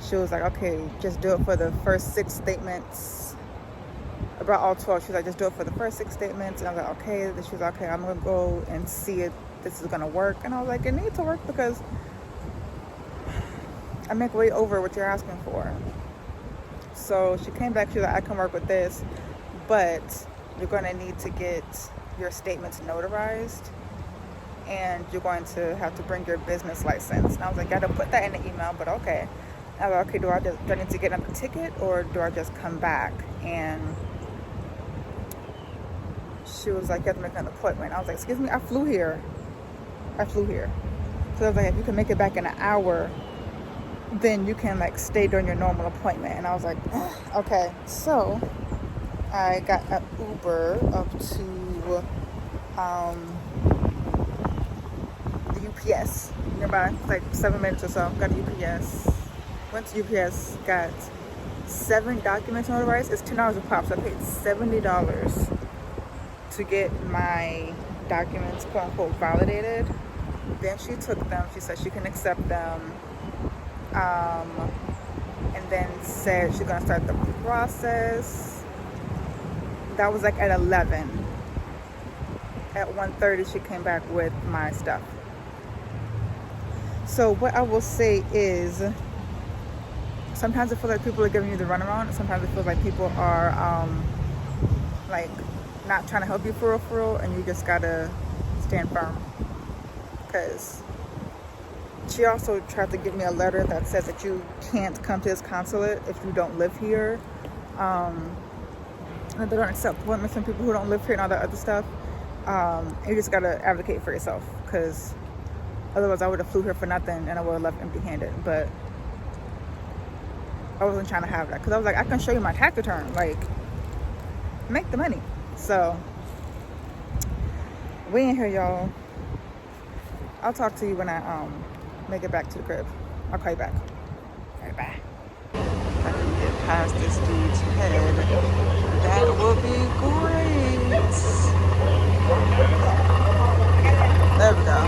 She was like, okay, just do it for the first 6 statements. About all 12, she was like, just do it for the first 6 statements. And I was like, okay. Then she was like, okay, I'm gonna go and see if this is gonna work. And I was like, it needs to work because I make way over what you're asking for. So she came back, she was like, I can work with this, but you're gonna need to get your statements notarized, and you're going to have to bring your business license. And I was like, gotta put that in the email, but okay. I was like, okay, do I need to get another ticket, or do I just come back? And she was like, you have to make an appointment. I was like, excuse me, I flew here. So I was like, if you can make it back in an hour, then you can like stay during your normal appointment. And I was like, okay. So I got an Uber up to the UPS nearby, like 7 minutes or so. Got a UPS. Went to UPS, got 7 documents notarized. It's $10 a pop, so I paid $70 to get my documents, quote unquote, validated. Then she took them. She said she can accept them. And then said she's gonna start the process. That was like at 11. At 1:30, she came back with my stuff. So what I will say is, sometimes I feel like people are giving you the runaround. Sometimes it feels like people are like not trying to help you for real, and you just gotta stand firm. Because she also tried to give me a letter that says that you can't come to this consulate if you don't live here. And they don't accept appointments from people who don't live here and all that other stuff. You just gotta advocate for yourself, because otherwise I would have flew here for nothing and I would have left empty-handed. But I wasn't trying to have that, because I was like, I can show you my tax return, like, make the money. So we in here, y'all. I'll talk to you when I make it back to the crib. I'll call you back. All right, bye. If I can get past this dude's head, that would be great. There we go.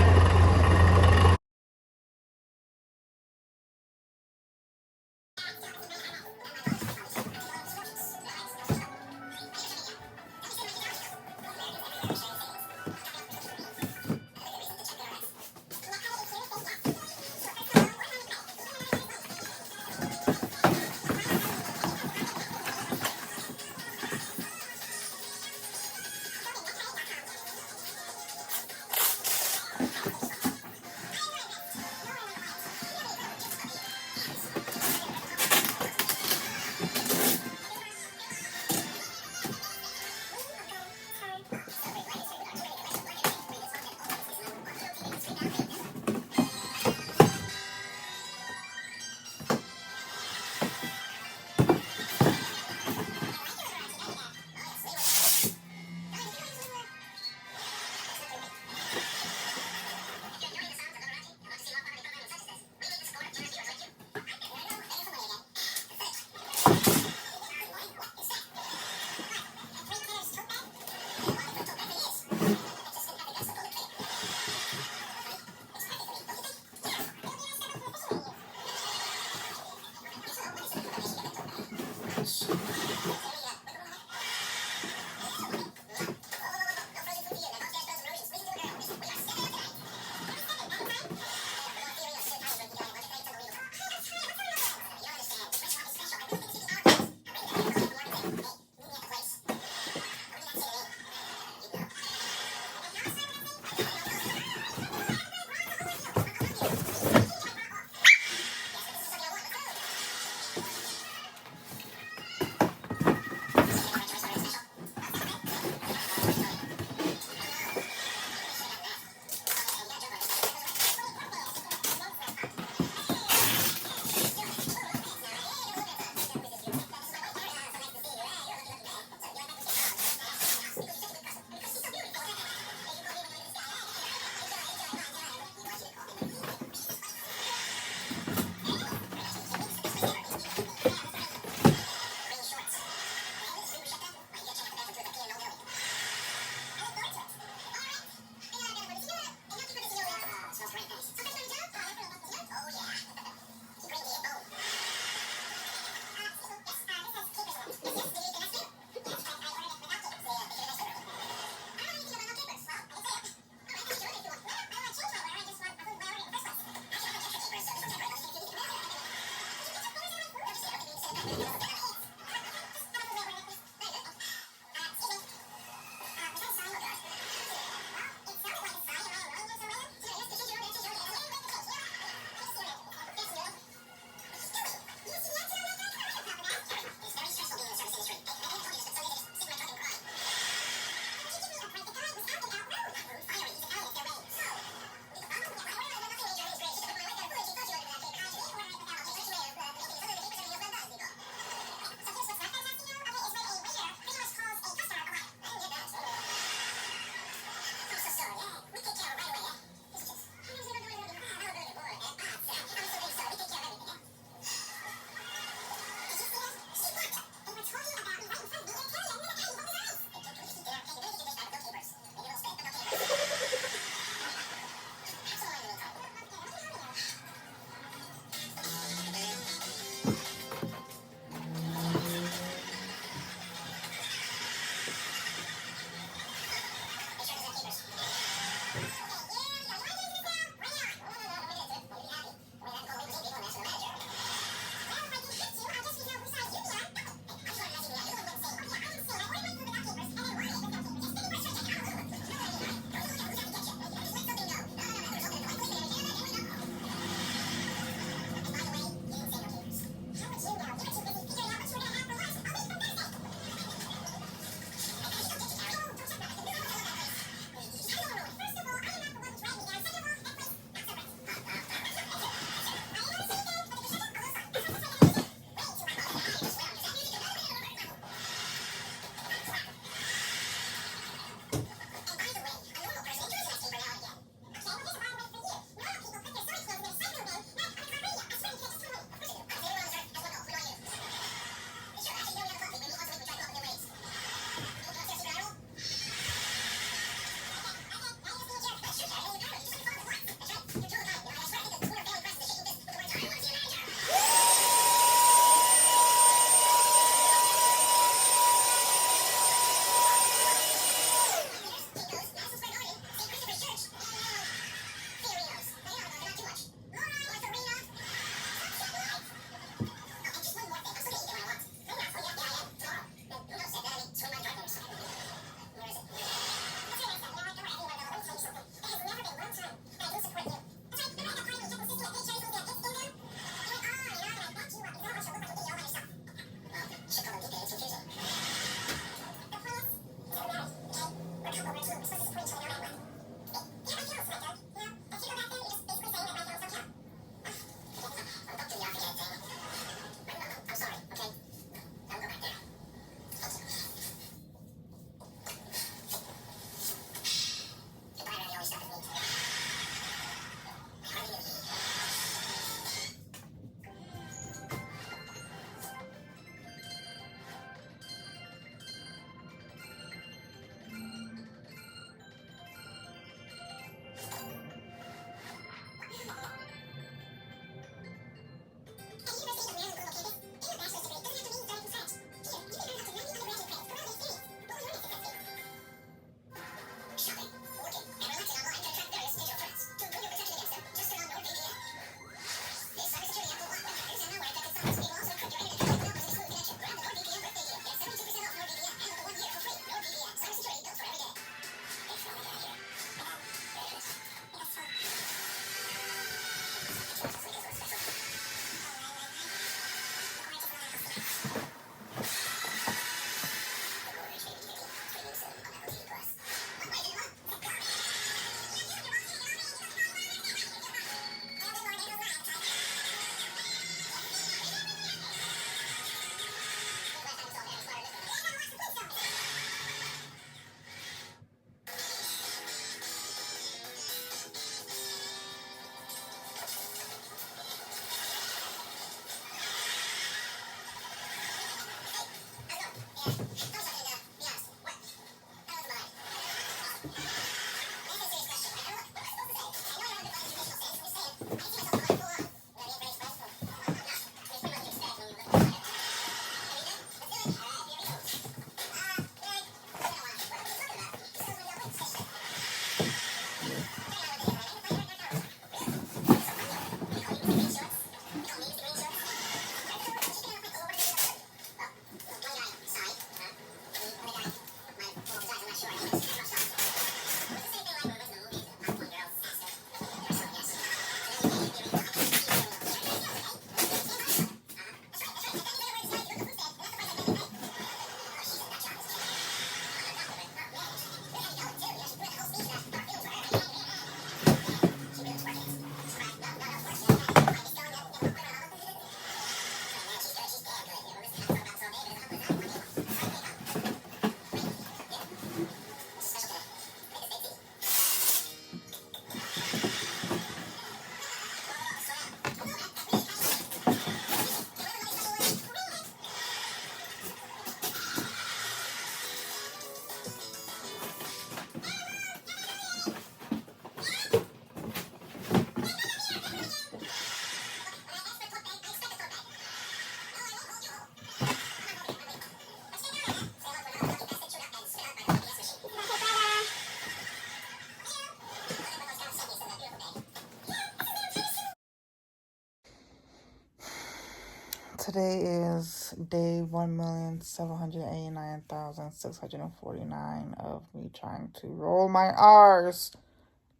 Today is day 1,789,649 of me trying to roll my R's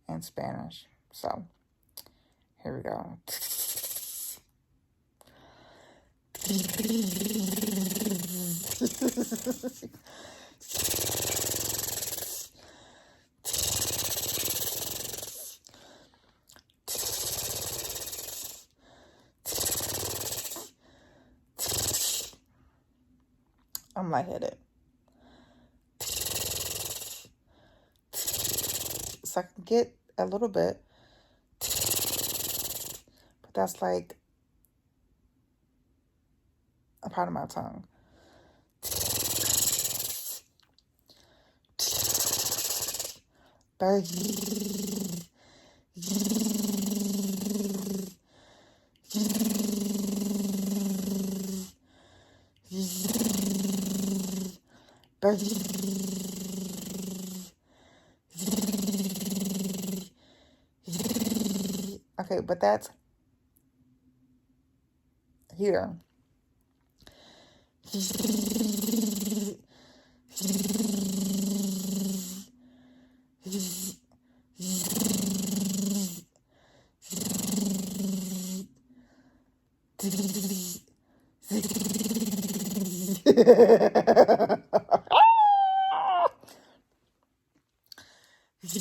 in Spanish. So, here we go. I'm lightheaded. So I can get a little bit, but that's like a part of my tongue. Okay, but that's here. Tired,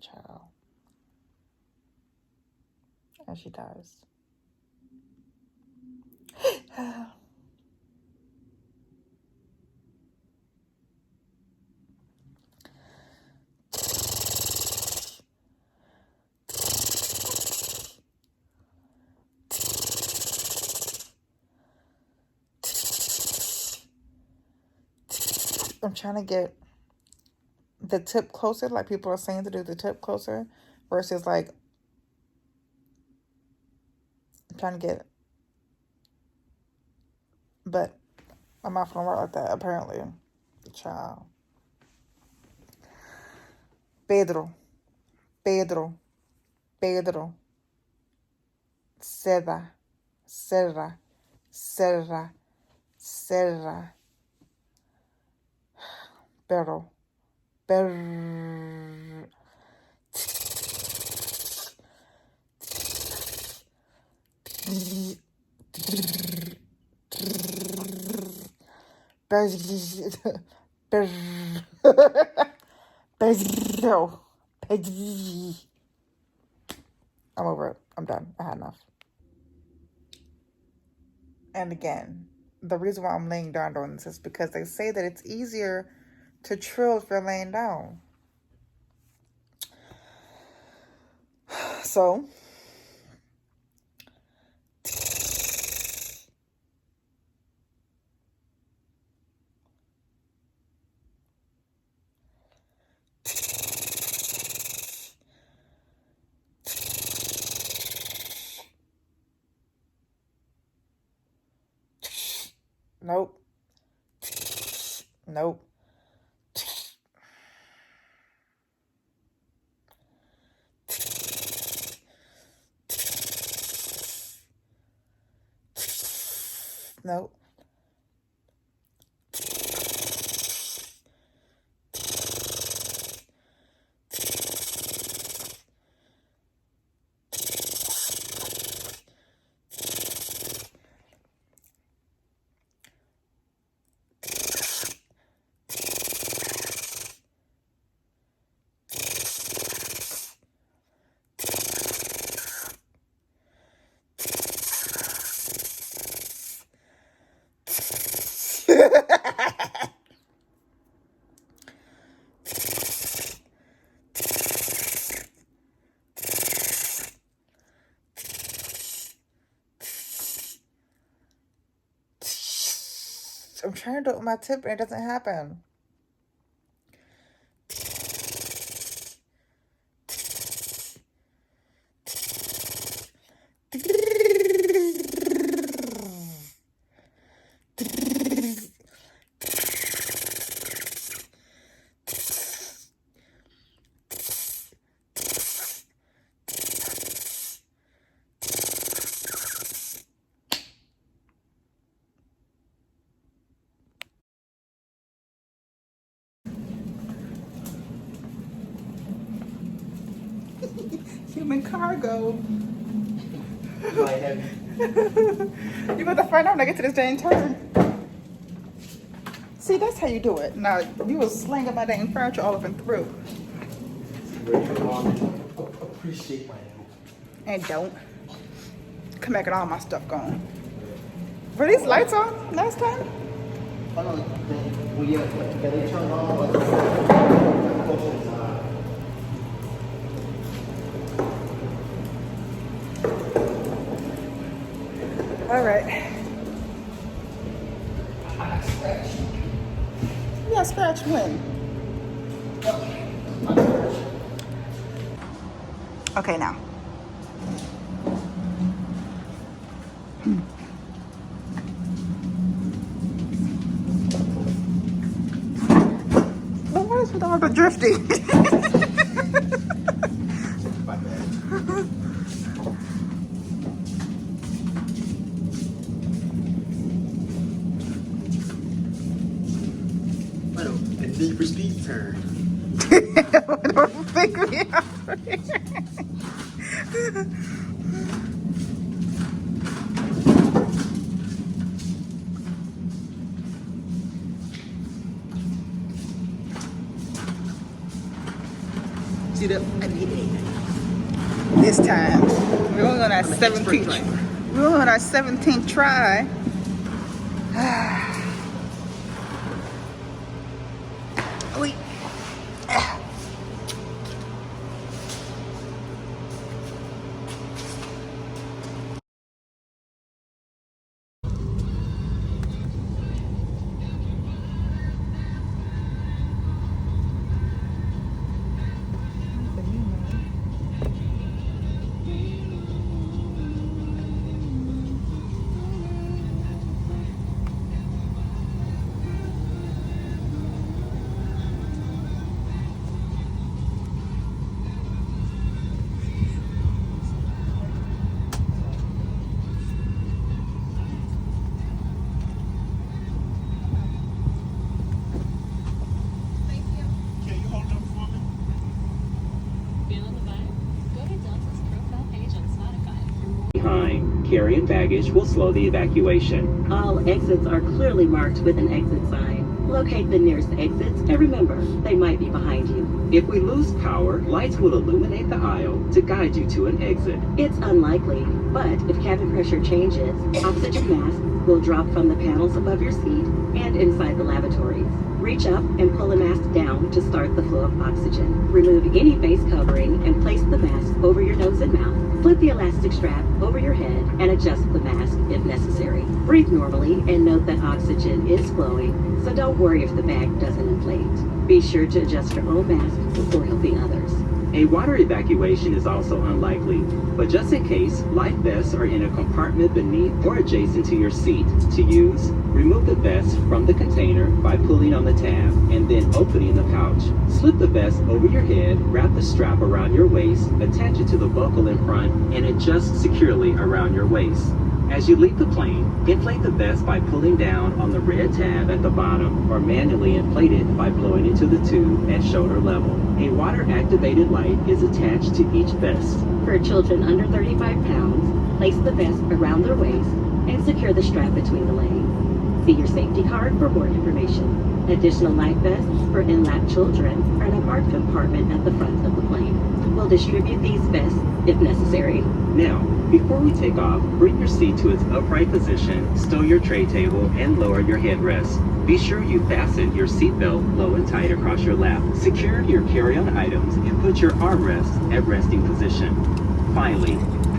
child. And she does. I'm trying to get the tip closer, like people are saying to do the tip closer, versus like I'm trying to get, but I'm not gonna work like that apparently. Child. Pedro, Pedro, Pedro, Serra, Serra, Serra, Serra, Pero, Per. I'm over it. I'm done. I had enough. And again, the reason why I'm laying down doing this is because they say that it's easier to trill if you're laying down. So, nope. Nope. Nope. I'm trying to do it with my tip and it doesn't happen. Human cargo. You got to find out when I get to this dang turn. See, that's how you do it. Now, you was slinging my dang furniture all up and through. Appreciate my help. And don't. Come back and all my stuff gone. Were these lights on last time? Oh no, they turn on, but All right. Yeah, scratch when? Okay, now. But what is with all the drifting? my bad. Well, a Need for Speed turn. Don't pick me up. See that? This time, we're only on our 17th. We're only on our 17th try. Wait. Behind, carrying baggage will slow the evacuation. All exits are clearly marked with an exit sign. Locate the nearest exits and remember, they might be behind you. If we lose power, lights will illuminate the aisle to guide you to an exit. It's unlikely, but if cabin pressure changes, oxygen masks will drop from the panels above your seat and inside the lavatories. Reach up and pull a mask down to start the flow of oxygen. Remove any face covering and place the mask over your nose and mouth. Flip the elastic strap over your head and adjust the mask if necessary. Breathe normally and note that oxygen is flowing, so don't worry if the bag doesn't inflate. Be sure to adjust your own mask before helping others. A water evacuation is also unlikely, but just in case, life vests are in a compartment beneath or adjacent to your seat. To use, remove the vest from the container by pulling on the tab and then opening the pouch. Slip the vest over your head, wrap the strap around your waist, attach it to the buckle in front, and adjust securely around your waist. As you leave the plane, inflate the vest by pulling down on the red tab at the bottom or manually inflate it by blowing into the tube at shoulder level. A water-activated light is attached to each vest. For children under 35 pounds, place the vest around their waist and secure the strap between the legs. See your safety card for more information. Additional life vests for in-lap children are in a marked compartment at the front of the plane. We'll distribute these vests if necessary. Now, before we take off, bring your seat to its upright position, stow your tray table, and lower your headrest. Be sure you fasten your seatbelt low and tight across your lap. Secure your carry-on items and put your armrests at resting position. Finally,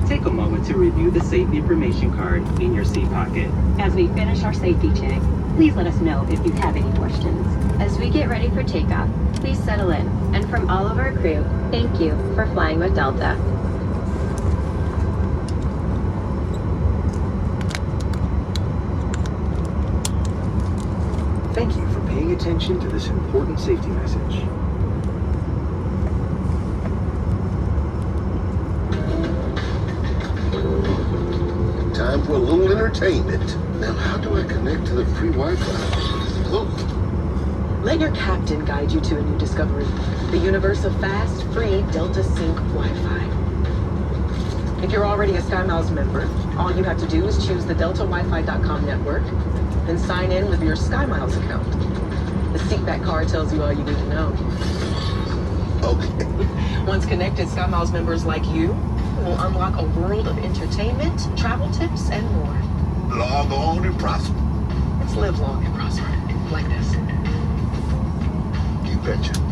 take a moment to review the safety information card in your seat pocket. As we finish our safety check, please let us know if you have any questions. As we get ready for takeoff, please settle in. And from all of our crew, thank you for flying with Delta. Thank you for paying attention to this important safety message. Time for a little entertainment. Now, how do I connect to the free Wi-Fi? Oh, Let your captain guide you to a new discovery. The universe of fast, free Delta Sync Wi-Fi. If you're already a SkyMiles member, all you have to do is choose the DeltaWiFi.com network and sign in with your SkyMiles account. The seatback card tells you all you need to know. okay. Once connected, SkyMiles members like you will unlock a world of entertainment, travel tips, and more. Log on and prosper. Let's live long and prosper, like this. You betcha.